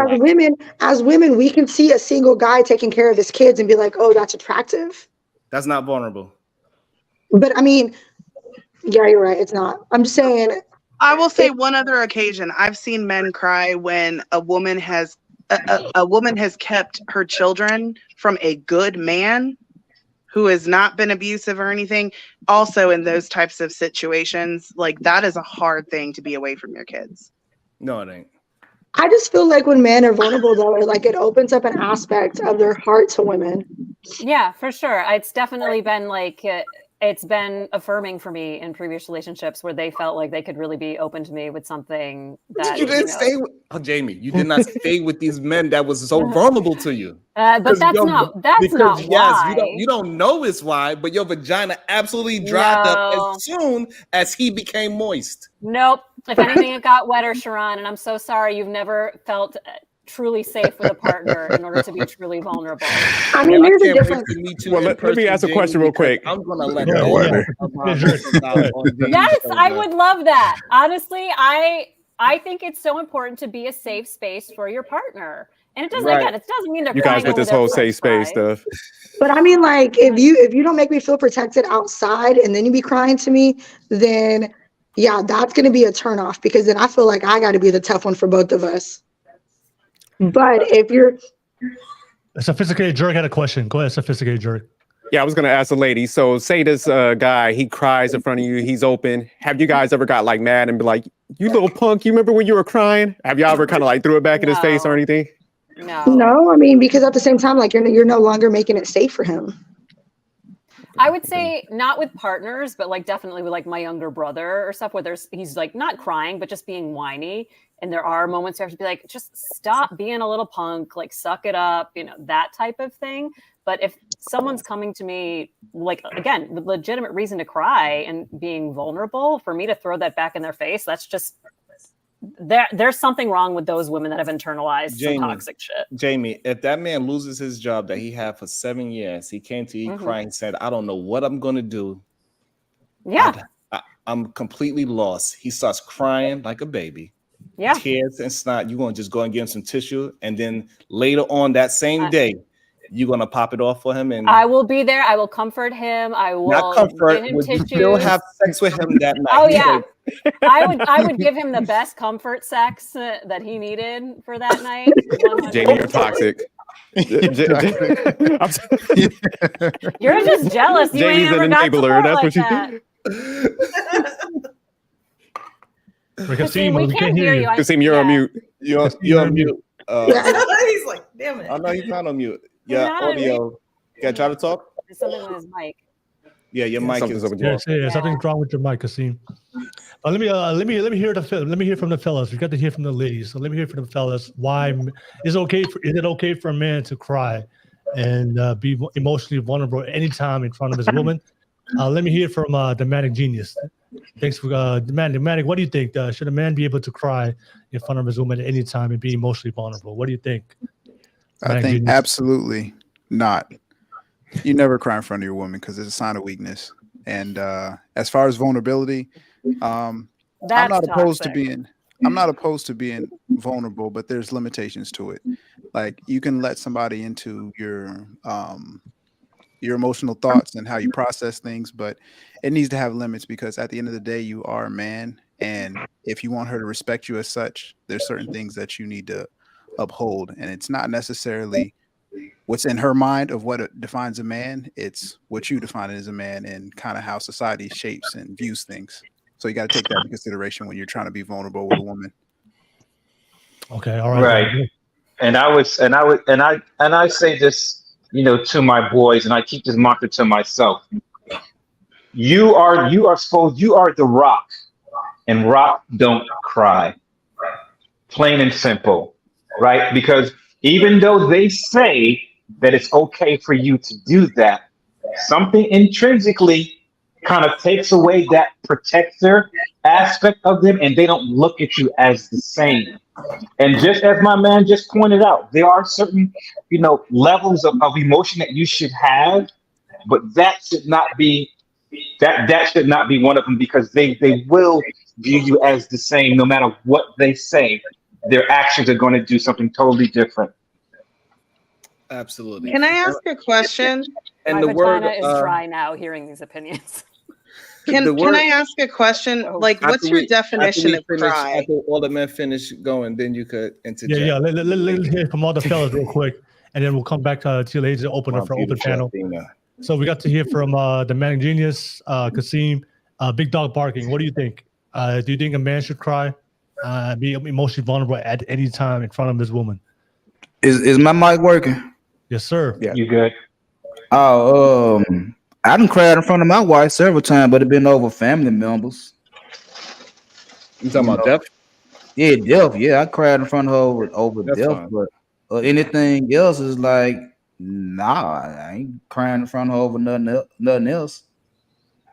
as women, we can see a single guy taking care of his kids and be like, oh, that's attractive. That's not vulnerable. But I mean, yeah, you're right. It's not. I'm just saying. I will say one other occasion. I've seen men cry when a woman has kept her children from a good man who has not been abusive or anything. Also, in those types of situations, like that is a hard thing to be away from your kids. No, it ain't. I just feel like when men are vulnerable, though, like it opens up an aspect of their heart to women. Yeah, for sure. It's definitely been like it's been affirming for me in previous relationships where they felt like they could really be open to me with something that you didn't stay with. Oh, Jamie, you did not stay with these men that was so vulnerable to you. But that's not yes, why. you don't know it's why, but your vagina absolutely dried up as soon as he became moist. Nope. If anything, it got wetter, Sharon, and I'm so sorry you've never felt truly safe with a partner in order to be truly vulnerable. I mean, there's a difference. Well, let me ask a question real quick. I'm gonna let Yes, I would love that. Honestly, I think it's so important to be a safe space for your partner. And it doesn't again, it doesn't mean they're you guys with this whole safe space stuff. But I mean, like, if you don't make me feel protected outside and then you be crying to me, then yeah, that's gonna be a turnoff because then I feel like I gotta be the tough one for both of us. But if you're a sophisticated jerk had a question. Go ahead, sophisticated jerk. Yeah, I was gonna ask the lady. So say this guy, he cries in front of you, he's open. Have you guys ever got like mad and be like, you little punk, you remember when you were crying? Have y'all ever kind of like threw it back in his face or anything? No, I mean, because at the same time, like you're no longer making it safe for him. I would say not with partners, but like definitely with like my younger brother or stuff where he's like not crying, but just being whiny. And there are moments where I have to be like, just stop being a little punk, like suck it up, that type of thing. But if someone's coming to me, like, again, with legitimate reason to cry and being vulnerable, for me to throw that back in their face, that's just, there's something wrong with those women that have internalized some toxic shit. Jamie, if that man loses his job that he had for 7 years, he came to you crying and said, I don't know what I'm going to do. Yeah. I'm completely lost. He starts crying like a baby. Yeah. Tears and snot. You're going to just go and give him some tissue. And then later on that same day, you're going to pop it off for him. And I will be there. I will comfort him. I will not comfort. give him Would tissues. you still have sex with him that night? Oh, yeah. I would give him the best comfort sex that he needed for that night. Jamie, you're toxic. You're just jealous. You ain't Jamie's ever an got enabler. support That's like what she. that. Kasim, we can't hear you. Kasim, you're on mute. You're on mute. He's like, damn it. Oh no, he's not on mute. He's Yeah, not on audio. Can I try to talk? There's something with his mic. Yeah, your mic something's is. up with you. Yeah, something's wrong with your mic, Kasim. Let me hear from the fellas. We got to hear from the ladies. So let me hear from the fellas. Why is it okay for a man to cry and be emotionally vulnerable anytime in front of his woman? Let me hear from the Manic Genius. Thanks for the Manic. What do you think? Should a man be able to cry in front of his woman at any time and be emotionally vulnerable? What do you think? I think absolutely not. You never cry in front of your woman because it's a sign of weakness. And as far as vulnerability, I'm not opposed to being vulnerable, but there's limitations to it. Like you can let somebody into your emotional thoughts and how you process things, but it needs to have limits because at the end of the day, you are a man. And if you want her to respect you as such, there's certain things that you need to uphold. And it's not necessarily what's in her mind of what defines a man. It's what you define as a man and kind of how society shapes and views things. So you got to take that into consideration when you're trying to be vulnerable with a woman. Okay. All right. Right. And I say this, to my boys, and I keep this mantra to myself. You are the rock, and rock don't cry. Plain and simple, right? Because even though they say that it's okay for you to do that, something intrinsically kind of takes away that protector aspect of them, and they don't look at you as the same. And just as my man just pointed out, there are certain, levels of emotion that you should have, but that should not be one of them, because they will view you as the same no matter what they say. Their actions are going to do something totally different. Absolutely. Can I ask a question? And my vagina is dry now hearing these opinions. Can I ask a question? Like, what's your definition of cry? After all the men finish going, then you could interject. Yeah. Let's hear from all the fellas real quick, and then we'll come back to you ladies to open up for open panel. So we got to hear from the Manic Genius, Kasim, Big Dog Barking. What do you think? Do you think a man should cry, be emotionally vulnerable at any time in front of his woman? Is my mic working? Yes, sir. Yeah, you good? Oh, I done cried in front of my wife several times, but it been over family members. You talking about death? Yeah, death. Yeah, I cried in front of her over That's death, fine. but anything else is like, nah, I ain't crying in front of her over nothing else.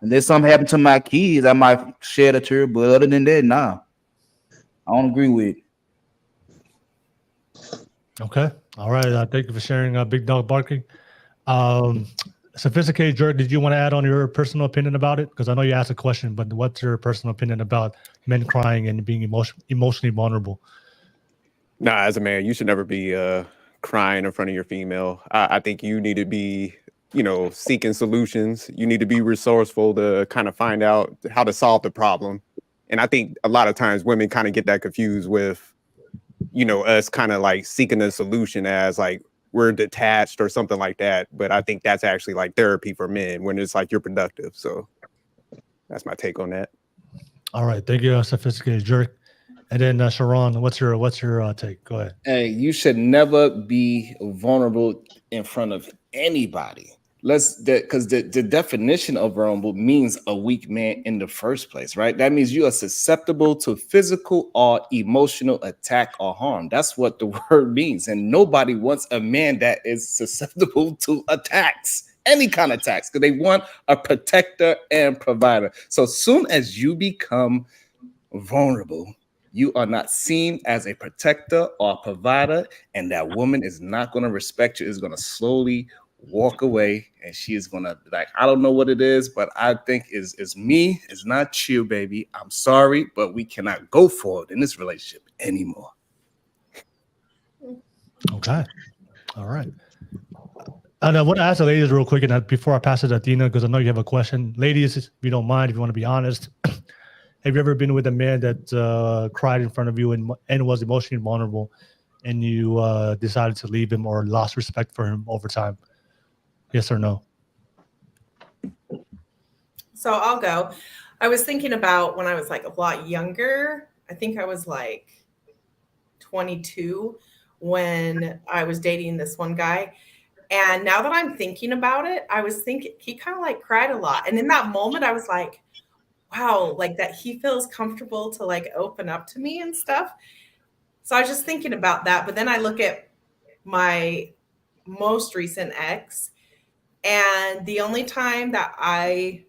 Unless something happened to my kids, I might shed a tear, but other than that, nah. I don't agree with it. Okay. All right. Thank you for sharing, Big Dog Barking. Sophisticated Jerk, did you want to add on your personal opinion about it? Because I know you asked a question, but what's your personal opinion about men crying and being emotionally vulnerable? Nah, as a man, you should never be crying in front of your female. I think you need to be, seeking solutions. You need to be resourceful to kind of find out how to solve the problem. And I think a lot of times women kind of get that confused with, us kind of like seeking a solution as like we're detached or something like that. But I think that's actually like therapy for men when it's like you're productive. So that's my take on that. All right. Thank you, Sophisticated Jerk. And then Sharon, what's your take? Go ahead. Hey, you should never be vulnerable in front of anybody. Because the definition of vulnerable means a weak man in the first place, right? That means you are susceptible to physical or emotional attack or harm. That's what the word means. And nobody wants a man that is susceptible to attacks, any kind of attacks, because they want a protector and provider. So soon as you become vulnerable, you are not seen as a protector or a provider, and that woman is not going to respect you, is going to slowly walk away, and she is gonna be like, I don't know what it is, but I think is me, it's not you, baby. I'm sorry, but we cannot go forward in this relationship anymore. Okay. All right. And I want to ask the ladies real quick, and before I pass it to Dina, because I know you have a question. Ladies, if you don't mind, if you want to be honest, have you ever been with a man that cried in front of you and was emotionally vulnerable? and you decided to leave him or lost respect for him over time? Yes or no? So I'll go. I was thinking about when I was like a lot younger. I think I was like 22 when I was dating this one guy. And now that I'm thinking about it, I was thinking he kind of like cried a lot. And in that moment, I was like, wow, like that he feels comfortable to like open up to me and stuff. So I was just thinking about that. But then I look at my most recent ex, and the only time that I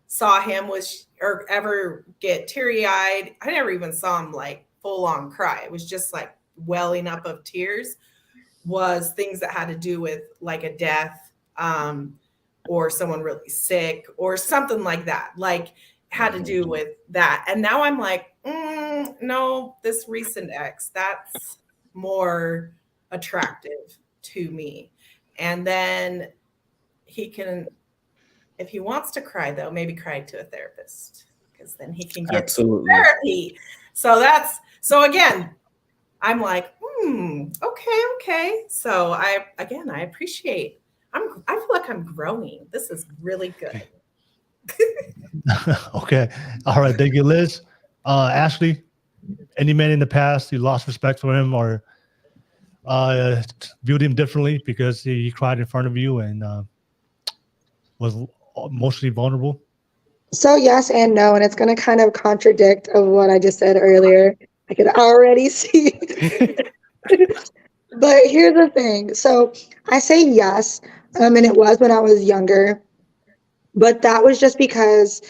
saw him was, or ever get teary-eyed, I never even saw him like full on cry. It was just like welling up of tears, was things that had to do with like a death, or someone really sick or something like that, like had to do with that. And now I'm like, no, this recent ex, that's more attractive to me. And then he can, if he wants to cry though, maybe cry to a therapist, because then he can get therapy. So again, I'm like, okay. So I appreciate, I feel like I'm growing. This is really good. Okay. All right. Thank you, Liz. Ashley, any man in the past you lost respect for him or viewed him differently because he cried in front of you and was emotionally vulnerable? So yes and no, and it's going to kind of contradict of what I just said earlier. I could already see. But here's the thing. So I say yes, and it was when I was younger, but that was just because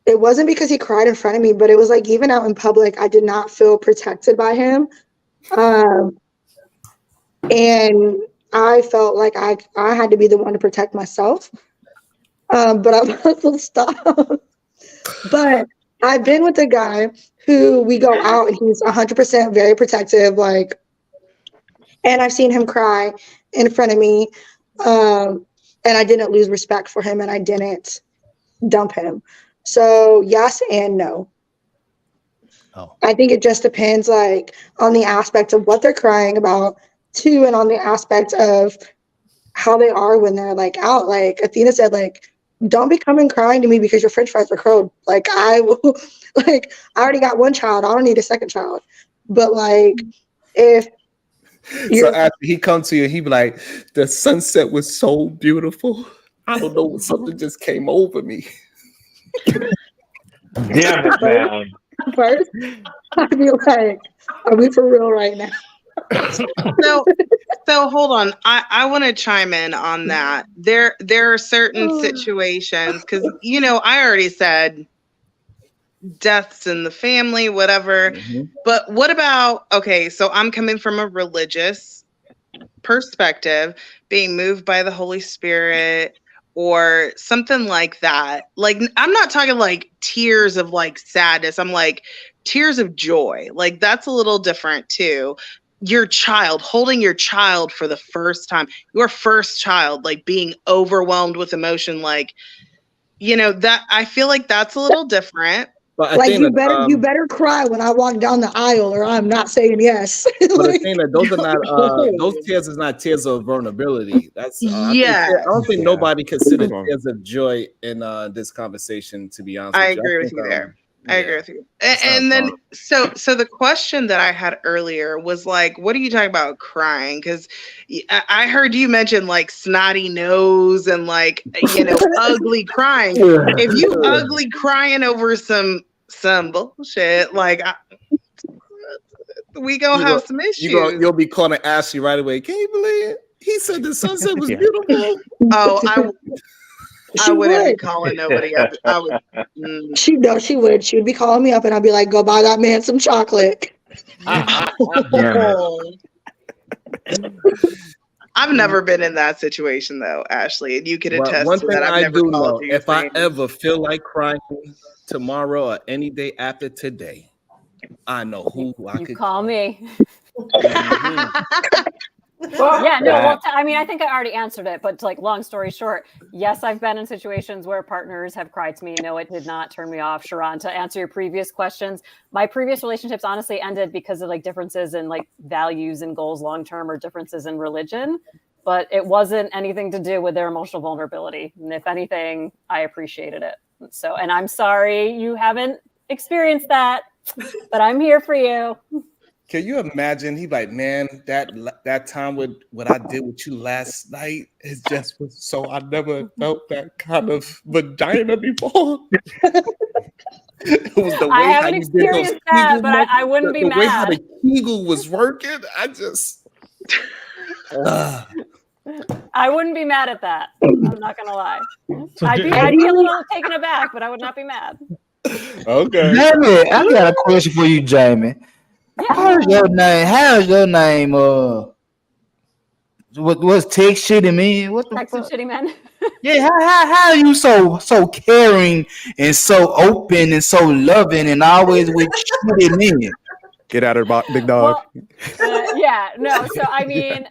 it wasn't because he cried in front of me, but it was like even out in public, I did not feel protected by him. And I felt like I had to be the one to protect myself. But I'm also stop. But I've been with a guy who we go out and he's 100% very protective, like, and I've seen him cry in front of me. And I didn't lose respect for him and I didn't dump him. So yes and no. Oh. I think it just depends like on the aspect of what they're crying about too, and on the aspect of how they are when they're like out. Like Athena said, like, don't be coming crying to me because your french fries are cold. Like I will, like I already got one child. I don't need a second child. But like if so after he come to you, he be like, the sunset was so beautiful. I don't know, something just came over me. Damn it, man. First, I'd be like, are we for real right now? So hold on. I want to chime in on that. There are certain situations, because I already said deaths in the family, whatever. But what about, okay, so I'm coming from a religious perspective, being moved by the Holy Spirit or something like that. Like, I'm not talking like tears of like sadness. I'm like tears of joy. Like that's a little different too. Your child, holding your child for the first time, your first child, like being overwhelmed with emotion, like, that I feel like that's a little different. But like you better cry when I walk down the aisle or I'm not saying yes. But Athena, those are not those tears is not tears of vulnerability. That's I don't think nobody considered tears of joy in this conversation, to be honest. I agree with you there. I agree with you. And then so the question that I had earlier was like, what are you talking about crying? Because I heard you mention like snotty nose and like ugly crying. If you ugly crying over some bullshit, like we gonna have some issues. You'll be calling Ashley right away. Can you believe it? He said the sunset was beautiful. Oh, I wouldn't be calling nobody up. I would. She would. She would be calling me up, and I'd be like, "Go buy that man some chocolate." I've never been in that situation though, Ashley, and you can attest one to thing that. I've I never do called know, you. if I ever feel like crying tomorrow or any day after today, I know who I could call me. Yeah, no, well, I mean, I think I already answered it, but like, long story short, yes, I've been in situations where partners have cried to me. No, it did not turn me off. Sharon, to answer your previous questions, my previous relationships honestly ended because of like differences in like values and goals long-term, or differences in religion, but it wasn't anything to do with their emotional vulnerability. And if anything, I appreciated it. So, and I'm sorry you haven't experienced that, but I'm here for you. Can you imagine? He like, man, that time with what I did with you last night, it just was so. I never felt that kind of vagina before. It was the way I haven't how you did those experienced that, Kegel but I wouldn't be the way how mad. the Kegel was working. I just. I wouldn't be mad at that. I'm not gonna lie. So I'd be a little taken aback, but I would not be mad. Okay. Jamie, I got a question for you, Jamie. How's your name? How's your name? What's text shitty mean? What the Text and shitty men. Yeah, how are you so caring and so open and so loving and always with shitty men? Get out of there, big dog. Yeah, no. So I mean,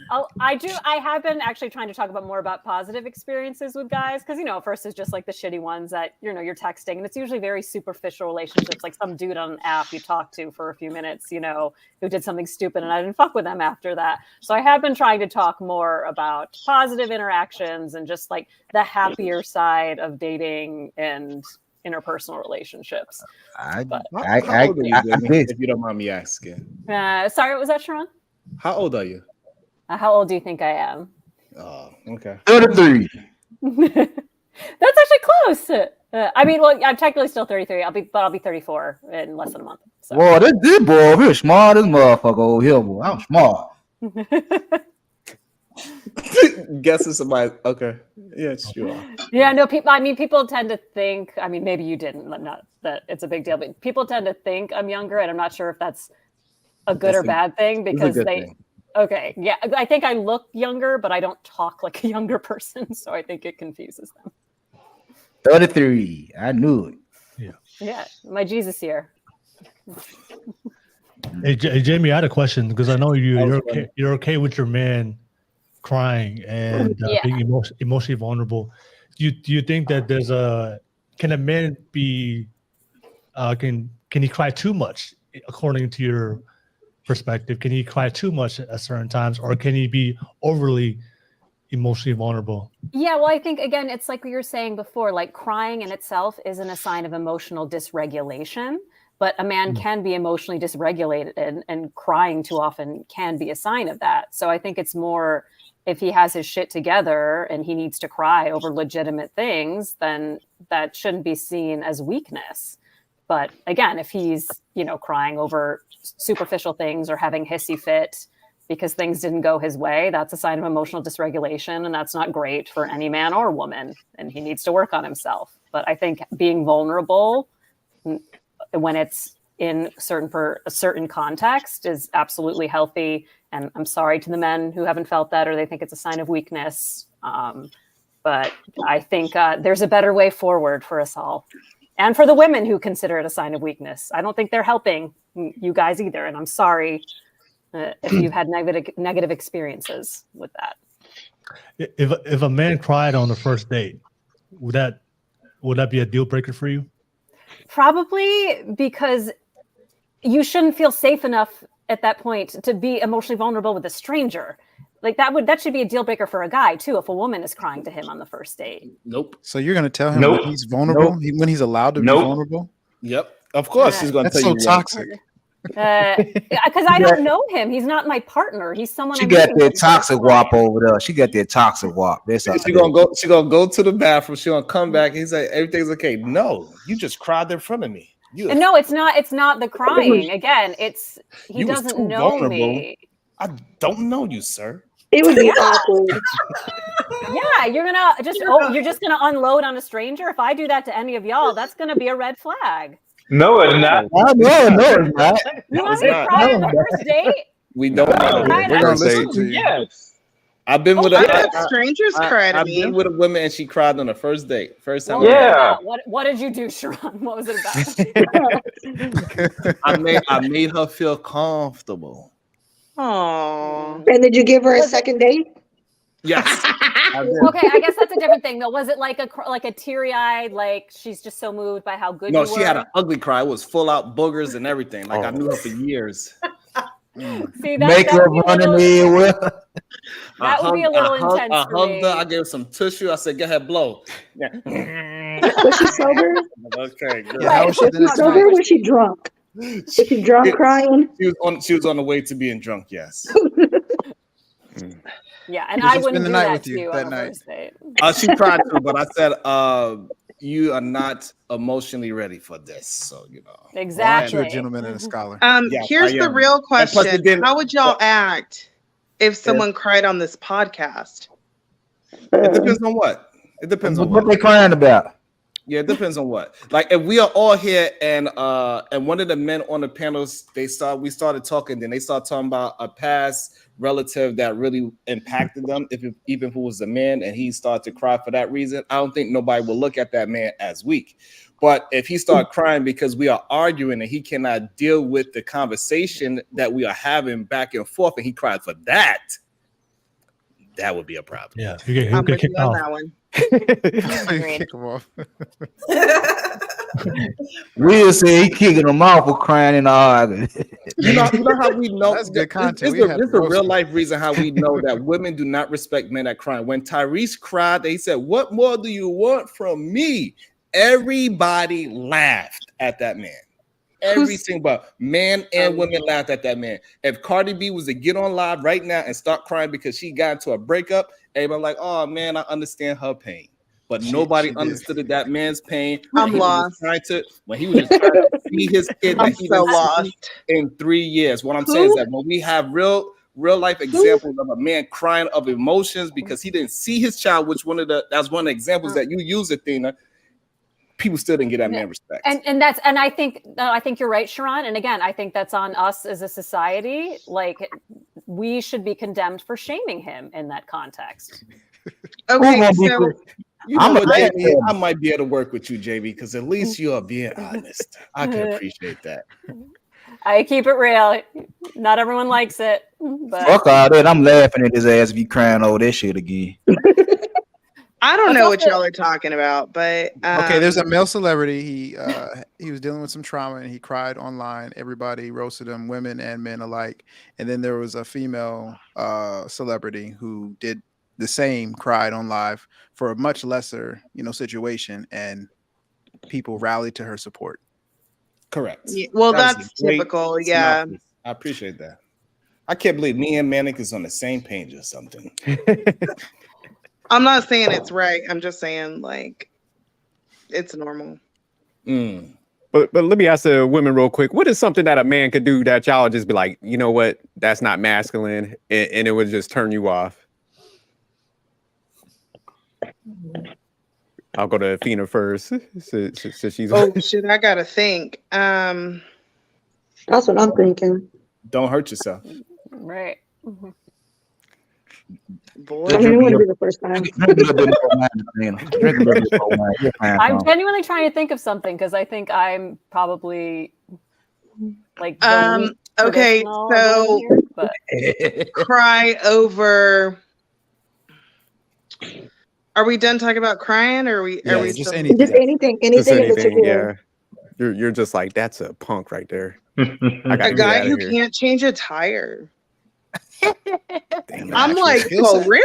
I have been actually trying to talk about more about positive experiences with guys, because at first it's just like the shitty ones that you're texting, and it's usually very superficial relationships, like some dude on an app you talk to for a few minutes, who did something stupid, and I didn't fuck with them after that. So I have been trying to talk more about positive interactions and just like the happier side of dating and interpersonal relationships. How old are you, Jamie, if you don't mind me asking? Sorry, what was that, Sharon? How old are you? How old do you think I am? Oh, okay. 33. That's actually close. I mean, well, I'm technically still 33. I'll be 34 in less than a month. So. Boy, this boy over here smart as motherfucker over here, boy. I'm smart. Guessing somebody. Okay. Yeah, sure. Yeah, no, people tend to think, maybe you didn't, not that it's a big deal, but people tend to think I'm younger, and I'm not sure if that's a good or bad thing, because thing. Okay, yeah, I think I look younger, but I don't talk like a younger person, so I think it confuses them. 33. I knew it. Yeah, my Jesus year. Hey, Jamie, I had a question, because I know you're okay with your man crying and being emotionally vulnerable. Do you think that can a man be can he cry too much, according to your perspective? Can he cry too much at certain times, or can he be overly emotionally vulnerable? Yeah, well, I think again, it's like what you were saying before, like crying in itself isn't a sign of emotional dysregulation, but a man can be emotionally dysregulated, and crying too often can be a sign of that. So I think it's more, if he has his shit together and he needs to cry over legitimate things, then that shouldn't be seen as weakness. But again, if he's, crying over superficial things or having hissy fit because things didn't go his way, that's a sign of emotional dysregulation, and that's not great for any man or woman, and he needs to work on himself. But I think being vulnerable when it's in a certain context is absolutely healthy. And I'm sorry to the men who haven't felt that, or they think it's a sign of weakness. But I think there's a better way forward for us all. And for the women who consider it a sign of weakness. I don't think they're helping you guys either. And I'm sorry if you've had negative experiences with that. If a man cried on the first date, would that be a deal breaker for you? Probably, because you shouldn't feel safe enough at that point to be emotionally vulnerable with a stranger. Like that should be a deal breaker for a guy too, if a woman is crying to him on the first date. Nope. So you're gonna tell him when he's vulnerable, when he's allowed to be vulnerable? Yep. Of course he's gonna tell you. That's so toxic. Because I don't know him. He's not my partner. He's someone. She got that toxic wop over there. She got that toxic wop. She gonna go to the bathroom. She gonna come back. He's like, everything's okay. No, you just cried in front of me. No, it's not. It's not the crying. Again, it's he doesn't know me. I don't know you, sir. It would be awkward. Yeah, you're just gonna unload on a stranger. If I do that to any of y'all, that's gonna be a red flag. No, it's not. No, it's not. You want me to cry on the first date? We don't know. We're gonna listen to you. Yes. I've been with strangers cry to me. I've been with a woman and she cried on the first date. First time. Yeah. What did you do, Sharon? What was it about? I made her feel comfortable. Oh. And did you give her a second date? Yes. Okay, I guess that's a different thing though. Was it like a teary-eyed, like she's just so moved by how good No, you she were? had an ugly cry. It was full out boogers and everything. Like I knew her for years. See, Make her running in with. That would be a little intense I for hugged me. her. I gave her some tissue. I said, "Go ahead, blow." Yeah. Was she sober? Okay. Good. Yeah, how was she Was the she next sober? night? Or was she drunk? Was she drunk crying? She was on the way to being drunk. Yes. Yeah, and Did I she wouldn't spend the do night that with to you you that on a night? first date. She tried to, but I said, "You are not emotionally ready for this." So you know. Aren't you Exactly. a gentleman and a scholar? Yes, Here's I the am. real And plus, question. it didn't- How would y'all act if someone cried on this podcast? It depends on what. It depends on What what. they crying about? Yeah, it depends on what. Like if we are all here and one of the men on the panels, we started talking, then they start talking about a past relative that really impacted them, even if it was a man, and he started to cry for that reason. I don't think nobody will look at that man as weak. But if he started crying because we are arguing and he cannot deal with the conversation that we are having back and forth, and he cried for that, that would be a problem. Yeah, he'll I'm get with you kicked on off. that one. Kick him off. Will say he kicking them off for crying and arguing. You know how we know That's good content. This We have is to a roast real him. life reason how we know that women do not respect men that cry. When Tyrese cried, they said, "What more do you want from me?" Everybody laughed at that man. Every single man and women laughed at that man. If Cardi B was to get on live right now and start crying because she got into a breakup, everybody like, "Oh man, I understand her pain." But nobody did. understood that man's pain. I'm when he was lost. just trying to see his kid I'm that he so didn't see lost. in 3 years. What I'm saying is that when we have real life examples of a man crying of emotions because he didn't see his child, that's one of the examples that you use, Athena. People still didn't get that man respect. And I think you're right, Sharon. And again, I think that's on us as a society. Like we should be condemned for shaming him in that context. Okay, so I might be able to work with you, JB, because at least you are being honest. I can appreciate that. I keep it real. Not everyone likes it, but Fuck all that. I'm laughing at his ass if he crying over that shit again. I don't know what y'all are talking about, but Okay, there's a male celebrity. He was dealing with some trauma and he cried online. Everybody roasted him, women and men alike. And then there was a female celebrity who did the same, cried on live for a much lesser, situation, and people rallied to her support. Correct. Yeah, well, That was that's a great typical. Yeah. synopsis. I appreciate that. I can't believe me and Manic is on the same page or something. I'm not saying it's right. I'm just saying like it's normal. But let me ask the women real quick. What is something that a man could do that y'all just be like, you know what, that's not masculine, and it would just turn you off? I'll go to Athena first. Since she's Oh shit, I gotta think. That's what I'm thinking. Don't hurt yourself. right. Boy, I mean, it wouldn't be the first time. I'm genuinely trying to think of something because I think I'm probably like okay, so here, but cry over. Are we done talking about crying, or are we just still- anything. Just anything in particular. Yeah. You're just like, that's a punk right there. a guy who can't change a tire? I'm like, for real?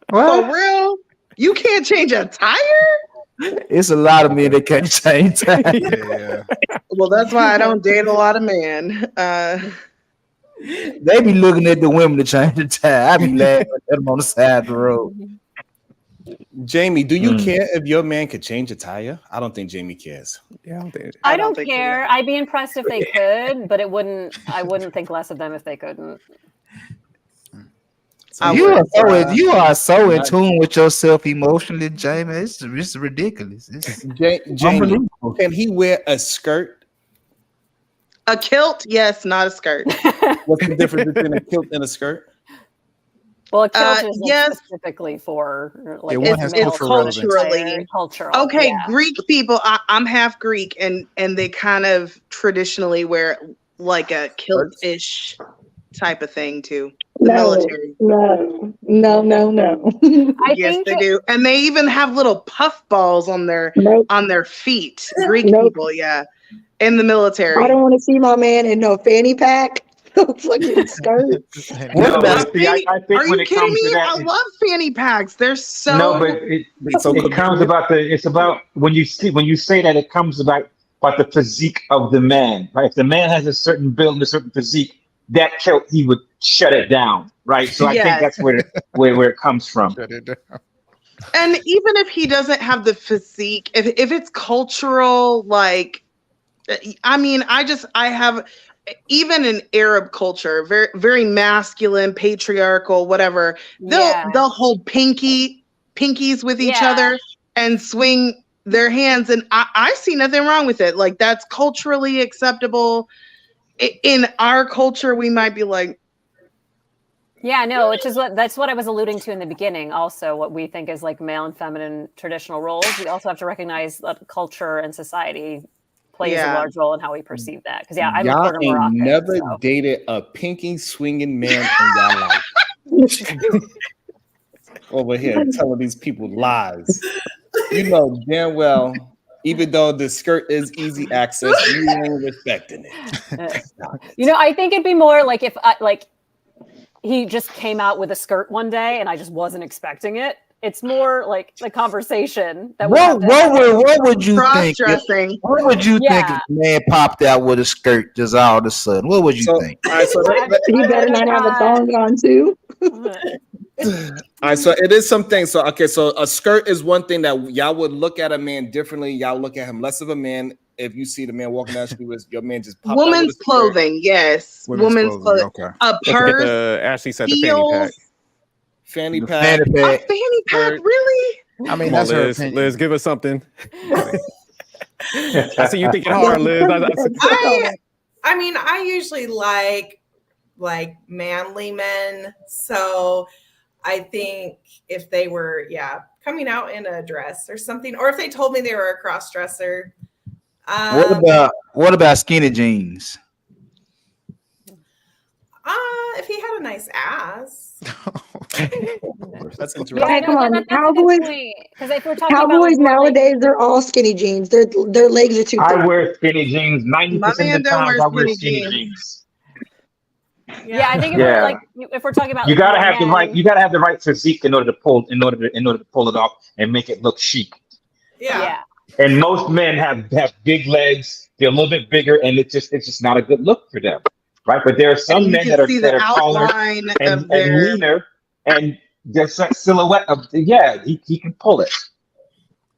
What? For real? You can't change a tire? It's a lot of men that can't change time. Yeah. Well, that's why I don't date a lot of men. They be looking at the women to change the time. I be laughing at them on the side of the road. Jamie, do you care if your man could change a tire? I don't think Jamie cares. Yeah, I don't care. I'd be impressed if they could, but I wouldn't think less of them if they couldn't. You are so in tune with yourself emotionally, Jamie. It's ridiculous. Jamie, can he wear a skirt? A kilt? Yes, not a skirt. What's the difference between a kilt and a skirt? Well, a kilt is like yes. specifically for like one has male culturally. cultural. Okay, yeah. Greek people. I'm half Greek, and they kind of traditionally wear like a kilt-ish type of thing too. The No, military. no. Yes, they do. And they even have little puff balls on their feet. Greek people, yeah. In the military. I don't want to see my man in no fanny pack, no fucking skirt. No, but see, I think Are when you it kidding comes me? to that, I love fanny packs. They're so no, but it comes about it's about when you say that it comes about the physique of the man, right? If the man has a certain build and a certain physique, that kilt he would shut it down, right? So I think that's where it comes from. Shut it down. And even if he doesn't have the physique, if it's cultural, like, I mean, I have, even in Arab culture, very, very masculine, patriarchal, whatever, they'll hold pinkies with each other and swing their hands. And I see nothing wrong with it. Like, that's culturally acceptable. In our culture, we might be like, yeah, no, that's what I was alluding to in the beginning. Also, what we think is like male and feminine traditional roles. We also have to recognize that culture and society plays a large role in how we perceve that. Because I'm a y'all quarter ain't Moroccan. never dated a pinky swinging man in your life. Over here telling these people lies. You know damn well, even though the skirt is easy access, you ain't respecting it. I think it'd be more like if he just came out with a skirt one day and I just wasn't expecting it. It's more like the conversation that what would you think? What would you think if a man popped out with a skirt just all of a sudden? What would you think? He better not have a thong on too. All right, so it is something. So a skirt is one thing that y'all would look at a man differently. Y'all look at him less of a man. If you see the man walking down the street with your man just popped woman's clothing, yes. Women's clothing. Okay. A purse. Ashley said the fanny pack. Fanny pack. A fanny pack, really? I mean, Come on, that's her Liz. opinion. Liz, give us something. I see you thinking hard, Liz. I mean, I usually like manly men. So I think if they were, coming out in a dress or something, or if they told me they were a cross dresser. What about skinny jeans? If he had a nice ass. That's interesting. Yeah, come on, Cowboys. Because if we're talking Cowboys about nowadays, they're all skinny jeans. Their legs are too thick. I wear skinny jeans 90% of the time. I wear skinny jeans. Yeah, I think if we're talking about you gotta have the right physique in order to pull it off and make it look chic. Yeah. And most men have big legs. They're a little bit bigger, and it's just not a good look for them, right? But there are some men that are taller and leaner, and there's that silhouette of he can pull it.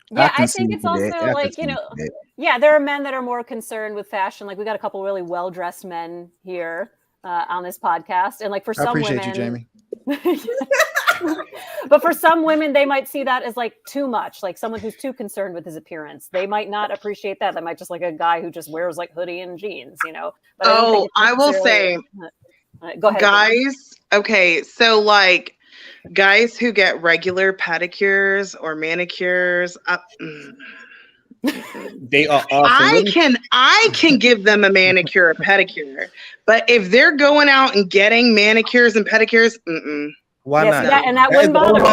Yeah, I think it's also there are men that are more concerned with fashion. Like we got a couple really well-dressed men here on this podcast, and like for some women, you, Jamie. But for some women, they might see that as like too much, like someone who's too concerned with his appearance. They might not appreciate that. They might just like a guy who just wears like hoodie and jeans, But I will say, go ahead, guys. Okay, so like guys who get regular pedicures or manicures, they are awesome. I can give them a manicure or pedicure, but if they're going out and getting manicures and pedicures, why not? That wouldn't bother me.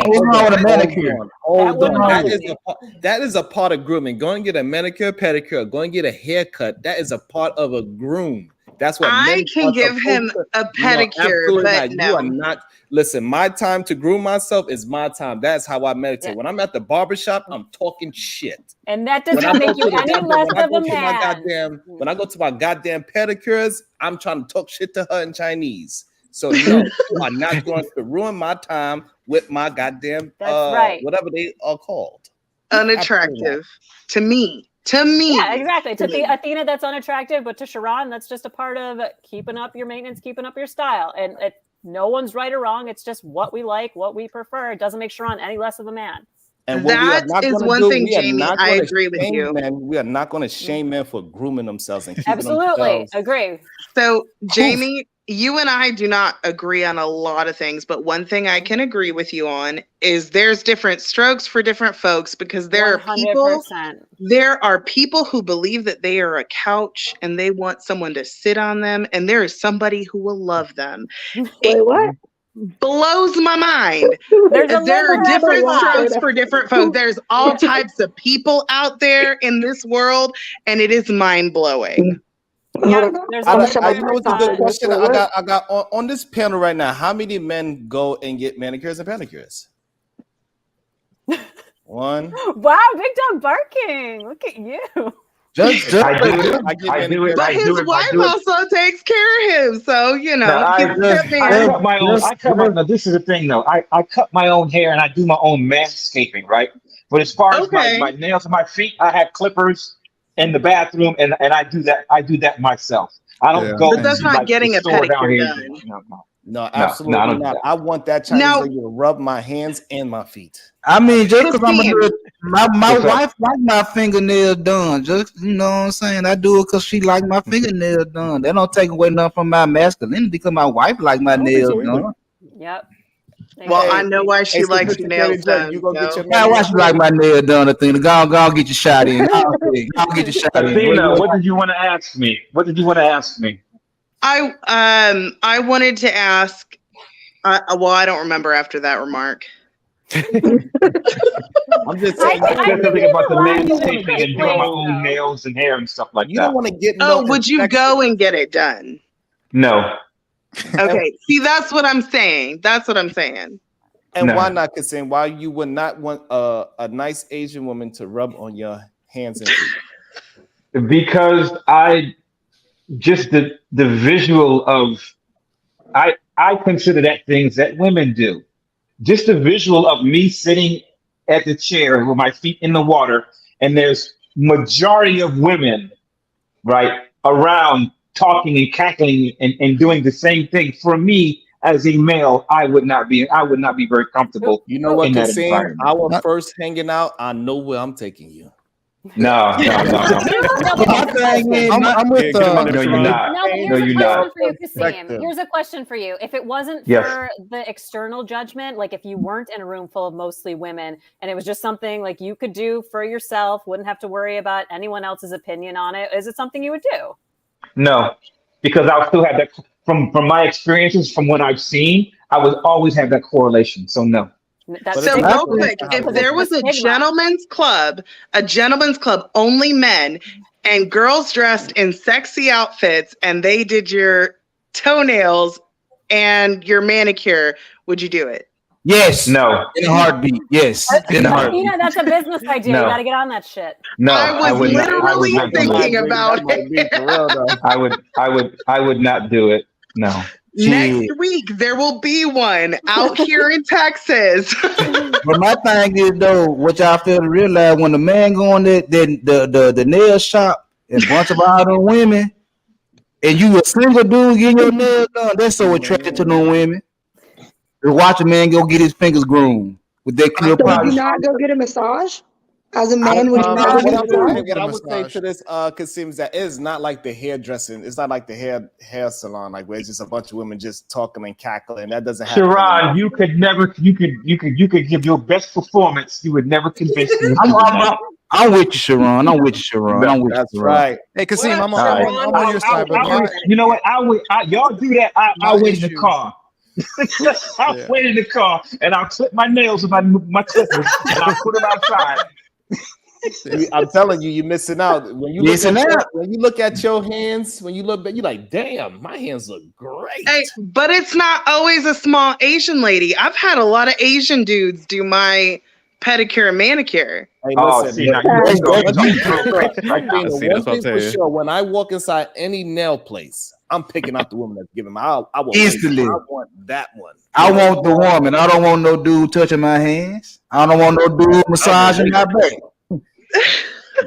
Hold on. That is a part of grooming. Go and get a manicure, pedicure. Go and get a haircut. That is a part of a groom. That's what I can give him a pedicure, but no. You are not. Listen, my time to groom myself is my time. That's how I meditate. When I'm at the barbershop, I'm talking shit. And that doesn't make you any less of a man. When I go to my goddamn pedicures, I'm trying to talk shit to her in Chinese. So no, you are not going to ruin my time with my goddamn whatever they are called. Unattractive to me. Yeah, exactly. To Athena, that's unattractive, but to Sharon, that's just a part of keeping up your maintenance, keeping up your style. And no one's right or wrong. It's just what we like, what we prefer. It doesn't make Sharon any less of a man. And that is one thing, Jamie. I agree with you. We are not going to shame men for grooming themselves and keeping absolutely themselves. Agree. So, Jamie, you and I do not agree on a lot of things, but one thing I can agree with you on is there's different strokes for different folks, because there 100%. are people who believe that they are a couch and they want someone to sit on them, and there is somebody who will love them. Wait, what? Blows my mind. There are different strokes for different folks. There's all types of people out there in this world, and it is mind blowing. Yeah, there's I know it's a good question. I got on this panel right now. How many men go and get manicures and pedicures? One. Wow, big dog barking. Look at you. Just I do it. But his wife also takes care of him, so you know. I cut my own. This is the thing, though. I cut my own hair and I do my own manscaping, right? But as far as my nails and my feet, I have clippers in the bathroom, and I do that. I do that myself. I don't go. But that's not getting a pedicure done. No, absolutely not. I want that Chinese lady to rub my hands and my feet. I mean, just because I'm gonna do it, my wife like my fingernails done. Just you know what I'm saying. I do it because she like my fingernails done. That don't take away nothing from my masculinity because my wife like my nails done. Yep. Well, I know why she likes your nails done. Yeah, why she like my nails done? The thing. Go get your shot in. Go get your shot in. Athena, what did you want to ask me? I wanted to ask. Well, I don't remember after that remark. I'm just saying. I think about the manscaping and doing my own nails and hair and stuff like that. You don't want to get. Oh, would you go and get it done? No. Okay. See, that's what I'm saying. And why not, Kasim? Why you would not want a nice Asian woman to rub on your hands and feet? Because just the visual of I consider that things that women do. Just the visual of me sitting at the chair with my feet in the water, and there's majority of women, right, around talking and cackling and doing the same thing. For me as a male, I would not be very comfortable. You know what, in that Kasim? environment. Our first hanging out, I know where I'm taking you. No. I'm with No, you're not. No, but No, here's you're a not. question for you, Kasim. Here's a question for you. If it wasn't Yes. for the external judgment, like if you weren't in a room full of mostly women and it was just something like you could do for yourself, wouldn't have to worry about anyone else's opinion on it, is it something you would do? No, because I'll still have that from my experiences, from what I've seen, I would always have that correlation. So no. So real quick, if there was a gentleman's club, only men, and girls dressed in sexy outfits, and they did your toenails and your manicure, would you do it? Yes. No. In a heartbeat. Yes. In a heartbeat. That's a business idea. No. You got to get on that shit. No, I was literally thinking about it. I would not do it. No. Next week there will be one out here in Texas. But my thing is though, what y'all fail to realize when the man go on the nail shop and a bunch of other women, and you a single dude getting your nails done, that's so attracted to no women. To watch a man go get his fingers groomed with that clear So would polish. you not go get a massage? As a man, would you not get a massage? What I would say to this, Kasim, is that it's not like the hairdressing. It's not like the hair salon, like where it's just a bunch of women just talking and cackling. That doesn't happen. Sharon, you could give your best performance. You would never convince me. I'm with you, Sharon. I'm with you, Sharon. I'm with you, That's Sharon. right. Hey, Kasim, I'm on your side, but You know what? Y'all do that. I'll wait in the car. I'll wait in the car and I'll clip my nails with my clippers and I'll put them outside. I'm telling you, you're missing out. When you look at your hands, when you look back, you're like, damn, my hands look great. Hey, but it's not always a small Asian lady. I've had a lot of Asian dudes do my pedicure and manicure. Hey, listen, sure, when I walk inside any nail place, I'm picking out the woman that's giving me. I will Instantly. I want that one. I want the woman. I don't want no dude touching my hands. I don't want no dude massaging my back.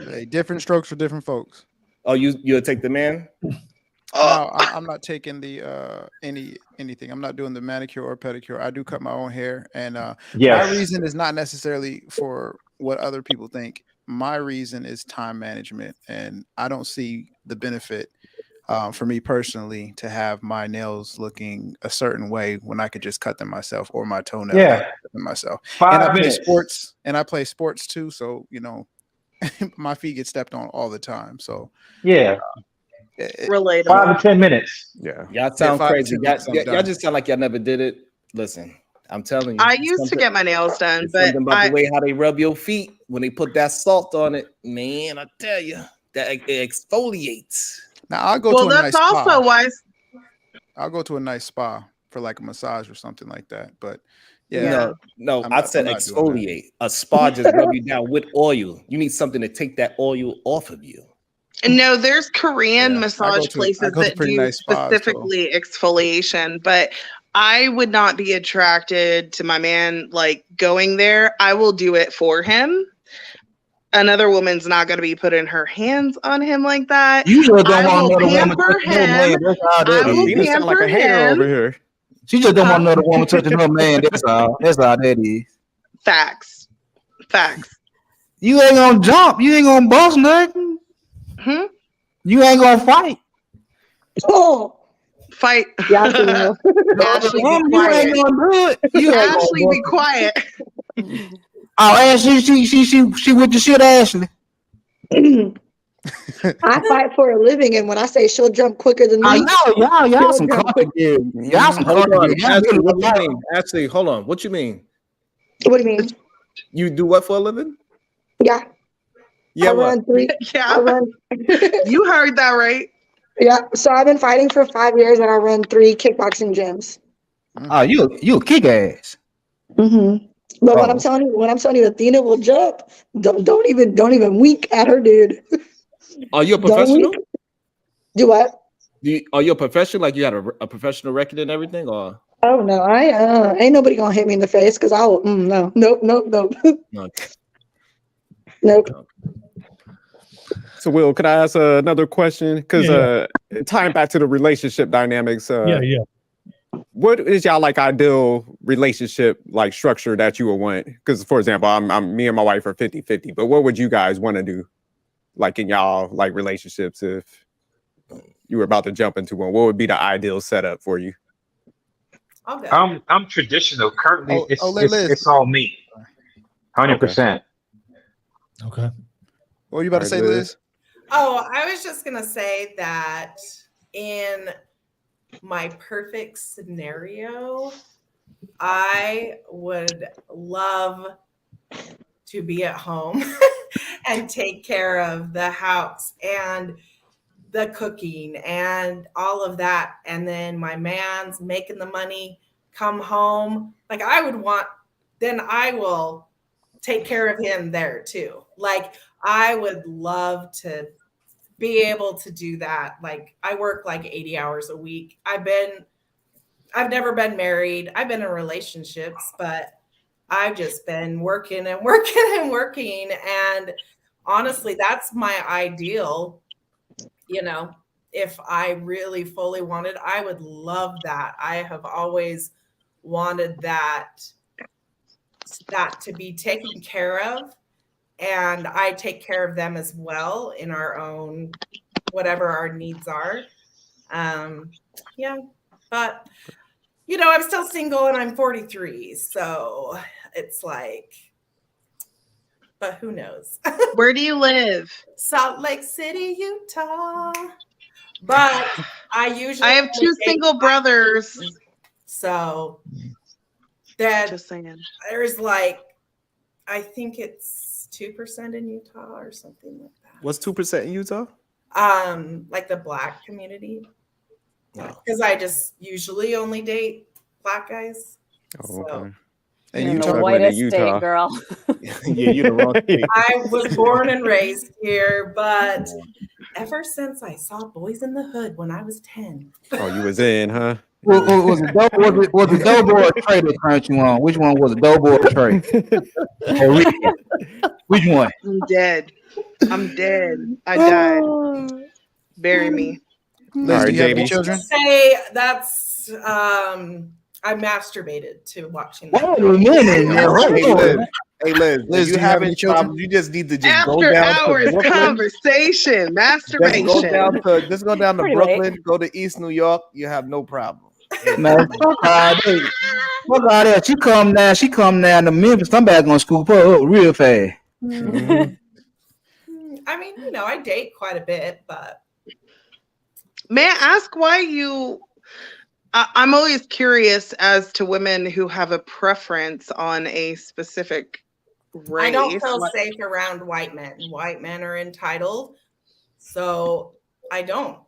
Hey, different strokes for different folks. Oh, you'll take the man? No, I'm not taking the anything. I'm not doing the manicure or pedicure. I do cut my own hair, and my reason is not necessarily for what other people think. My reason is time management, and I don't see the benefit for me personally, to have my nails looking a certain way when I could just cut them myself, or my toenails cut them myself. And I play sports, and I play sports too. So, you know, my feet get stepped on all the time. So Relatable. 5 to 10 minutes. Yeah, y'all sound crazy. Y'all just sound like y'all never did it. Listen, I'm telling you. I used to get my nails done, but something about the way how they rub your feet when they put that salt on it, man. I tell you, that it exfoliates. Now I'll go to a nice spa. Well, that's also why I'll go to a nice spa for like a massage or something like that. But no, I said exfoliate. A spa just rub you down with oil. You need something to take that oil off of you. No, there's Korean massage places that do nice specifically exfoliation, but I would not be attracted to my man like going there. I will do it for him. Another woman's not going to be putting her hands on him like that. You just don't I want will another woman pamper touching her man. him. That's all that I will is. Sound like a hater him. over here. She just don't want another woman touching her man. That's all. That's all that is. Facts. You ain't gonna jump. You ain't gonna bust nothing. You ain't gonna fight. Oh, fight. Yeah, Ashley, be You quiet. ain't gonna do it. You ain't Ashley, gonna be quiet. Oh, Ashley, she with the shit, Ashley. I fight for a living, and when I say she'll jump quicker than me, y'all she'll some jump country girls. Y'all some Hold country on, girls. Y'all Ashley, really what you look mean? Ashley, hold on. What you mean? What do you mean? You do what for a living? Yeah. Yeah, I what? run 3. Yeah. I run. You heard that right. Yeah. So I've been fighting for 5 years, and I run 3 kickboxing gyms. Oh, you kick ass. Mm-hmm. But when I'm telling you, Athena will jump. Don't even wink at her, dude. Are you a Don't professional? wink. Do what? Are you a professional? Like you had a professional record and everything, or? Oh no, I ain't nobody gonna hit me in the face because I'll no, nope. No. Nope. So, Will, could I ask another question? Because tying back to the relationship dynamics. Yeah. What is y'all like ideal relationship like structure that you would want? Because, for example, I'm me and my wife are 50-50, but what would you guys want to do, like in y'all like relationships, if you were about to jump into one? What would be the ideal setup for you? I'll go. I'm traditional. Currently, Liz. it's all me. 100%. Okay. What were you about to say, Liz? Oh, I was just gonna say that in my perfect scenario, I would love to be at home and take care of the house and the cooking and all of that. And then my man's making the money, come home. Like I would want, then I will take care of him there too. Like I would love to be able to do that. Like I work like 80 hours a week. I've never been married. I've been in relationships, but I've just been working and working and working. And honestly, that's my ideal. You know, if I really fully wanted, I would love that. I have always wanted that to be taken care of. And I take care of them as well in our own, whatever our needs are. Yeah, but you know, I'm still single and I'm 43. So it's like, but who knows? Where do you live? Salt Lake City, Utah. But I have 2 single brothers. So that just saying. There's like, I think it's 2% in Utah or something like that. What's 2% in Utah? Like the Black community. No. Because I just usually only date Black guys. Oh, okay. And You're Utah, the whitest state, girl. Yeah, you're the wrong state. I was born and raised here, but ever since I saw Boys in the Hood when I was 10. Oh, you was in, huh? Was it Doughboy or Trey that turned you on? Which one was it, Doughboy or Trey? Or Ricky? Which one? I'm dead. I died. Bury me. Liz, All right, do you have any Jamie. children? Say that's I masturbated to watching that. Wait a minute, now. Hey, Liz, Liz, you do you have having any children? problems, you just need to just go After down hours to Brooklyn. conversation, masturbation. Just go down to Pretty Brooklyn, late. go to East New York. You have no problem. Man, fuck all that. Fuck all that. She come down to Memphis. Somebody gonna scoop her up real fast. I mean, you know, I date quite a bit, but May I ask why you? I'm always curious as to women who have a preference on a specific race. I don't feel safe around white men. White men are entitled, so I don't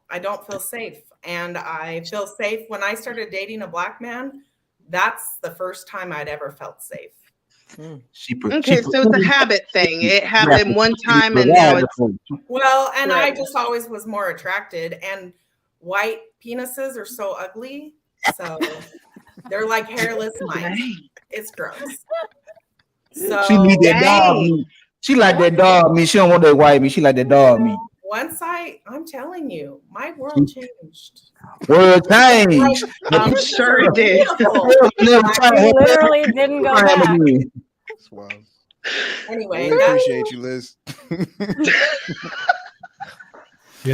feel safe. And I feel safe when I started dating a black man. That's the first time I'd ever felt safe. Okay, so it's a habit thing. It happened one time, and Yeah, now it's Well, and I Right. just always was more attracted. And white penises are so ugly, so they're like hairless mice. It's gross. So She need that dog meat. She like that dog meat. She don't want that white meat. She like that dog meat. once I'm telling you, my world changed. World change. I'm sure it did. Never try to We help literally that. didn't go Try him back. again. That's wild. Anyway, We that's appreciate you, Liz.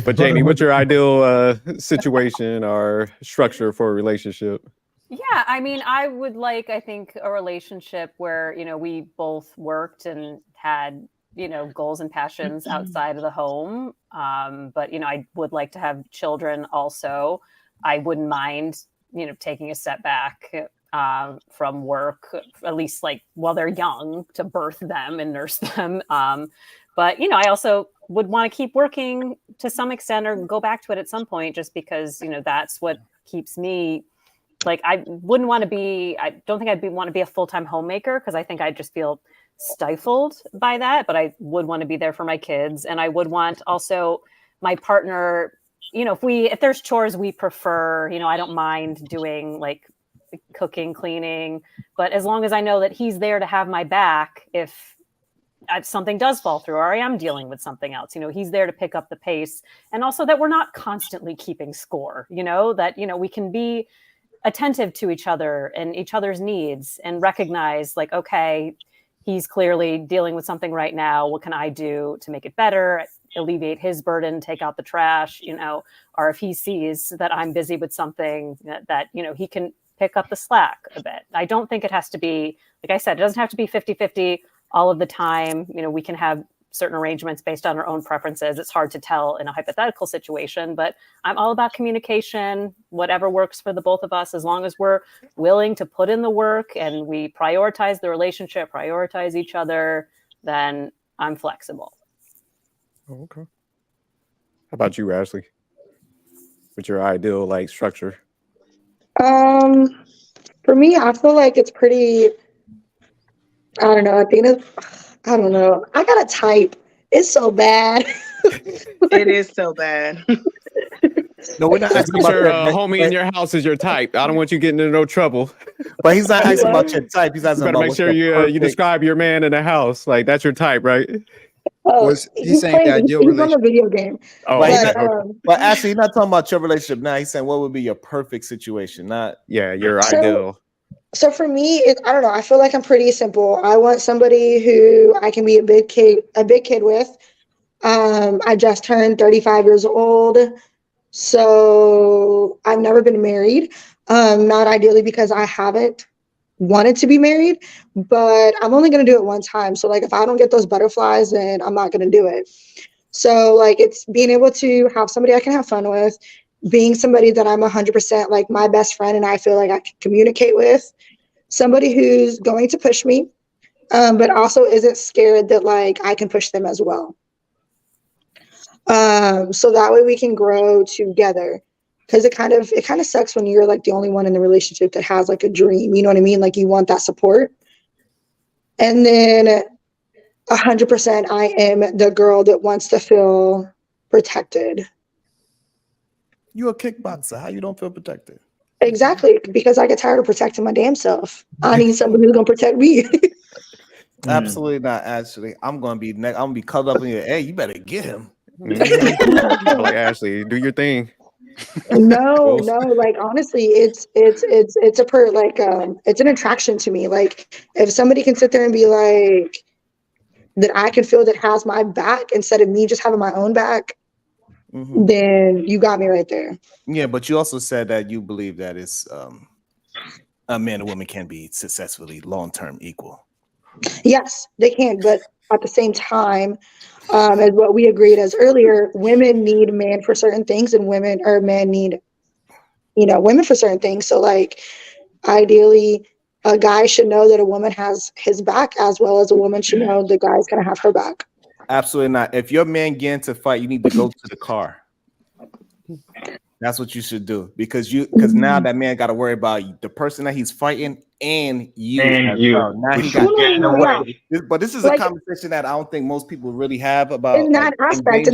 But Jamie, what's your ideal situation or structure for a relationship? Yeah, I mean, I would like, I think, a relationship where, you know, we both worked and had, you know, goals and passions outside of the home. But, you know, I would like to have children also. I wouldn't mind, you know, taking a step back from work, at least like while they're young, to birth them and nurse them. But, you know, I also would want to keep working to some extent or go back to it at some point, just because, you know, that's what keeps me. Like, I wouldn't want to be, I don't think I'd want to be a full-time homemaker, because I think I'd just feel stifled by that. But I would want to be there for my kids. And I would want also my partner, you know, if there's chores we prefer, you know, I don't mind doing like cooking, cleaning, but as long as I know that he's there to have my back if something does fall through or I am dealing with something else, you know, he's there to pick up the pace. And also that we're not constantly keeping score, you know, that, you know, we can be attentive to each other and each other's needs and recognize like, okay, he's clearly dealing with something right now. What can I do to make it better, alleviate his burden, take out the trash, you know, or if he sees that I'm busy with something that you know, he can pick up the slack a bit. I don't think it has to be, like I said, it doesn't have to be 50-50 all of the time. You know, we can have certain arrangements based on our own preferences. It's hard to tell in a hypothetical situation, but I'm all about communication, whatever works for the both of us, as long as we're willing to put in the work and we prioritize the relationship, prioritize each other, then I'm flexible. Oh, okay. How about you, Ashley? What's your ideal like structure? For me, I feel like it's pretty, I don't know. I don't know. I gotta type. It's so bad. It is so bad. No, we're not Just asking make about sure that. homie in your house is your type. I don't want you getting into no trouble. But he's not asking about your type. He's You asking better about make what's sure the you perfect- describe your man in the house. Like that's your type, right? Oh, Was he's he's saying the playing. ideal He's on a relationship? video game. Oh, But, he's okay. not, but actually, he's not talking about your relationship now. He's saying what would be your perfect situation, not Yeah, your So- ideal. So for me, I don't know. I feel like I'm pretty simple. I want somebody who I can be a big kid with. I just turned 35 years old, so I've never been married. Not ideally because I haven't wanted to be married, but I'm only going to do it one time. So like if I don't get those butterflies, then I'm not going to do it. So like it's being able to have somebody I can have fun with, being somebody that I'm 100% like my best friend and I feel like I can communicate with, somebody who's going to push me, but also isn't scared that like I can push them as well. So that way we can grow together. Because it kind of sucks when you're like the only one in the relationship that has like a dream. You know what I mean? Like you want that support. And then 100% I am the girl that wants to feel protected. you a kickboxer. How you don't feel protected? Exactly, because I get tired of protecting my damn self. I need somebody who's gonna protect me. Absolutely not. Actually, I'm gonna be I'm gonna be cuddled up in your. Hey, you better get him. Like Ashley, do your thing. No, like honestly, it's an attraction to me. Like if somebody can sit there and be like that I can feel that has my back instead of me just having my own back, then you got me right there. Yeah, but you also said that you believe that it's a man and woman can be successfully long-term equal. Yes, they can, but at the same time, as what we agreed as earlier, women need men for certain things, and men need, women for certain things. So like, ideally, a guy should know that a woman has his back as well as a woman should know the guy's gonna have her back. Absolutely not. If your man get into fight, you need to go to the car. That's what you should do because now that man got to worry about the person that he's fighting and you. And you. Well. Now he got getting away. But this is a conversation that I don't think most people really have about. In that aspect,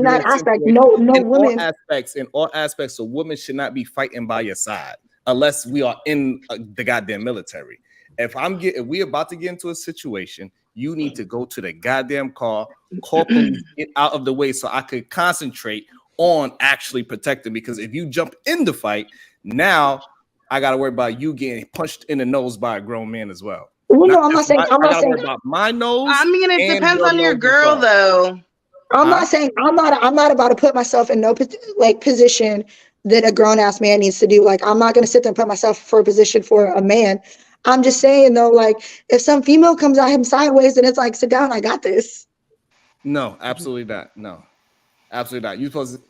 no woman. In all aspects, a woman should not be fighting by your side unless we are in the goddamn military. If we about to get into a situation, you need to go to the goddamn car, call police, get out of the way so I could concentrate on actually protecting, because if you jump in the fight, now I gotta worry about you getting punched in the nose by a grown man as well. Well, no, I'm not saying about my nose. I mean, it depends on your girl, though. I'm not saying I'm not about to put myself in no position that a grown ass man needs to do. Like, I'm not gonna sit there and put myself for a position for a man. I'm just saying though, like, if some female comes at him sideways and it's like, sit down, I got this. No, absolutely not. No, absolutely not. You supposed to.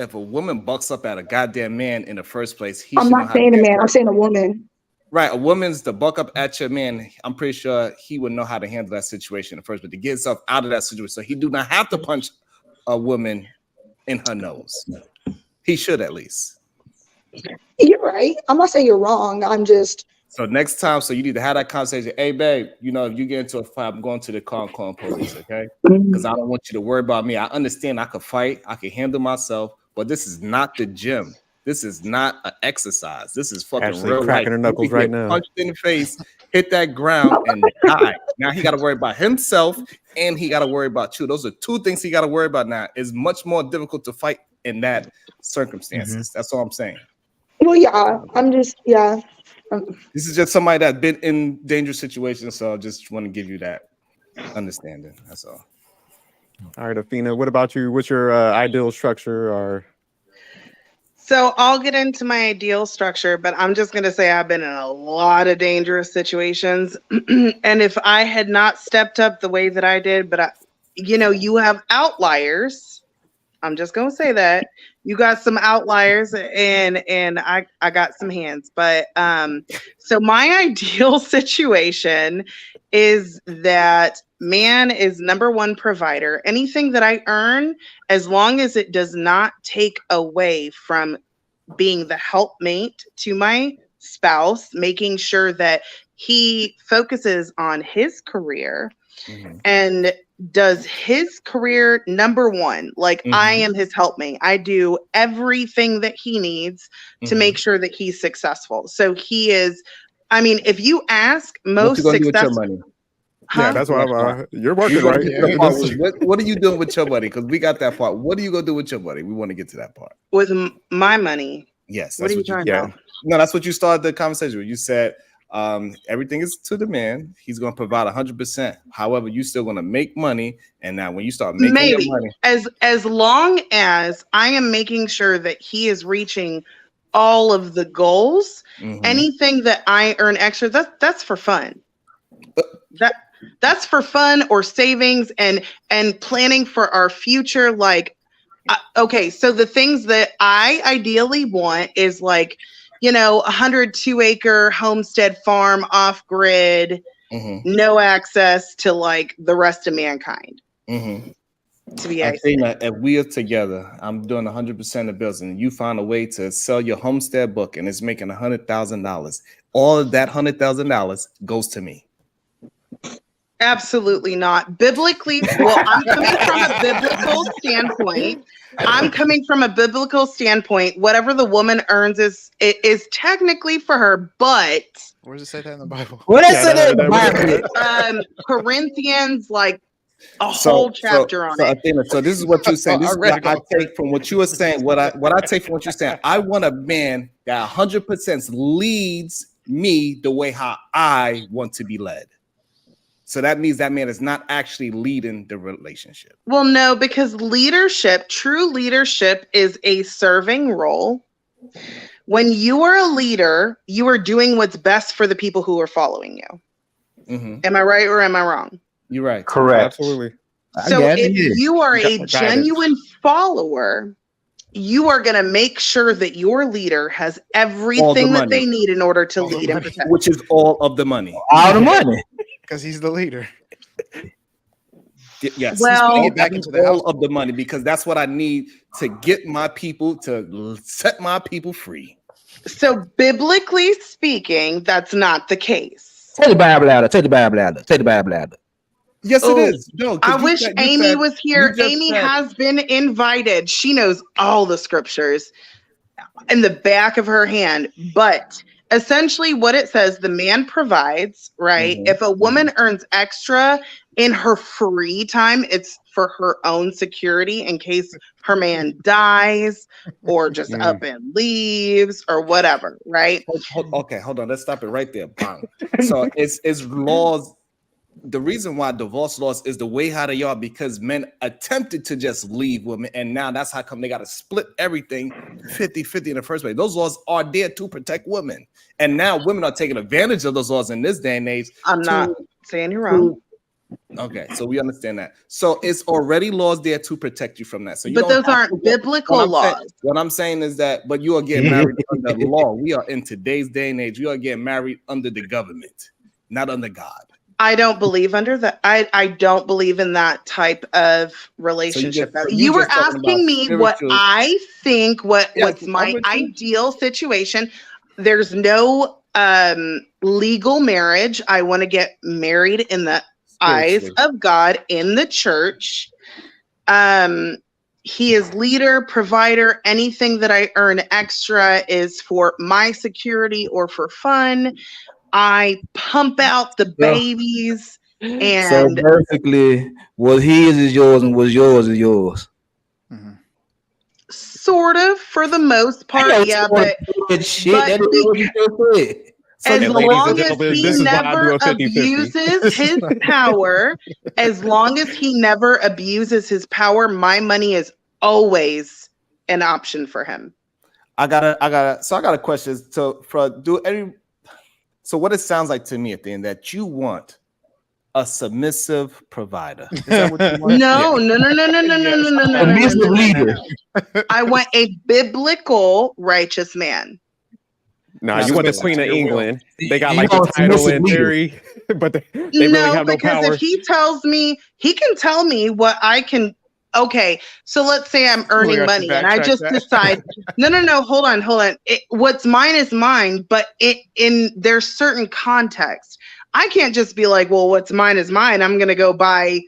If a woman bucks up at a goddamn man in the first place, I'm not saying a man. I'm saying a woman. Right, a woman's to buck up at your man. I'm pretty sure he would know how to handle that situation in the first, but to get himself out of that situation, so he do not have to punch a woman in her nose. He should at least. You're right. I'm not saying you're wrong. I'm just. So next time, so you need to have that conversation. Hey, babe, if you get into a fight, I'm going to the car and calling police, okay? Because I don't want you to worry about me. I understand I could fight. I can handle myself. But this is not the gym. This is not an exercise. This is fucking Actually real cracking life. her knuckles right now. Punched in the face, hit that ground, and die. Now he got to worry about himself, and he got to worry about you. Those are two things he got to worry about now. It's much more difficult to fight in that circumstances. That's all I'm saying. Well, yeah. This is just somebody that's been in dangerous situations, so I just want to give you that understanding. That's all. All right, Athena, what about you? What's your ideal structure? Or So I'll get into my ideal structure, but I'm just going to say I've been in a lot of dangerous situations. And if I had not stepped up the way that I did, but you have outliers. I'm just going to say that you got some outliers and I got some hands, but so my ideal situation is that man is number one provider. Anything that I earn, as long as it does not take away from being the helpmate to my spouse, making sure that he focuses on his career and does his career number one. Like I am his helpmate. I do everything that he needs to make sure that he's successful. So he is, I mean, if you ask most successful. Yeah, that's why you're working right. What are you doing with your money? Because we got that part. What are you gonna do with your money? We want to get to that part. With my money. Yes. What are you talking about? No, that's what you started the conversation with. You said everything is to the man. He's gonna provide 100%. However, you still gonna make money. And now when you start making your money, as long as I am making sure that he is reaching all of the goals, anything that I earn extra, that's for fun. That's for fun or savings and planning for our future. Like, okay, so the things that I ideally want is like, 102-acre homestead farm off grid, no access to like the rest of mankind. To be I think that if we are together, I'm doing 100% of bills, and you find a way to sell your homestead book and it's making $100,000, all of that $100,000 goes to me. Absolutely not. Biblically, well, I'm coming from a biblical standpoint. Whatever the woman earns is technically for her, but where does it say that in the Bible? What is it in the Bible? Corinthians, like a whole chapter on it. Athena, so this is what you're saying. This is what I take from what you were saying. What I take from what you're saying. I want a man that 100% leads me the way how I want to be led. So that means that man is not actually leading the relationship. Well, no, because true leadership is a serving role. When you are a leader, you are doing what's best for the people who are following you. Mm-hmm. Am I right or am I wrong? You're right. Correct. Absolutely. So if you are a genuine follower, you are going to make sure that your leader has everything that they need in order to lead and protect. Which is all of the money. All the money. Because he's the leader. Yes. Well, he's putting it back into the all of the money because that's what I need to get my people to set my people free. So biblically speaking, that's not the case. Take the Bible out. Take the Bible out. Take the Bible out. Yes, it is. No, I wish Amy was here. Amy has been invited. She knows all the scriptures in the back of her hand. But essentially what it says, the man provides, right? Mm-hmm. If a woman earns extra in her free time, it's for her own security in case her man dies or just up and leaves or whatever, right? Okay, hold on. Let's stop it right there. Bang. So it's laws. The reason why divorce laws is the way how they are because men attempted to just leave women, and now that's how come they got to split everything 50-50 in the first place. Those laws are there to protect women, and now women are taking advantage of those laws in this day and age. I'm not saying you're wrong. Okay, so we understand that. So it's already laws there to protect you from that. So, but those aren't biblical laws. What I'm saying is that, but you are getting married under law. We are in today's day and age. We are getting married under the government, not under God. I don't believe under that. I don't believe in that type of relationship. So you were asking me what I think, what's my ideal situation. There's no legal marriage. I want to get married in the eyes of God in the church. He is leader, provider. Anything that I earn extra is for my security or for fun. I pump out the babies, and so basically, what his is yours and what's yours is yours. Sort of, for the most part, yeah. But as long as he never abuses his power, as long as he never abuses his power, my money is always an option for him. I got a question. So what it sounds like to me at the end that you want a submissive provider. Is that what you want? No. I want a biblical righteous man. Nah, you want the Queen of England. They got like the title in theory, but they really have no power. Because if he tells me, he can tell me what I can. Okay, so let's say I'm earning money and I just decide, no, hold on. What's mine is mine, but there's certain context. I can't just be like, well, what's mine is mine. I'm going to go buy,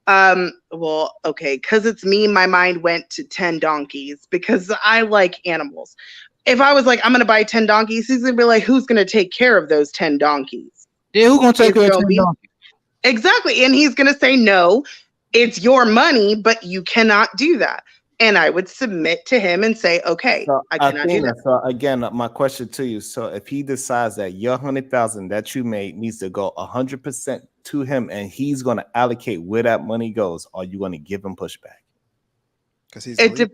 because it's me, my mind went to 10 donkeys because I like animals. If I was like, I'm going to buy 10 donkeys, he's going to be like, who's going to take care of those 10 donkeys? Yeah, who's going to take care of 10 donkeys? Exactly. And he's going to say, no, it's your money, but you cannot do that. And I would submit to him and say, okay, I cannot do that. So again, my question to you. So if he decides that your 100,000 that you made needs to go 100% to him and he's going to allocate where that money goes, are you going to give him pushback? Because it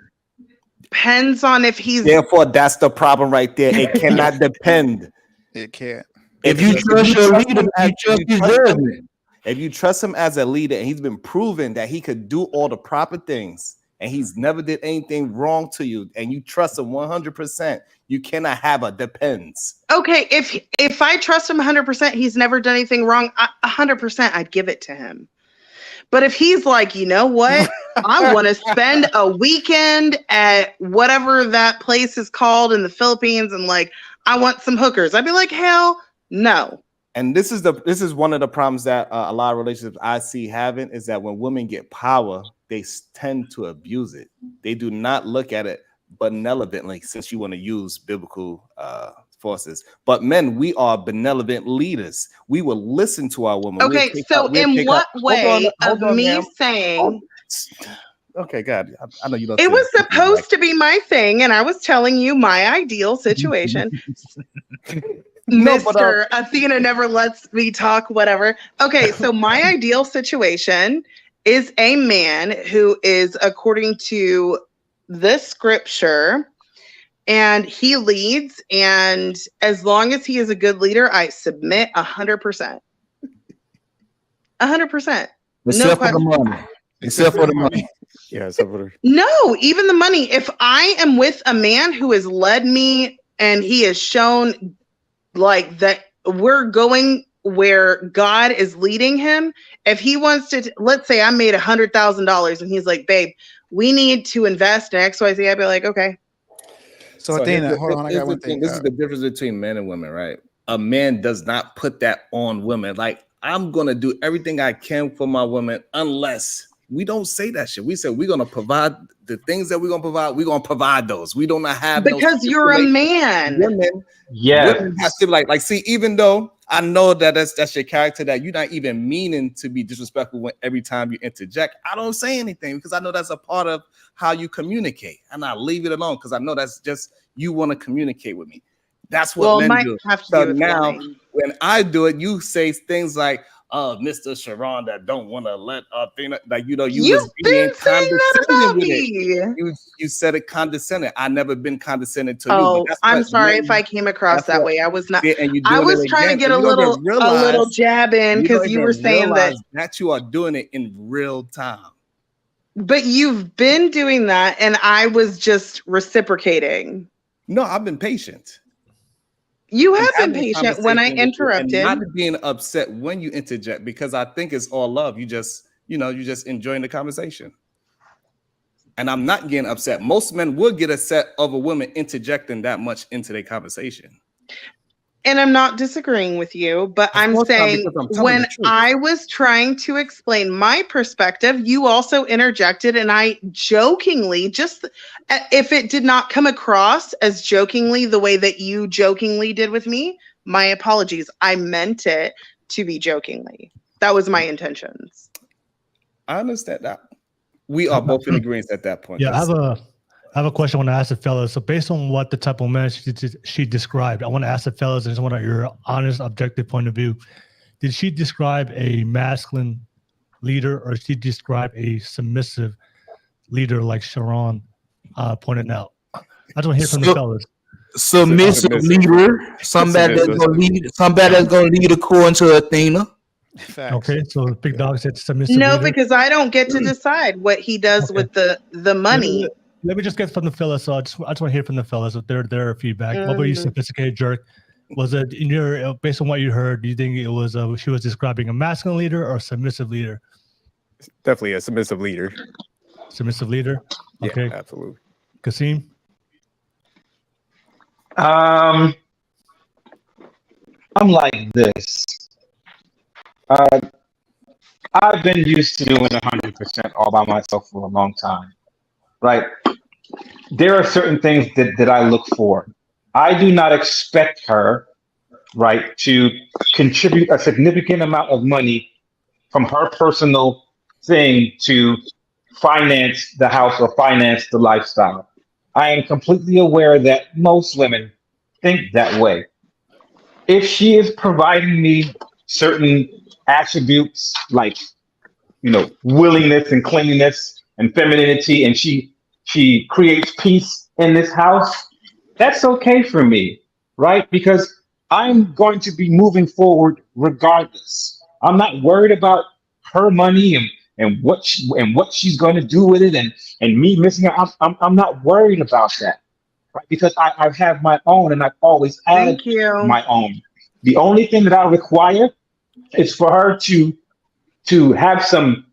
depends on if he's. Therefore, that's the problem right there. It cannot depend. It can't. If you trust your leader, you trust his judgment. If you trust him as a leader and he's been proven that he could do all the proper things and he's never did anything wrong to you and you trust him 100%, you cannot have a depends. Okay, if I trust him 100%, he's never done anything wrong, 100% I'd give it to him. But if he's like, you know what, I want to spend a weekend at whatever that place is called in the Philippines and like, I want some hookers, I'd be like, hell no. And this is one of the problems that a lot of relationships I see having is that when women get power, they tend to abuse it. They do not look at it benevolently, since you want to use biblical forces. But men, we are benevolent leaders. We will listen to our women. Okay, so in what way of me saying? Okay, God, I know you don't. It was supposed to be my thing, and I was telling you my ideal situation. Mr. Athena never lets me talk, whatever. Okay, so my ideal situation is a man who is, according to this scripture, and he leads, and as long as he is a good leader, I submit 100%. 100%. Except for the money. Except for the money. Yeah, except for No, even the money. If I am with a man who has led me and he has shown like that we're going where God is leading him, if he wants to, let's say I made $100,000 and he's like, babe, we need to invest in XYZ, I'd be like, okay. So Athena, hold on, I got one thing. This is the difference between men and women, right? A man does not put that on women. Like, I'm gonna do everything I can for my women, unless we don't say that shit. We say we're gonna provide the things that we're gonna provide. We're gonna provide those. We do not have because you're a man. Women, women have to like see. Even though I know that that's your character, that you're not even meaning to be disrespectful when every time you interject. I don't say anything because I know that's a part of how you communicate, and I leave it alone because I know that's just you want to communicate with me. That's what men do. So now, when I do it, you say things like, Mr. Sharon, that don't want to let Athena, like, you was being condescending with it. You said it condescending. I never been condescending to you. Oh, I'm sorry if I came across that way. I was not. I was trying to get a little jab in because you were saying that you are doing it in real time. But you've been doing that, and I was just reciprocating. No, I've been patient. You have been patient when I interrupted. And not being upset when you interject, because I think it's all love. You just enjoying the conversation. And I'm not getting upset. Most men would get upset of a woman interjecting that much into their conversation. And I'm not disagreeing with you, but I'm saying when I was trying to explain my perspective, you also interjected, and I jokingly, just if it did not come across as jokingly the way that you jokingly did with me, my apologies. I meant it to be jokingly. That was my intentions. I understand that. We are both in agreement at that point. Yeah, I have a question I want to ask the fellas. So based on what the type of man she described, I want to ask the fellas, and just want your honest, objective point of view. Did she describe a masculine leader, or did she describe a submissive leader like Sharon pointed out? I just want to hear from the fellas. Submissive leader, somebody that's gonna lead according to Athena. Facts. Okay, so Big Dog said submissive. No, leader. Because I don't get to decide what he does with the money. Let me just get from the fellas. So I just want to hear from the fellas with their feedback. What about you, sophisticated jerk? Was it in your based on what you heard? Do you think it was she was describing a masculine leader or a submissive leader? Definitely a submissive leader. Submissive leader. Okay, yeah, absolutely. Kasim. I'm like this. I've been used to doing 100% all by myself for a long time. Right? There are certain things that I look for. I do not expect her, right, to contribute a significant amount of money from her personal thing to finance the house or finance the lifestyle. I am completely aware that most women think that way. If she is providing me certain attributes like, willingness and cleanliness and femininity, and she creates peace in this house, that's okay for me, right? Because I'm going to be moving forward regardless. I'm not worried about her money and what she's going to do with it and me missing out. I'm not worried about that, right? Because I have my own, and I've always had my own. The only thing that I require is for her to have some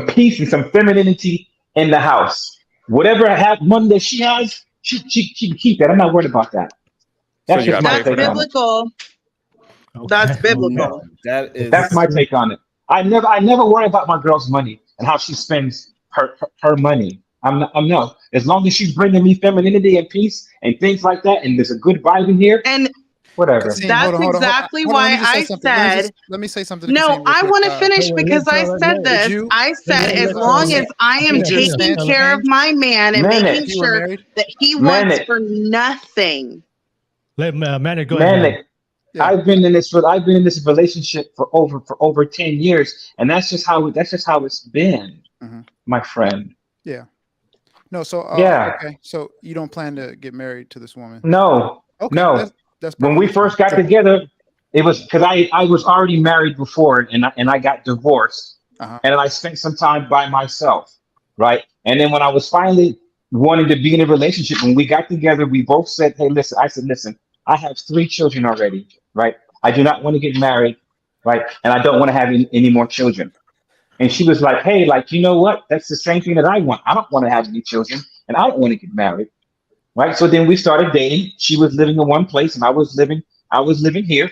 peace and some femininity in the house. Whatever money that she has, she can keep that. I'm not worried about that. That's biblical. Okay. That's biblical. That's my take on it. I never worry about my girl's money and how she spends her money. I'm not. As long as she's bringing me femininity and peace and things like that, and there's a good vibe in here, And Whatever. Kasim, That's hold on. exactly Hold on, why let me just say I something. said. Let me say something. To No, Kasim real I quick. want to finish Well, because I said Would this. you? I said let- as let- long let- as I am Would you taking stand care of my man and Manic. making If you were sure married? that he wants Manic. for nothing. Let Manic go ahead. Manic. Yeah. I've been in this relationship for over 10 years, and that's just how it's been, Mhm. my friend. Yeah. No. So Yeah. okay. So you don't plan to get married to this woman? No. Okay. No. That's When we perfectly first fine. got together, it was because I was already married before, and I got divorced, Uh-huh. and I spent some time by myself, right? And then when I was finally wanting to be in a relationship, when we got together, we both said, "Hey, listen." I said, "Listen, I have 3 children already, right? I do not want to get married, right? And I don't want to have any more children." And she was like, "Hey, like, you know what? That's the same thing that I want. I don't want to have any children, and I don't want to get married." Right. So then we started dating. She was living in one place and I was living here.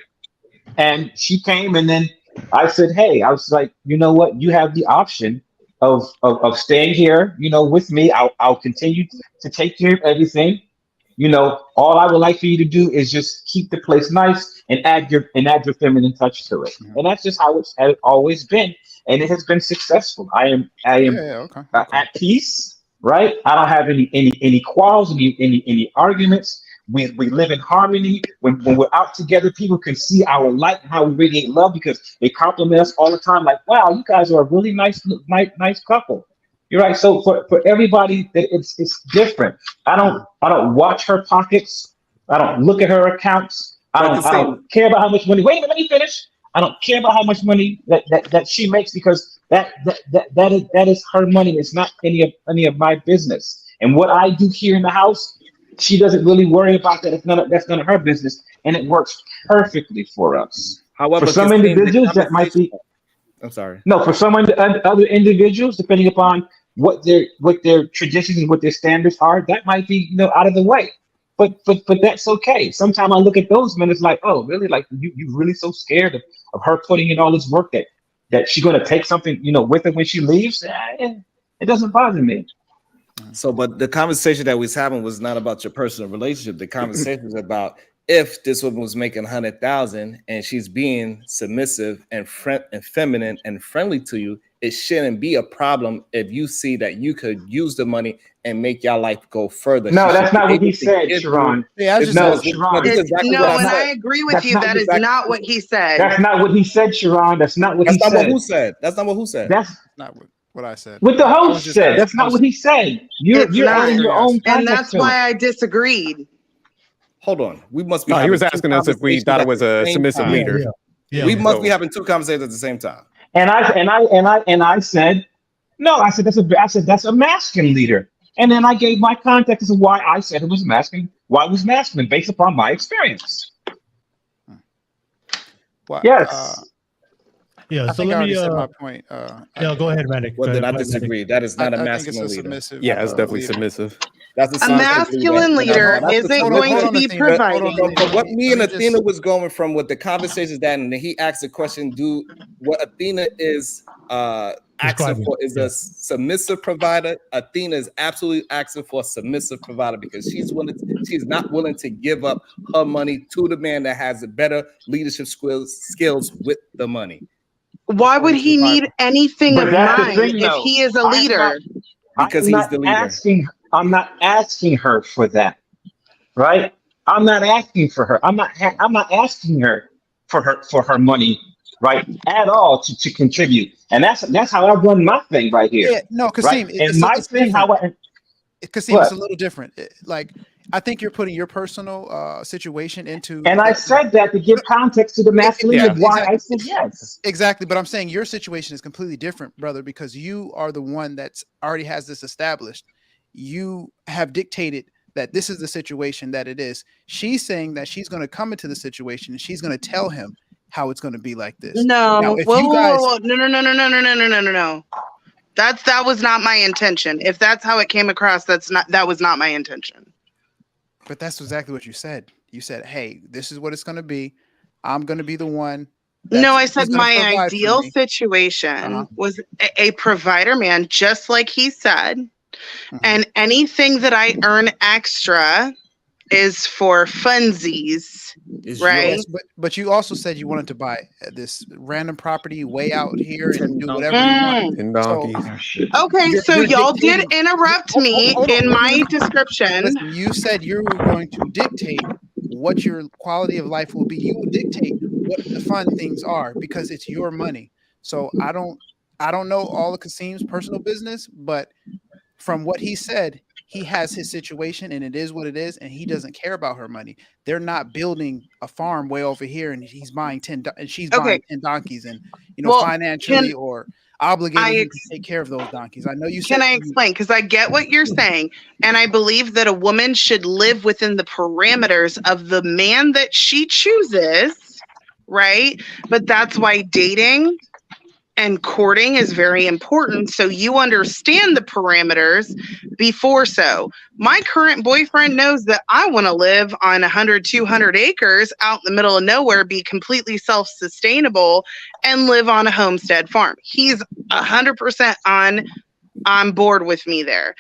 And she came and then I said, "Hey," I was like, "You know what? You have the option of staying here, with me. I'll continue to take care of everything. All I would like for you to do is just keep the place nice and add your feminine touch to it." And that's just how it's always been. And it has been successful. I am Yeah. Okay. at peace, right? I don't have any quarrels, any arguments. We live in harmony. When we're out together, people can see our light and how we radiate love because they compliment us all the time. Like, "Wow, you guys are a really nice couple." You're right. So for everybody, that it's different. I don't watch her pockets. I don't look at her accounts. I don't care about how much money. Wait a minute, let me finish. I don't care about how much money that she makes because that is her money. It's not any of my business. And what I do here in the house, she doesn't really worry about that. That's none of her business, and it works perfectly for us. However, For some Kasim, the individuals, that might be. I'm sorry. No, for some other individuals, depending upon what their traditions and what their standards are, that might be out of the way. But that's okay. Sometimes I look at those men, it's like, oh, really? Like you really so scared of her putting in all this work that she's gonna take something with her when she leaves? It doesn't bother me. So, but the conversation that we was having was not about your personal relationship. The conversation was about if this woman was making 100,000 and she's being submissive and feminine and friendly to you, it shouldn't be a problem if you see that you could use the money and make your life go further. No, that's not what he said, Sharon. Sharon. Exactly and I agree with you. That is not what he said. That's not what he said, Sharon. That's not what he said. That's not what who said. That's not what who said. That's not what I said. What the host said. That's not what he said. You're adding your own context and that's to why it. I disagreed. Hold on. We must be. No, he was two asking us if we conversations thought it at was the a same submissive time. leader. We must be having 2 conversations at the same time. And I said, no. I said that's a masculine leader. And then I gave my context as to why I said it was masculine. Why it was masculine based upon my experience. Well, yes. Yeah, I so think let I already me. said my point. Yeah, go ahead, Manic. Well, then I Go ahead, disagree. Manic. That is not a I think it's masculine a leader. submissive. Yeah, it's definitely leader. submissive. That's the A masculine leader isn't going to be providing. From what me and Athena was going from with the conversations that, and then he asked the question, what Athena is asking for is a submissive provider. Athena is absolutely asking for a submissive provider because she's not willing to give up her money to the man that has better leadership skills with the money. Why would he need anything But of that's the mine thing, if though. he is a leader? Because he's the leader. I'm not asking her for that, right? I'm not asking for her. I'm not asking her for her money, right? At all to contribute. And that's how I run my thing right here. Yeah, no, Kasim, right? And my thing, Kasim, it's a little different. Like, I think you're putting your personal situation into. And I said that to give context to the masculinity of why I said yes. Exactly, but I'm saying your situation is completely different, brother, because you are the one that's already has this established. You have dictated that this is the situation that it is. She's saying that she's going to come into the situation and she's going to tell him how it's going to be like this. No, now, if whoa, you guys, whoa, no. That was not my intention. If that's how it came across, that was not my intention. But that's exactly what you said. You said, "Hey, this is what it's going to be. I'm going to be the one." No, I said my ideal situation was a provider man, just like he said. And anything that I earn extra is for funsies, right? Yes, but you also said you wanted to buy this random property way out here and do whatever you want. 10 donkeys. Okay, so you're y'all did dictating- interrupt me Hold on, in let my me- description. Listen, you said you were going to dictate what your quality of life will be. You will dictate what the fun things are because it's your money. So I don't know all of Kasim's personal business, but from what he said, he has his situation and it is what it is, and he doesn't care about her money. They're not building a farm way over here, and he's buying 10 and she's buying 10 donkeys, and financially or obligated him to take care of those donkeys. I know you said. Can I explain? Because I get what you're saying, and I believe that a woman should live within the parameters of the man that she chooses, right? But that's why dating and courting is very important, so you understand the parameters before. So my current boyfriend knows that I want to live on 100, 200 acres out in the middle of nowhere, be completely self-sustainable, and live on a homestead farm. He's 100% on board with me there.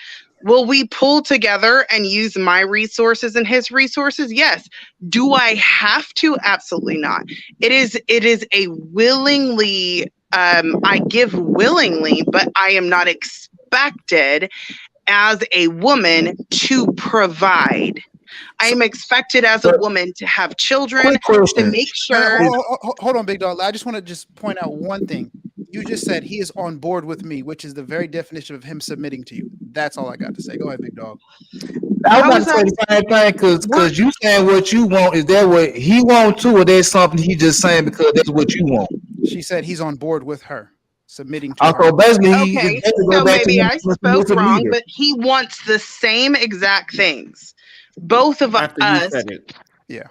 Will we pull together and use my resources and his resources? Yes. Do I have to? Absolutely not. It is a willingly, I give willingly, but I am not expected as a woman to provide. I am expected as a woman to have children, to make sure. Hold on, big dog. I just want to just point out one thing. You just said he is on board with me, which is the very definition of him submitting to you. That's all I got to say. Go ahead, big dog. I was about to say the same thing because you saying what you want. Is that what he wants too, or there's something he just saying because that's what you want? She said he's on board with her submitting to her. So basically, Okay, so maybe I spoke wrong, but he wants the same exact things. Both of us. Yeah.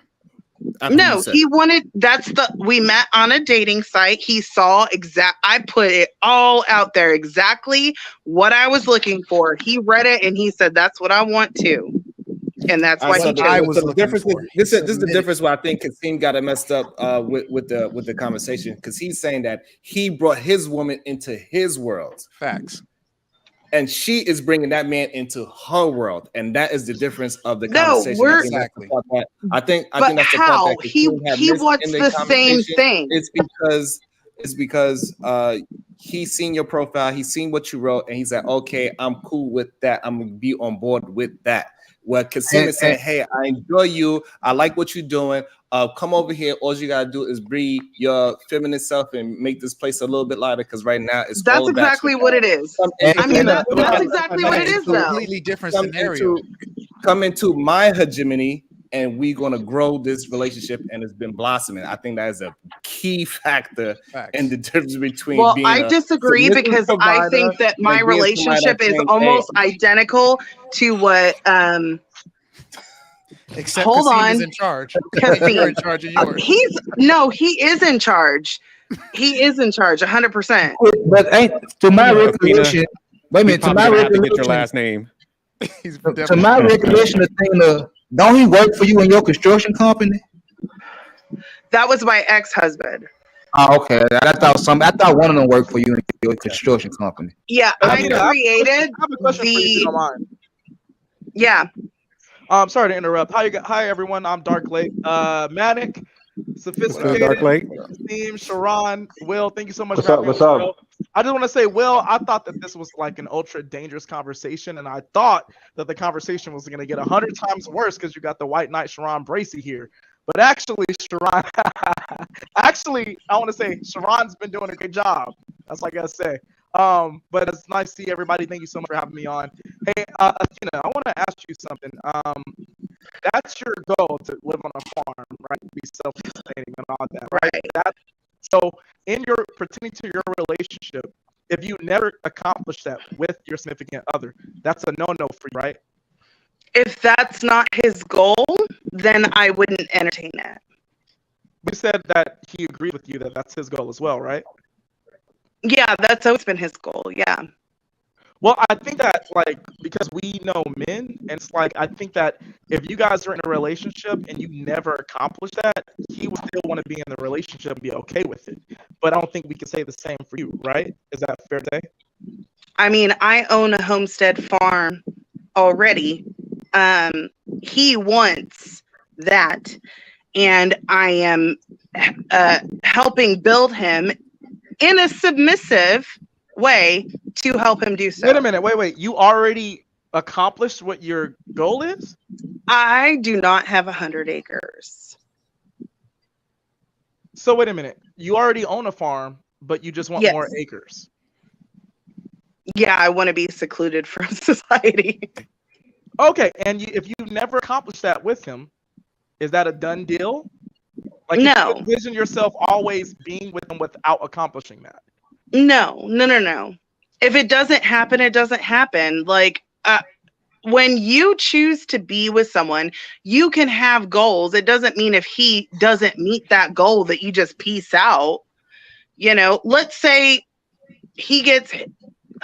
No, he wanted. We met on a dating site. He saw I put it all out there, exactly what I was looking for. He read it and he said, "That's what I want too." And that's why I was the difference. This is the difference where I think Kasim got it messed up with the conversation, because he's saying that he brought his woman into his world. Facts. And she is bringing that man into her world, and that is the difference of the conversation. I think that's the part that he wants the same thing. It's because he's seen your profile, he's seen what you wrote, and he's like, okay, I'm cool with that. I'm gonna be on board with that. Where Kasim is saying, hey, I enjoy you, I like what you're doing. Come over here. All you gotta do is breathe your feminine self and make this place a little bit lighter. Because right now it's that's exactly what it is. I mean, that's exactly what it is, though. Completely different scenario. Come into my hegemony, and we're gonna grow this relationship, and it's been blossoming. I think that is a key factor in the difference between. Well, being I disagree because I think that my relationship is almost identical to what. Except hold Kasim on. is in charge. Kasim. You're in charge of yours. He is in charge. He is in charge, 100%. But to my recollection, wait a minute. To my recollection, get your last name. To my recollection, the thing, don't he work for you in your construction company? That was my ex-husband. Oh, okay. I thought one of them worked for you in your construction company. Yeah, I created I have a question for you, if you don't mind. Yeah. Sorry to interrupt. Hi everyone. I'm Dark Lake. Manic, Sophisticated, Dark Lake? Team, Sharon, Will. Thank you so much. What's up? What's up? I just want to say, Will, I thought that this was like an ultra dangerous conversation, and I thought that the conversation was going to get 100 times worse because you got the White Knight Sharon Bracey here. But actually, Sharon, I want to say Sharon's been doing a great job. That's all I gotta say. But it's nice to see everybody. Thank you so much for having me on. Hey, Athena, I want to ask you something. That's your goal, to live on a farm, right? Be self-sustaining and all that, right? So, in your pertaining to your relationship, if you never accomplish that with your significant other, that's a no-no for you, right? If that's not his goal, then I wouldn't entertain it. We said that he agreed with you that that's his goal as well, right? Yeah, that's always been his goal. Yeah. Well, I think that, like, because we know men, and it's like, I think that if you guys are in a relationship and you never accomplish that, he would still want to be in the relationship and be okay with it. But I don't think we can say the same for you, right? Is that fair to say? I mean, I own a homestead farm already. he wants that, and I am helping build him in a submissive way to help him do so. Wait a minute. Wait. You already accomplished what your goal is? I do not have 100 acres. So wait a minute. You already own a farm, but you just want Yes. more acres. Yeah, I want to be secluded from society. Okay, and if you never accomplished that with him, is that a done deal? Like, No. if you envision yourself always being with him without accomplishing that? No. If it doesn't happen, it doesn't happen. Like, when you choose to be with someone, you can have goals. It doesn't mean if he doesn't meet that goal that you just peace out. You know, let's say he gets,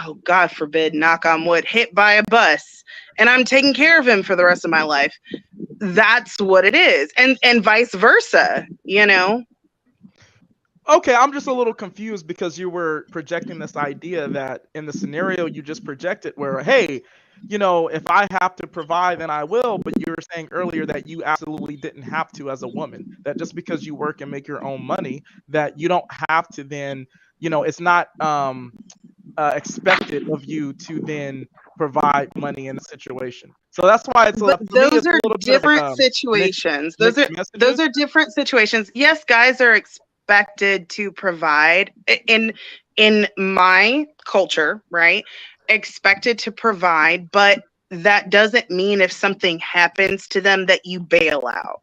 oh, God forbid, knock on wood, hit by a bus, and I'm taking care of him for the rest of my life. That's what it is. And vice versa, you know? Okay, I'm just a little confused because you were projecting this idea that in the scenario you just projected where, hey, you know, if I have to provide, then I will. But you were saying earlier that you absolutely didn't have to as a woman, that just because you work and make your own money, that you don't have to then, you know, it's not expected of you to then provide money in a situation. So that's why it's But for me, those it's a are little different bit of situations. Those mixed are different situations. Yes, guys are expected to provide in my culture, right? Expected to provide, but that doesn't mean if something happens to them that you bail out.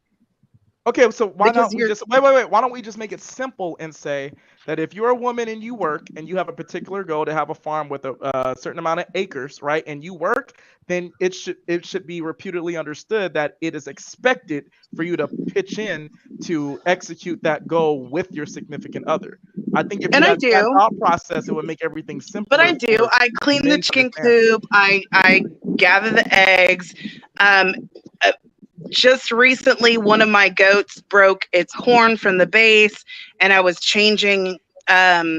Okay, so why Because not we just wait. Why don't we just make it simple and say that if you're a woman and you work and you have a particular goal to have a farm with a certain amount of acres, right? And you work, then it should be reputedly understood that it is expected for you to pitch in to execute that goal with your significant other. I think if you had that thought process, it would make everything simpler. But I do. I clean the chicken coop. I gather the eggs. Just recently, one of my goats broke its horn from the base, and I was changing not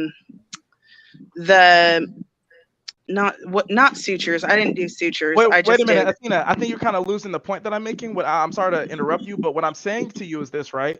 sutures. I didn't do sutures. Wait a minute, Athena. I think you're kind of losing the point that I'm making. I'm sorry to interrupt you, but what I'm saying to you is this, right?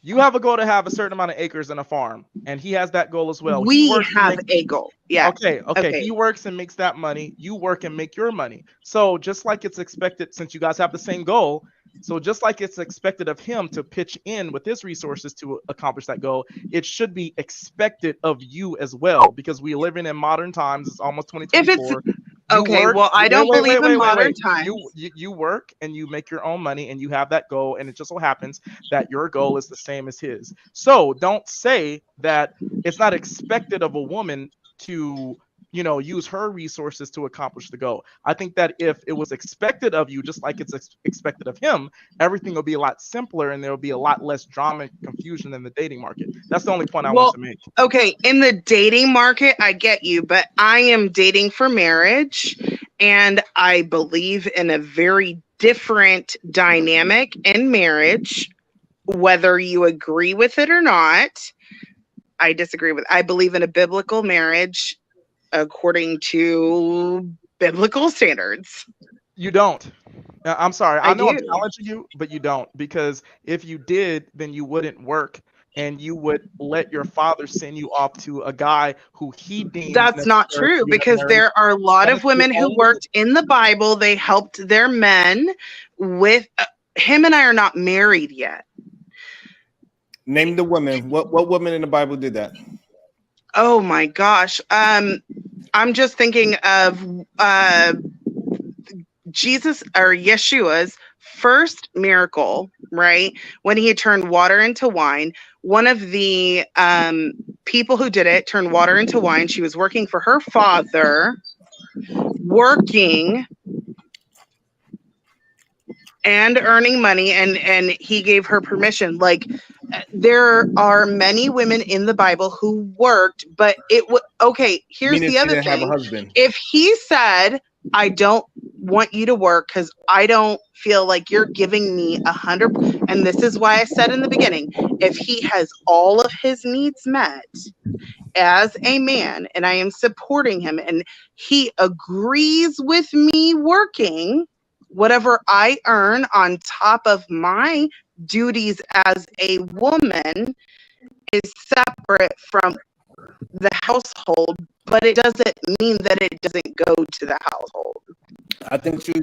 You have a goal to have a certain amount of acres in a farm, and he has that goal as well. We have a goal. Yeah. Okay. He works and makes that money. You work and make your money. So just like it's expected, since you guys have the same goal, so just like it's expected of him to pitch in with his resources to accomplish that goal, it should be expected of you as well, because we living in modern times. It's almost 2024. I don't believe in modern times. You work and you make your own money and you have that goal, and it just so happens that your goal is the same as his. So don't say that it's not expected of a woman to, you know, use her resources to accomplish the goal. I think that if it was expected of you, just like it's expected of him, everything will be a lot simpler and there will be a lot less drama and confusion in the dating market. That's the only point I want to make. Okay, in the dating market, I get you, but I am dating for marriage, and I believe in a very different dynamic in marriage, whether you agree with it or not. I disagree with. I believe in a biblical marriage according to biblical standards. You don't. I'm sorry. I know do. I'm challenging you, but you don't. Because if you did, then you wouldn't work and you would let your father send you off to a guy who he deems. That's not true, because there are a lot of women who worked in the Bible. They helped their men with him, and I are not married yet. Name the women. What woman in the Bible did that? Oh my gosh. I'm just thinking of Jesus or Yeshua's first miracle, right? When he turned water into wine. One of the people who did it turned water into wine. She was working for her father, working and earning money, and he gave her permission. Like, there are many women in the Bible who worked, but it would here's the other thing. If he said, I don't want you to work because I don't feel like you're giving me 100, and this is why I said in the beginning, if he has all of his needs met as a man and I am supporting him and he agrees with me working, whatever I earn on top of my duties as a woman is separate from the household, but it doesn't mean that it doesn't go to the household. I think you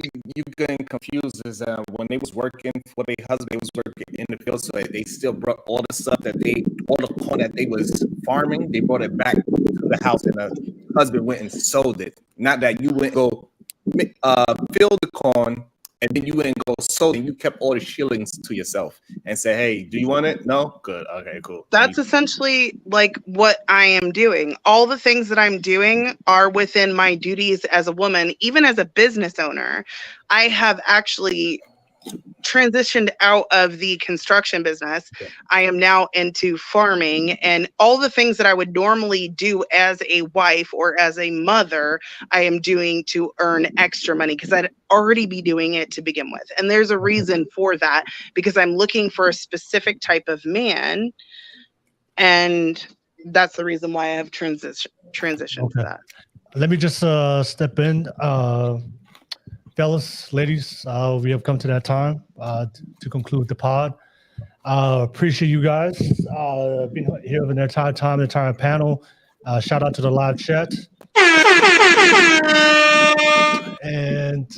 getting confused is when they was working for their husband, they was working in the field, so they still brought all the stuff all the corn that they was farming, they brought it back to the house, and the husband went and sold it. Not that you went go fill the corn and then you went and go sold it, and you kept all the shillings to yourself and said, "Hey, do you want it? No, good, okay, cool." That's essentially like what I am doing. All the things that I'm doing are within my duties as a woman. Even as a business owner, I have actually transitioned out of the construction business. I am now into farming, and all the things that I would normally do as a wife or as a mother, I am doing to earn extra money because I'd already be doing it to begin with. And there's a reason for that, because I'm looking for a specific type of man, and that's the reason why I have transitioned to that. Let me just step in. Fellas, ladies, we have come to that time to conclude the pod. Appreciate you guys being here for the entire time, the entire panel. Shout out to the live chat. And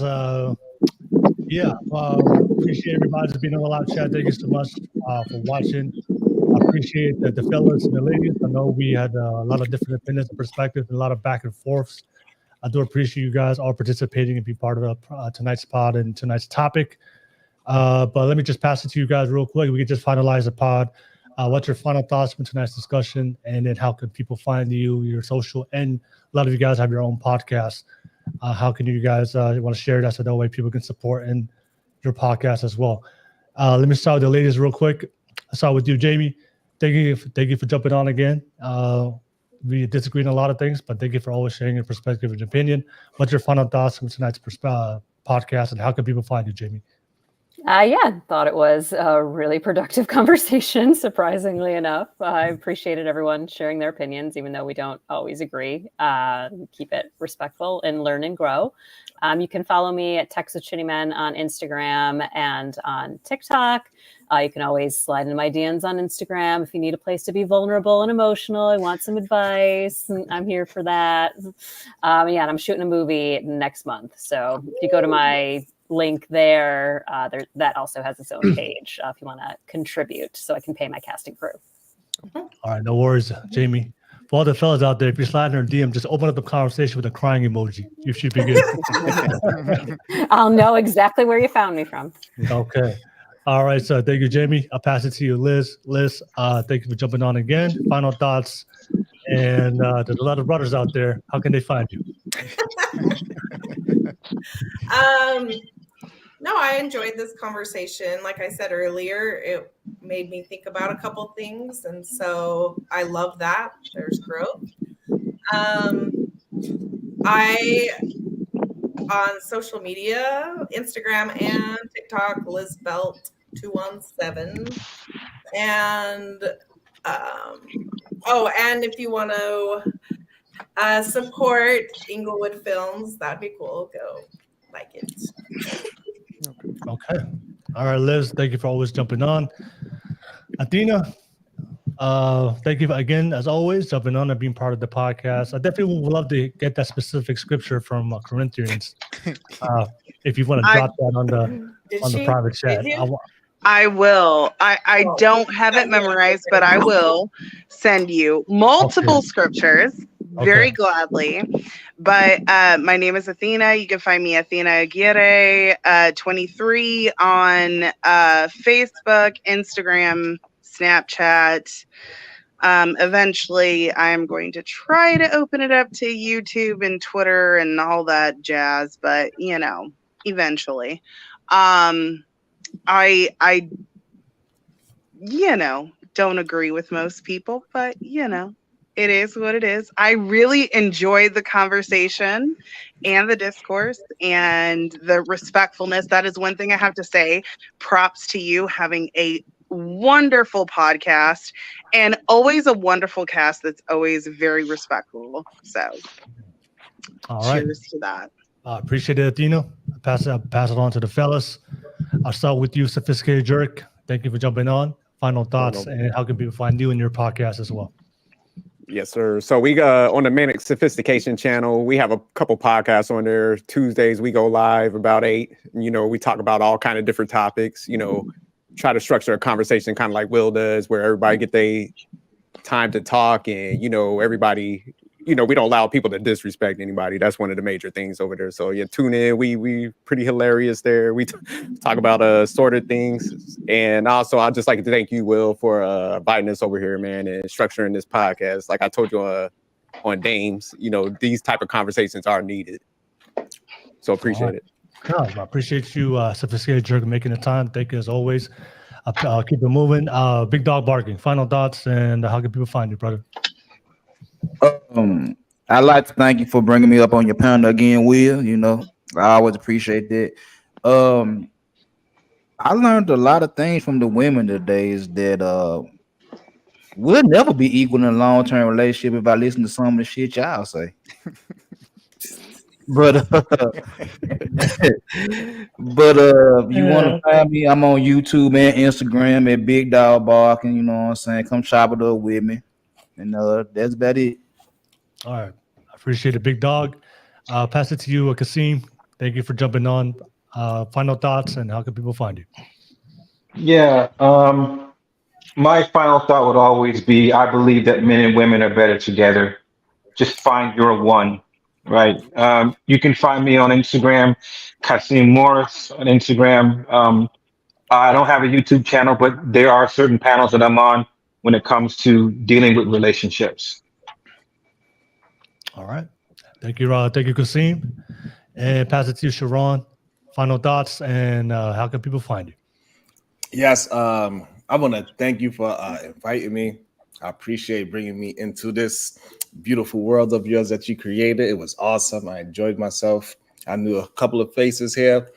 appreciate everybody that's been on the live chat. Thank you so much for watching. I appreciate the fellas and the ladies. I know we had a lot of different opinions and perspectives and a lot of back and forths. I do appreciate you guys all participating and be part of tonight's pod and tonight's topic. But let me just pass it to you guys real quick. We can just finalize the pod. What's your final thoughts from tonight's discussion? And then how can people find you, your social? And a lot of you guys have your own podcast. How can you guys want to share that so that way people can support in your podcast as well? Let me start with the ladies real quick. I'll start with you, Jamie. Thank you for jumping on again. We disagree on a lot of things, but thank you for always sharing your perspective and opinion. What's your final thoughts from tonight's podcast, and how can people find you, Jamie? Thought it was a really productive conversation, surprisingly enough. I appreciated everyone sharing their opinions, even though we don't always agree. Keep it respectful and learn and grow. You can follow me at Text with Shitty Men on Instagram and on TikTok. You can always slide into my DMs on Instagram if you need a place to be vulnerable and emotional. I want some advice. I'm here for that. And I'm shooting a movie next month. So if you go to my link there, that also has its own page if you want to contribute so I can pay my casting crew. All right, no worries, Jamie. For all the fellas out there, if you're sliding in DM, just open up the conversation with a crying emoji. You should be good. I'll know exactly where you found me from. Okay. All right, so thank you, Jamie. I'll pass it to you, Liz. Liz, thank you for jumping on again. Final thoughts. And there's a lot of brothers out there. How can they find you? No, I enjoyed this conversation. Like I said earlier, it made me think about a couple things. And so I love that. There's growth. On social media, Instagram and TikTok, Liz Belt 217. And and if you want to support Inglewood Films, that'd be cool. Go like it. Okay. All right, Liz, thank you for always jumping on. Athena, thank you again, as always, jumping on and being part of the podcast. I definitely would love to get that specific scripture from Corinthians. If you want to drop that on the private chat. I will. I don't have it memorized, but I will send you multiple scriptures very gladly. But my name is Athena. You can find me Athena Aguirre 23 on Facebook, Instagram, Snapchat. Eventually, I'm going to try to open it up to YouTube and Twitter and all that jazz. But, eventually. I don't agree with most people, but it is what it is. I really enjoyed the conversation and the discourse and the respectfulness. That is one thing I have to say. Props to you having a wonderful podcast and always a wonderful cast that's always very respectful. So all right. Cheers to that. Appreciate it, Athena. pass it on to the fellas. I'll start with you, Sophisticated Jerk. Thank you for jumping on. Final thoughts, and how can people find you in your podcast as well? Yes, sir. So we on the Manic Sophistication channel, we have a couple podcasts on there. Tuesdays we go live about 8. We talk about all kind of different topics. Try to structure a conversation kind of like Will does, where everybody get their time to talk, and everybody. We don't allow people to disrespect anybody. That's one of the major things over there. So yeah, tune in. We pretty hilarious there. We talk about assorted things. And also, I'd just like to thank you, Will, for inviting us over here, man, and structuring this podcast. Like I told you on Dames, these type of conversations are needed. So appreciate it. No, I appreciate you, Sophisticated Jerk, making the time. Thank you as always. I'll keep it moving. Big Dog Barking. Final thoughts, and how can people find you, brother? I'd like to thank you for bringing me up on your panel again, Will. I always appreciate that. I learned a lot of things from the women today. Is that we'll never be equal in a long-term relationship if I listen to some of the shit y'all say. But if you want to find me, I'm on YouTube and Instagram at Big Dog Barking. You know what I'm saying? Come chop it up with me. And that's about it. All right. I appreciate it, Big Dog. Pass it to you, Kasim. Thank you for jumping on. Final thoughts, and how can people find you? Yeah. My final thought would always be, I believe that men and women are better together. Just find your one, right? You can find me on Instagram, Kasim Morris on Instagram. I don't have a YouTube channel, but there are certain panels that I'm on when it comes to dealing with relationships. All right. Thank you, Kasim. And pass it to you, Sharon. Final thoughts, and how can people find you? Yes, I want to thank you for inviting me. I appreciate bringing me into this beautiful world of yours that you created. It was awesome. I enjoyed myself. I knew a couple of faces here.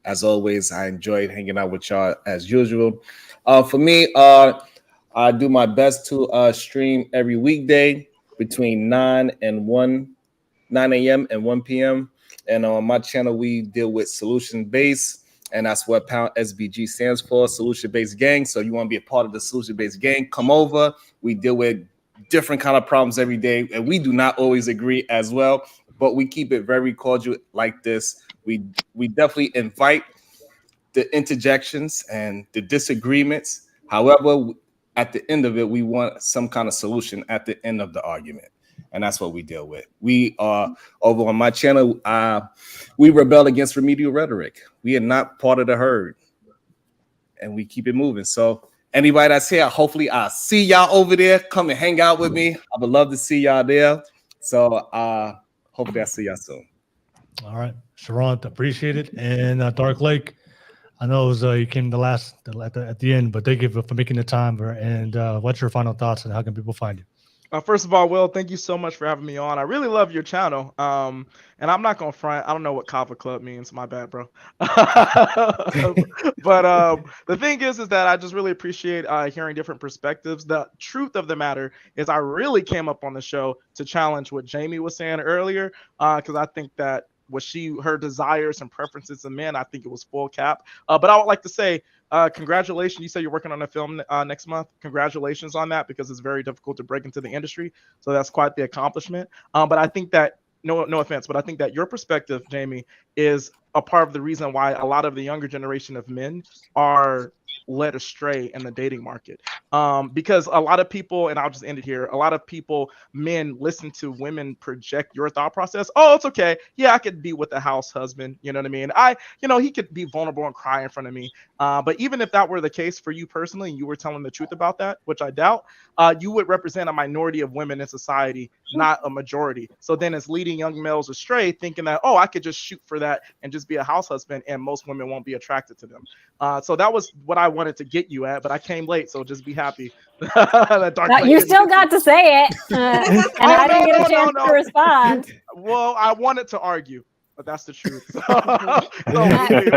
As always, I enjoyed hanging out with y'all as usual. For me, I do my best to stream every weekday between 9 a.m. and 1 p.m. And on my channel, we deal with solution-based, and that's what SBG stands for, solution-based gang. So you want to be a part of the solution-based gang, come over. We deal with different kind of problems every day, and we do not always agree as well, but we keep it very cordial like this. We definitely invite the interjections and the disagreements. However, at the end of it, we want some kind of solution at the end of the argument. And that's what we deal with. We are over on my channel. We rebel against remedial rhetoric. We are not part of the herd, and we keep it moving. So anybody that's here, hopefully I'll see y'all over there. Come and hang out with me. I would love to see y'all there. So hopefully I'll see y'all soon. All right, Sharon, appreciate it. And Dark Lake, I know it was you came at the end, but thank you for making the time. And what's your final thoughts, and how can people find you? First of all, Will, thank you so much for having me on. I really love your channel. And I'm not going to front. I don't know what Kava Club means. My bad, bro. But the thing is that I just really appreciate hearing different perspectives. The truth of the matter is I really came up on the show to challenge what Jamie was saying earlier, because I think that her desires and preferences in men, I think it was full cap. But I would like to say, congratulations. You said you're working on a film next month. Congratulations on that, because it's very difficult to break into the industry. So that's quite the accomplishment. But I think that, no offense, but I think that your perspective, Jamie, is a part of the reason why a lot of the younger generation of men are led astray in the dating market. Because a lot of people, and I'll just end it here, a lot of people, men, listen to women project your thought process. Oh, it's okay. Yeah, I could be with a house husband. You know what I mean? He could be vulnerable and cry in front of me. But even if that were the case for you personally, and you were telling the truth about that, which I doubt, you would represent a minority of women in society, not a majority. So then it's leading young males astray, thinking that, I could just shoot for that and just be a house husband, and most women won't be attracted to them. So that was what I wanted to get you at, but I came late, so just be happy. You still got to say it, and I didn't get a chance to respond. Well, I wanted to argue. but that's the truth. So we'll get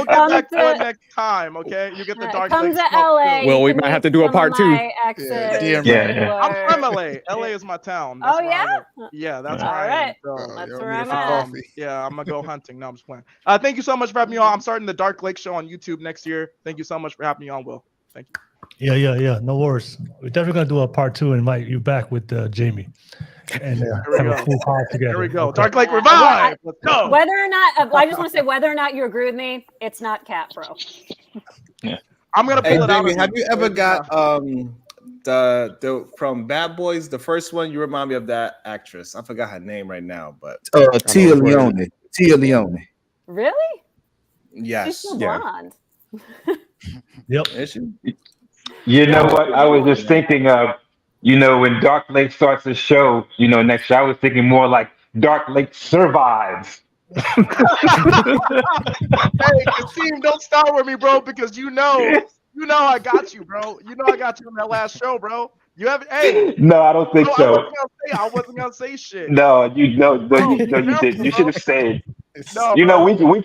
back to it next time, okay? You get the Dark Come Lake to smoke LA. too. Well, we you can might have to meet do a some part of two. my exes. I'm from LA. LA is my town. That's Oh, where I yeah? live. Yeah, that's All where I am. right. So, That's where I'm at. yeah, I'm gonna go hunting. No, I'm just playing. Thank you so much for having me on. I'm starting the Dark Lake show on YouTube next year. Thank you so much for having me on, Will. Thank you. Yeah. No worries. We're definitely gonna do a part 2 and invite you back with Jamie. And have a full pod together. Here we go. Okay. Dark Lake Revive. Let's go. Whether or not, I just want to say whether or not you agree with me, it's not cat, bro. I'm gonna Hey, pull it out. Jamie, have you ever got the from Bad Boys, the first one? You remind me of that actress. I forgot her name right now, but Tia Leone. Tia Leone. Really? Yes. She's still blonde. Yep. Is she? You know what? I was just thinking of, when Dark Lake starts the show, next year, I was thinking more like Dark Lake survives. Hey, Kasim, don't start with me, bro, because you know I got you, bro. You know I got you in that last show, bro. You have No, I don't think so. I wasn't gonna say shit. No, you did. You should have stayed. No, we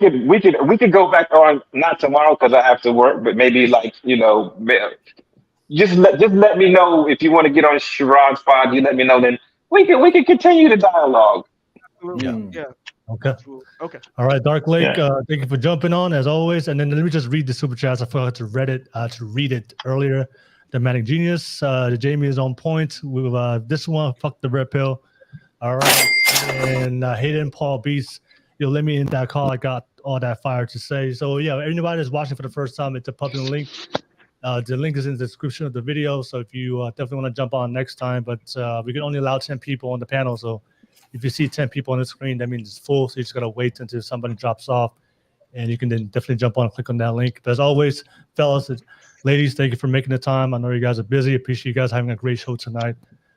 could go back on, not tomorrow because I have to work, but maybe just let me know if you want to get on Sharon's pod. You let me know, then we can continue the dialogue. Yeah. Okay. Okay. All right, Dark Lake. Thank you for jumping on as always. And then let me just read the super chats. I forgot to read it earlier. The Manic Genius. The Jamie is on point with this one. Fuck the red pill. All right. And Hayden Paul Beast. Let me in that call. I got all that fire to say. So yeah, anybody that's watching for the first time, it's a public link. The link is in the description of the video. So if you definitely want to jump on next time, but we can only allow 10 people on the panel. So if you see 10 people on the screen, that means it's full. So you just got to wait until somebody drops off. And you can then definitely jump on and click on that link. But as always, fellas, ladies, thank you for making the time. I know you guys are busy. Appreciate you guys having a great show tonight.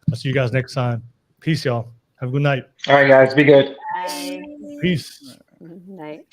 I'll see you guys next time. Peace, y'all. Have a good night. All right, guys. Be good. Bye. Peace. Night.